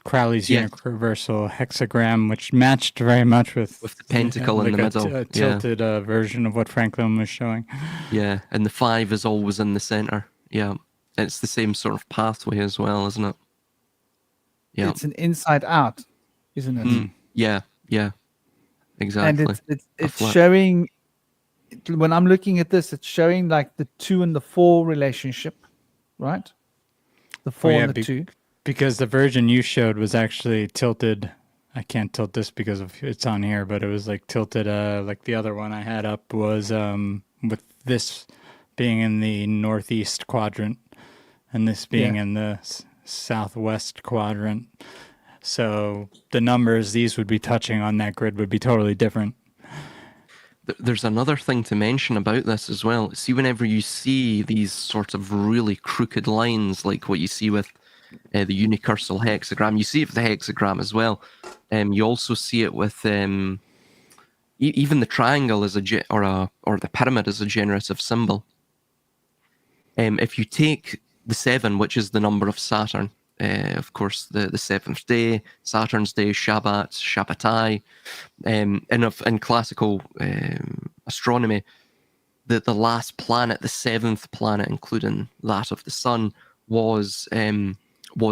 Crowley's universal hexagram, which matched very much with the pentacle in the middle. A tilted version of what Franklin was showing. Yeah, and the 5 is always in the center. Yeah, it's the same sort of pathway as well, isn't it? Yeah, it's an inside out, isn't it? Yeah, exactly. And it's showing. When I'm looking at this, it's showing like the 2 and the 4 relationship, right? The 4 and the 2. Because the version you showed was actually tilted. I can't tilt this because it's on here, but it was like tilted. Like the other one I had up was with this being in the northeast quadrant and this being in the southwest quadrant. So the numbers these would be touching on that grid would be totally different. There's another thing to mention about this as well. See, whenever you see these sorts of really crooked lines, like what you see with the unicursal hexagram, you see it with the hexagram as well. You also see it with even the triangle as or the pyramid as a generative symbol. If you take the 7, which is the number of Saturn, of course, the 7th day, Saturn's day, Shabbatai, in classical astronomy, the last planet, the 7th planet, including that of the Sun, was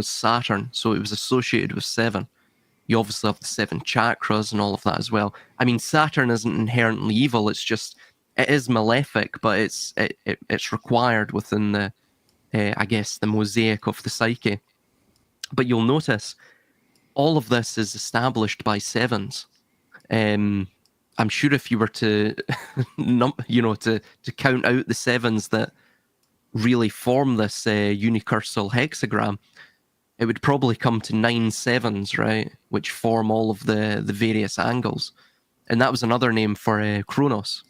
Saturn, so it was associated with 7. You obviously have the 7 chakras and all of that as well. I mean, Saturn isn't inherently evil; it's just it is malefic, but it's required within the I guess the mosaic of the psyche. But you'll notice all of this is established by 7s. I'm sure if you were to, to count out the 7s that really form this unicursal hexagram, it would probably come to 9 7s, right? Which form all of the various angles. And that was another name for Kronos,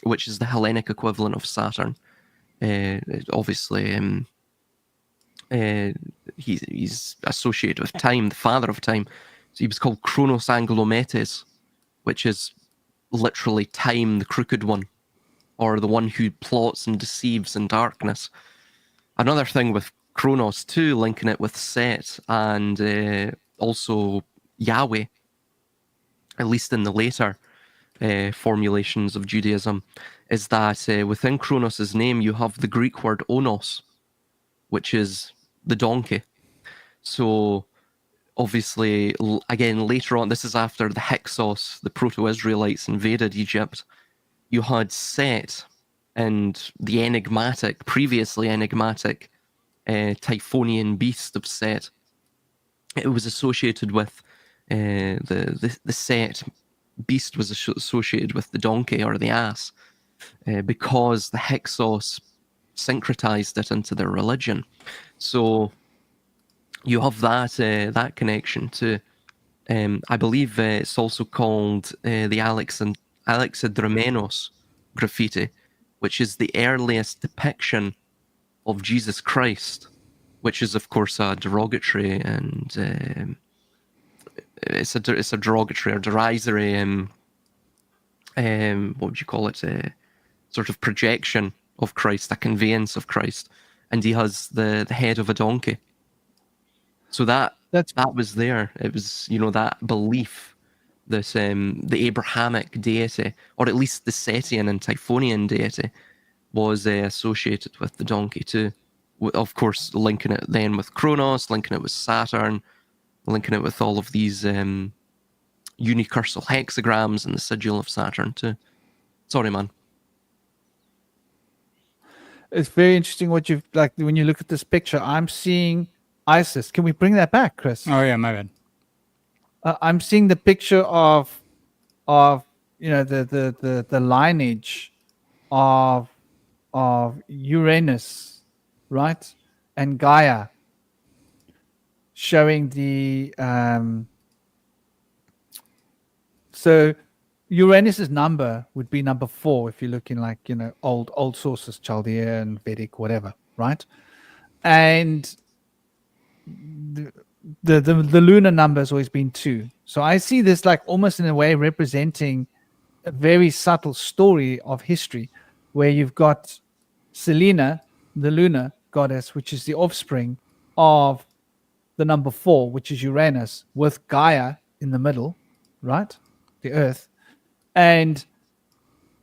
which is the Hellenic equivalent of Saturn. Obviously, he's associated with time, the father of time. So he was called Kronos Anglometes, which is literally time, the crooked one, or the one who plots and deceives in darkness. Another thing with Kronos too, linking it with Set and also Yahweh, at least in the later formulations of Judaism, is that within Kronos' name you have the Greek word onos, which is the donkey. So obviously, again, later on, this is after the Hyksos, the Proto-Israelites invaded Egypt, you had Set and the previously enigmatic Typhonian beast of Set. It was associated with the Set beast was associated with the donkey or the ass because the Hyksos syncretized it into their religion. So you have that connection too. I believe it's also called the Alexandromenos graffiti, which is the earliest depiction of Jesus Christ, which is of course a derogatory and it's a derogatory or derisory what would you call it, sort of projection of Christ, a conveyance of Christ, and he has the head of a donkey. So that was there. It was, that belief, this the Abrahamic deity, or at least the Setian and Typhonian deity, was associated with the donkey too. Of course, linking it then with Kronos, linking it with Saturn, linking it with all of these unicursal hexagrams and the sigil of Saturn too. Sorry, man. It's very interesting what you've, like, when you look at this picture, I'm seeing Isis. Can we bring that back, Chris? Oh yeah, my bad. I'm seeing the picture of the lineage of Uranus, right, and Gaia, showing the So Uranus's number would be number 4 if you're looking like, old sources, Chaldean, Vedic, whatever, right? And the lunar number has always been 2. So I see this like almost in a way representing a very subtle story of history, where you've got Selena, the lunar goddess, which is the offspring of the number 4, which is Uranus, with Gaia in the middle, right? The Earth. And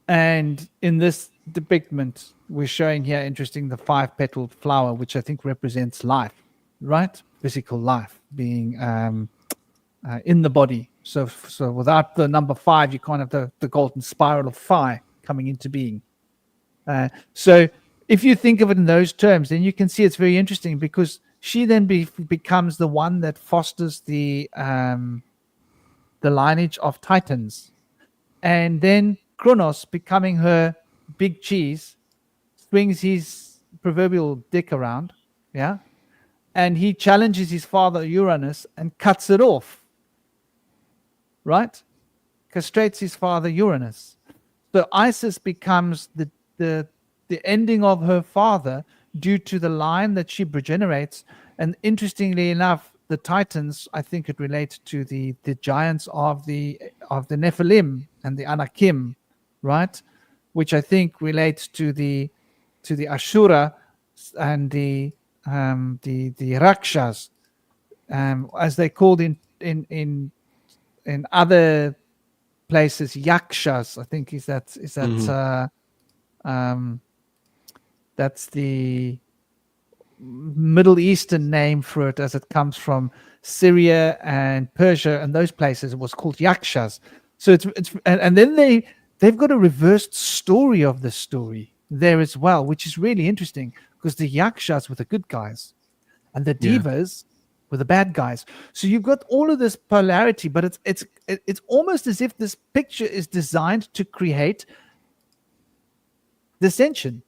in this depiction, we're showing here, interesting, the 5-petaled flower, which I think represents life, right? Physical life being in the body. So without the number 5, you can't have the golden spiral of Phi coming into being. So if you think of it in those terms, then you can see it's very interesting, because she then becomes the one that fosters the lineage of Titans. And then Kronos, becoming her big cheese, swings his proverbial dick around, yeah? And he challenges his father Uranus and cuts it off, right? Castrates his father Uranus. So Isis becomes the ending of her father due to the line that she progenerates. And interestingly enough, the Titans, I think it relates to the giants of the Nephilim and the Anakim, right? Which I think relates to the Ashura and the Rakshas, as they called in other places, Yakshas. I think that's the Middle Eastern name for it, as it comes from Syria and Persia and those places. It was called Yakshas. So and then they've got a reversed story of the story there as well, which is really interesting, because the Yakshas were the good guys and the Devas were the bad guys. So you've got all of this polarity, but it's almost as if this picture is designed to create dissension,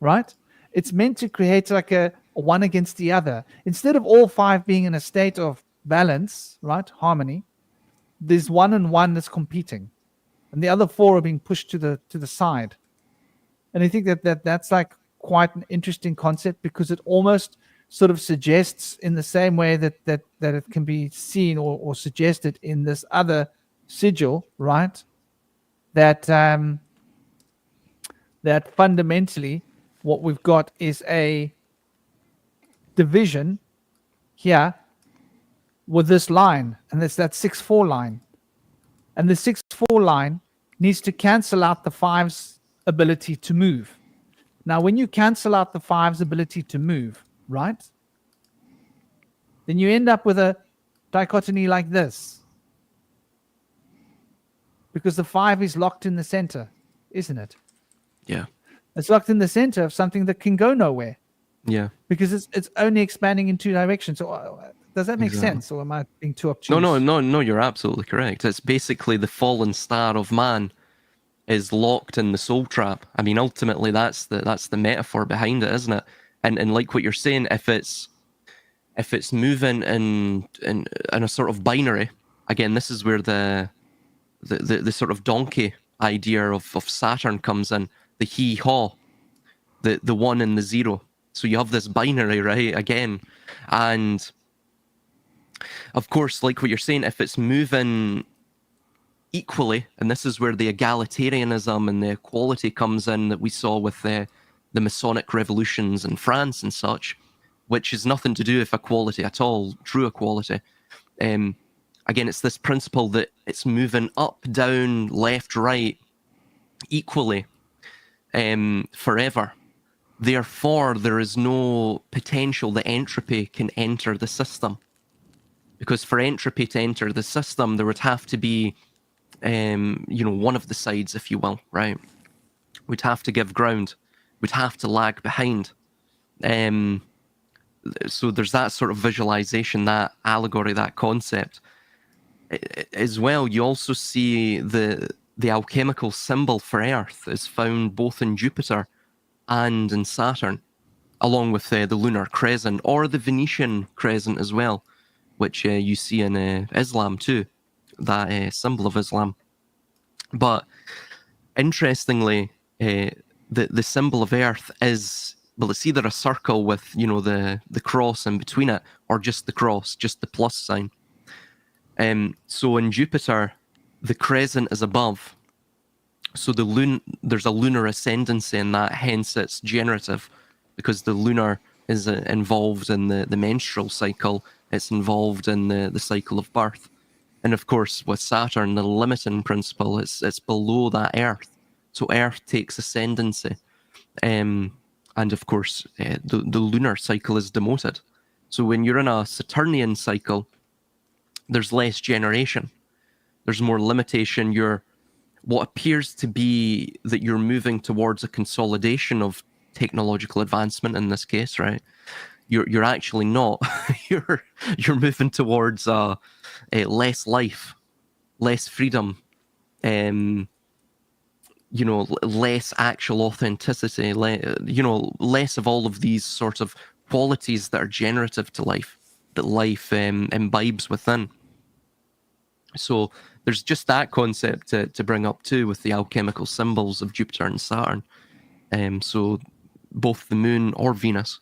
right? It's meant to create like a one against the other. Instead of all 5 being in a state of balance, right, harmony, there's one and one that's competing, and the other 4 are being pushed to the side. And I think that's like quite an interesting concept, because it almost sort of suggests, in the same way that it can be seen or suggested in this other sigil, right, that that fundamentally what we've got is a division here with this line, and there's that 6-4 line. And the 6-4 line needs to cancel out the 5's ability to move. Now, when you cancel out the 5's ability to move, right, then you end up with a dichotomy like this, because the 5 is locked in the center, isn't it? Yeah. It's locked in the center of something that can go nowhere. Yeah. Because it's only expanding in 2 directions. So does that make sense, or am I being too obtuse? No, you're absolutely correct. It's basically the fallen star of man is locked in the soul trap. I mean, ultimately that's the metaphor behind it, isn't it? And like what you're saying, if it's moving in a sort of binary, again, this is where the sort of donkey idea of Saturn comes in, the he-haw, the 1 and the 0. So you have this binary, right, again. And of course, like what you're saying, if it's moving equally, and this is where the egalitarianism and the equality comes in that we saw with the Masonic revolutions in France and such, which is nothing to do with equality at all, true equality. Again, it's this principle that it's moving up, down, left, right, equally, forever. Therefore, there is no potential that entropy can enter the system. Because for entropy to enter the system, there would have to be, one of the sides, if you will, right? We'd have to give ground. We'd have to lag behind. So there's that sort of visualization, that allegory, that concept. As well, you also see the alchemical symbol for Earth is found both in Jupiter and in Saturn, along with the lunar crescent, or the Venetian crescent as well, which you see in Islam too. that symbol of Islam. But interestingly, the symbol of Earth is, well, it's either a circle with, you know, the cross in between it, or just the cross, just the plus sign. So in Jupiter, the crescent is above. So there's a lunar ascendancy in that, hence it's generative, because the lunar is involved in the menstrual cycle, it's involved in the cycle of birth. And of course, with Saturn, the limiting principle, it's below that Earth. So Earth takes ascendancy. And of course, the lunar cycle is demoted. So when you're in a Saturnian cycle, there's less generation. There's more limitation. What appears to be that you're moving towards a consolidation of technological advancement in this case, right? You're actually not. you're moving towards less life, less freedom, you know, less actual authenticity, you know, less of all of these sorts of qualities that are generative to life, that life imbibes within. So there's just that concept to bring up too, with the alchemical symbols of Jupiter and Saturn. So both the moon or Venus,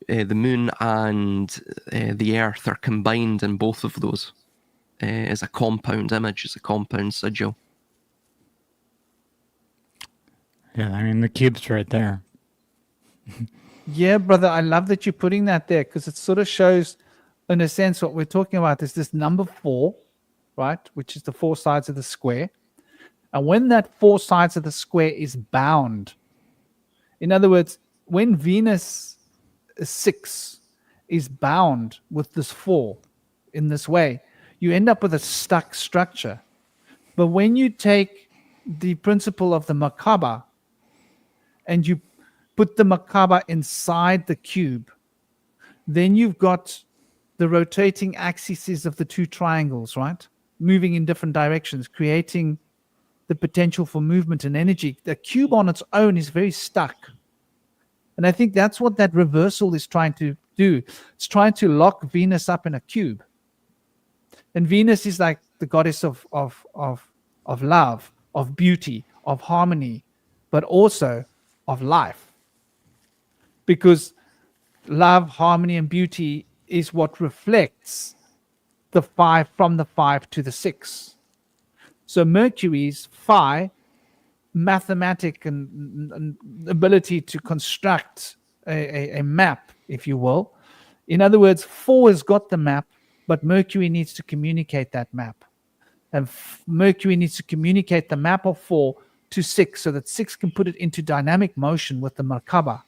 the moon and the Earth are combined in both of those as a compound image, as a compound sigil. Yeah, I mean, the cube's right there. Yeah, brother, I love that you're putting that there, because it sort of shows, in a sense, what we're talking about is this number 4, right? Which is the 4 sides of the square. And when that 4 sides of the square is bound, in other words, when Venus 6 is bound with this 4 in this way, you end up with a stuck structure. But when you take the principle of the Merkaba and you put the Merkaba inside the cube, then you've got the rotating axes of the 2 triangles, right? Moving in different directions, creating the potential for movement and energy. The cube on its own is very stuck. And I think that's what that reversal is trying to do. It's trying to lock Venus up in a cube. And Venus is like the goddess of love, of beauty, of harmony, but also of life. Because love, harmony, and beauty is what reflects the 5 from the 5 to the 6. So Mercury's phi, mathematic and ability to construct a map, if you will. In other words, 4 has got the map, but Mercury needs to communicate that map. And Mercury needs to communicate the map of 4 to 6, so that 6 can put it into dynamic motion with the Merkaba,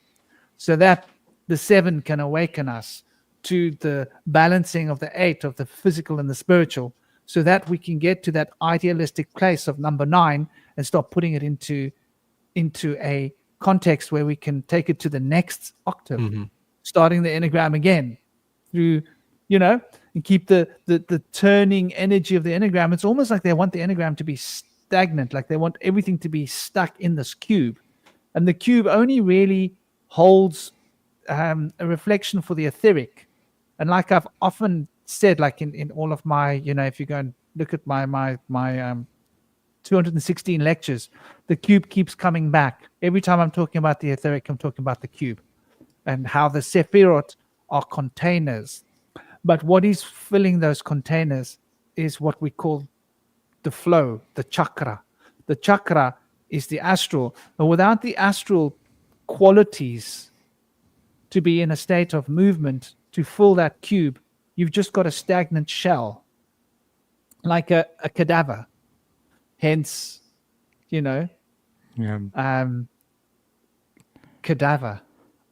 so that the 7 can awaken us to the balancing of the 8 of the physical and the spiritual, so that we can get to that idealistic place of number 9 and start putting it into a context where we can take it to the next octave, starting the enneagram again through, you know, and keep the turning energy of the enneagram. It's almost like they want the enneagram to be stagnant, like they want everything to be stuck in this cube. And the cube only really holds a reflection for the etheric. And like I've often said, like in all of my, you know, if you go and look at my 216 lectures, the cube keeps coming back. Every time I'm talking about the etheric, I'm talking about the cube and how the Sephirot are containers. But what is filling those containers is what we call the flow, the chakra. The chakra is the astral. But without the astral qualities to be in a state of movement to fill that cube, you've just got a stagnant shell, like a cadaver. Hence, you know, cadaver.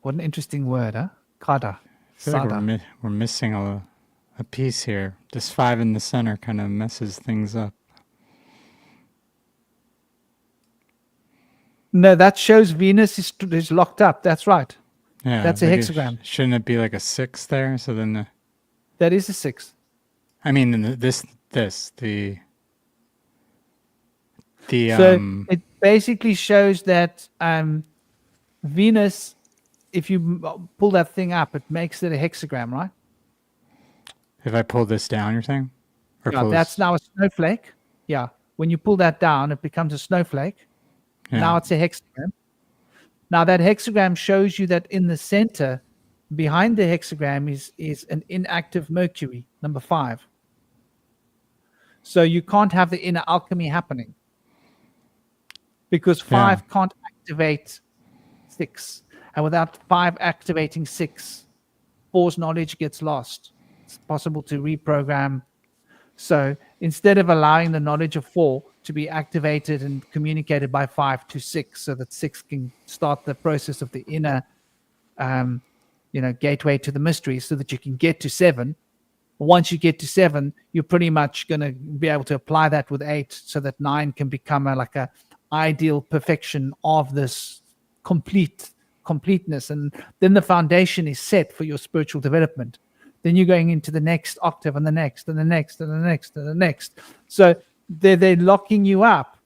What an interesting word, huh? Kada. I feel like we're missing a piece here. This 5 in the center kind of messes things up. No, that shows Venus is locked up. That's right. Yeah, that's a hexagram. Shouldn't it be like a 6 there? So then that is a 6. I mean, so it basically shows that Venus, if you pull that thing up, it makes it a hexagram, right? If I pull this down, you're saying? Yeah, that's now a snowflake. Yeah. When you pull that down, it becomes a snowflake. Yeah. Now it's a hexagram. Now that hexagram shows you that in the center, behind the hexagram is an inactive Mercury, number 5. So you can't have the inner alchemy happening because 5 can't activate 6. And without 5 activating 6, 4's knowledge gets lost. It's possible to reprogram. So instead of allowing the knowledge of 4 to be activated and communicated by 5 to 6 so that 6 can start the process of the inner gateway to the mystery so that you can get to 7. Once you get to 7, you're pretty much going to be able to apply that with 8 so that 9 can become a ideal perfection of this completeness. And then the foundation is set for your spiritual development. Then you're going into the next octave and the next and the next and the next and the next. So they're locking you up.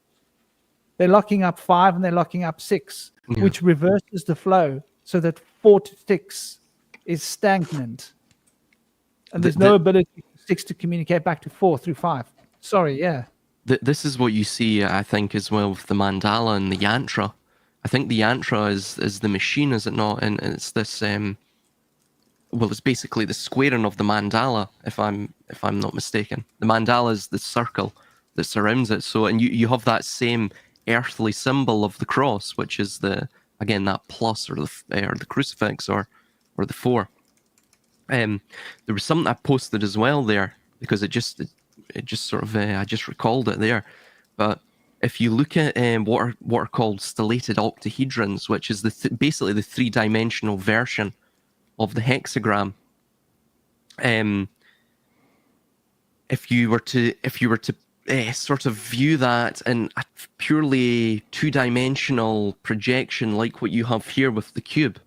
They're locking up 5 and they're locking up 6, which reverses the flow so that 4 to 6 is stagnant. And there's no ability for 6 to communicate back to 4 through 5. Sorry, yeah. This is what you see, I think, as well with the mandala and the yantra. I think the yantra is the machine, is it not? And it's this it's basically the squaring of the mandala, if I'm not mistaken. The mandala is the circle that surrounds it. So, and you have that same earthly symbol of the cross, which is that plus or the crucifix or the 4. There was something I posted as well there because it just sort of I just recalled it there. But if you look at what are called stellated octahedrons, which is basically the 3-dimensional version of the hexagram, if you were to sort of view that in a purely 2-dimensional projection like what you have here with the cube,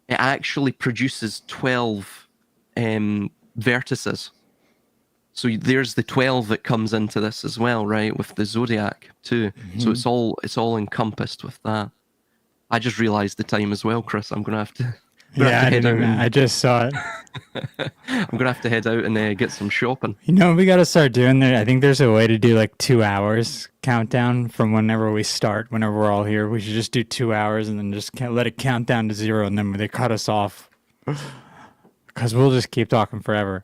it actually produces 12 vertices. So there's the 12 that comes into this as well, right, with the zodiac too. So it's all encompassed with that. I just realized the time as well, Chris. I'm gonna have to. I just saw it. I'm gonna have to head out and get some shopping. We got to start doing that. I think there's a way to do 2 hours countdown from whenever we start. Whenever we're all here, we should just do 2 hours and then just let it count down to 0, and then they cut us off because we'll just keep talking forever.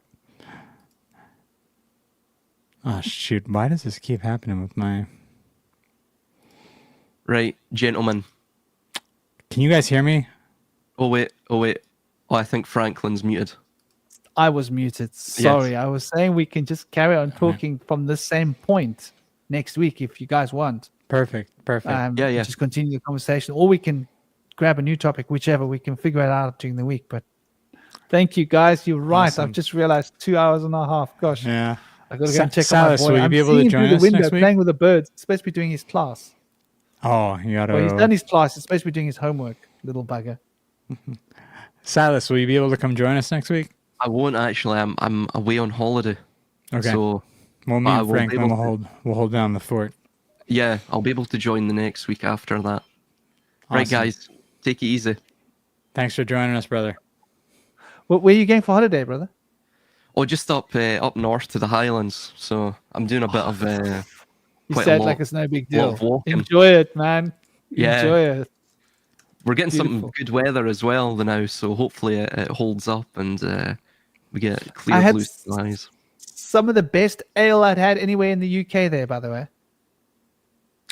Oh shoot! Why does this keep happening with my? Right, gentlemen. Can you guys hear me? Oh wait. Oh, I think Franklin's muted. I was muted. Sorry. Yes. I was saying we can just carry on talking from the same point next week if you guys want. Perfect. Yeah. Just continue the conversation, or we can grab a new topic, whichever. We can figure it out during the week. But thank you, guys. You're right. Awesome. I've just realized 2 hours and a half. Gosh. Yeah. I got to go and check on my Silas, boy. will you I'm be able to seeing join through the us window next week? playing with the birds. He's supposed to be doing his class. Oh, you gotta. Well, he's done his class. He's supposed to be doing his homework. Little bugger. Silas, will you be able to come join us next week? I won't actually. I'm away on holiday. Okay. So me and Franklin will hold down the fort. Yeah, I'll be able to join the next week after that. Awesome. Right, guys, take it easy. Thanks for joining us, brother. Where are you going for holiday, brother? Oh, just up north to the Highlands. So I'm doing a bit of. You said like it's no big deal. Enjoy it, man. Yeah. Enjoy it. We're getting some good weather as well now, so hopefully it holds up and we get clear blue skies. Some of the best ale I'd had anywhere in the UK there, by the way.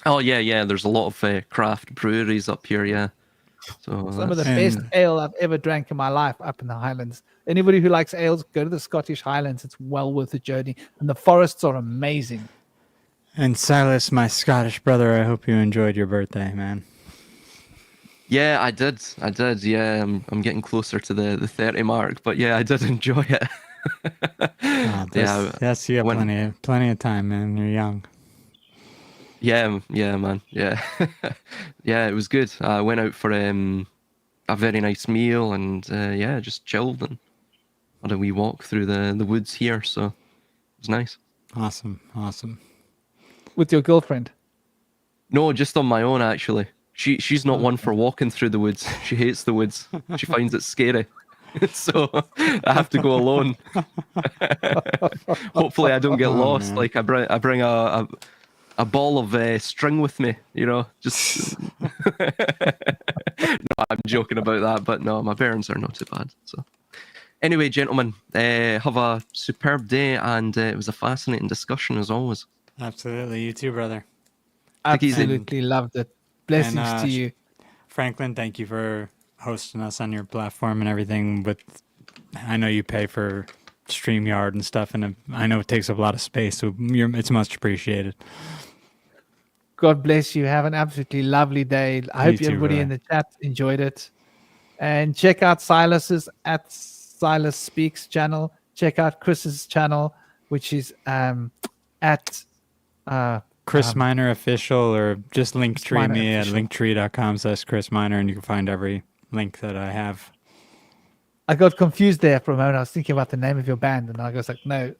Oh, yeah. There's a lot of craft breweries up here, yeah. So some of the best ale I've ever drank in my life up in the Highlands. Anybody who likes ales, go to the Scottish Highlands. It's well worth the journey. And the forests are amazing. And Silas, my Scottish brother, I hope you enjoyed your birthday, man. Yeah, I did. Yeah, I'm getting closer to the 30 mark, but yeah, I did enjoy it. That's you got plenty of time, man. You're young. Yeah, man. Yeah. Yeah, it was good. I went out for a very nice meal and just chilled and had a wee walk through the woods here, so it was nice. Awesome. With your girlfriend? No, just on my own, actually. She's not one for walking through the woods. She hates the woods. She finds it scary. So I have to go alone. Hopefully I don't get lost. Man. Like I bring a ball of string with me, you know, just no, I'm joking about that, but no, my parents are not too bad. So anyway, gentlemen, have a superb day, and it was a fascinating discussion as always. Absolutely. You too, brother. Absolutely loved it. Blessings to you. Franklin, thank you for hosting us on your platform and everything. I know you pay for StreamYard and stuff, and I know it takes up a lot of space, so it's much appreciated. God bless you. Have an absolutely lovely day. I hope too, everybody brother. in the chat enjoyed it. And check out Silas's at SilasSpeaks channel. Check out Chris's channel, which is at Chris Miner Official, or just Linktree Miner me at Official. linktree.com/Chris Miner, and you can find every link that I have. I got confused there for a moment. I was thinking about the name of your band, and I was like, no,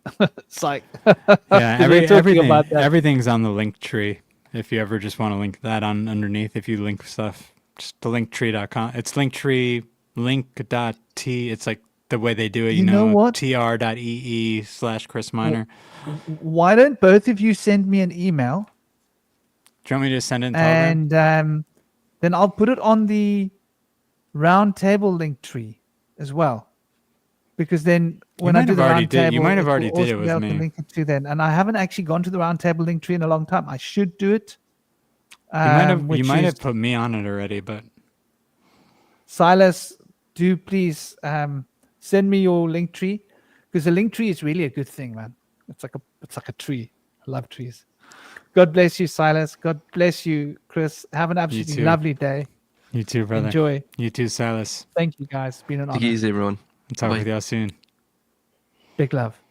psych. Yeah, About that. everything's on the Linktree. If you ever just want to link that on underneath, if you link stuff, just to linktree.com. It's Linktree, link.t. It's like the way they do it, You know what? tr.ee/Chris Miner. Why don't both of you send me an email? Do you want me to send it in And then I'll put it on the round table link tree as well. Because then when I do the round table, you might have already did it be with able to me. link it to then. And I haven't actually gone to the round table link tree in a long time. I should do it. You might have put me on it already, but Silas, do please send me your link tree, because the link tree is really a good thing, man. It's like a tree. I love trees. God bless you, Silas. God bless you, Chris. Have an absolutely lovely day. You too, brother. Enjoy. You too, Silas. Thank you, guys. It's been an honor. Take it easy, everyone. I'll talk Bye. with y'all soon. Big love.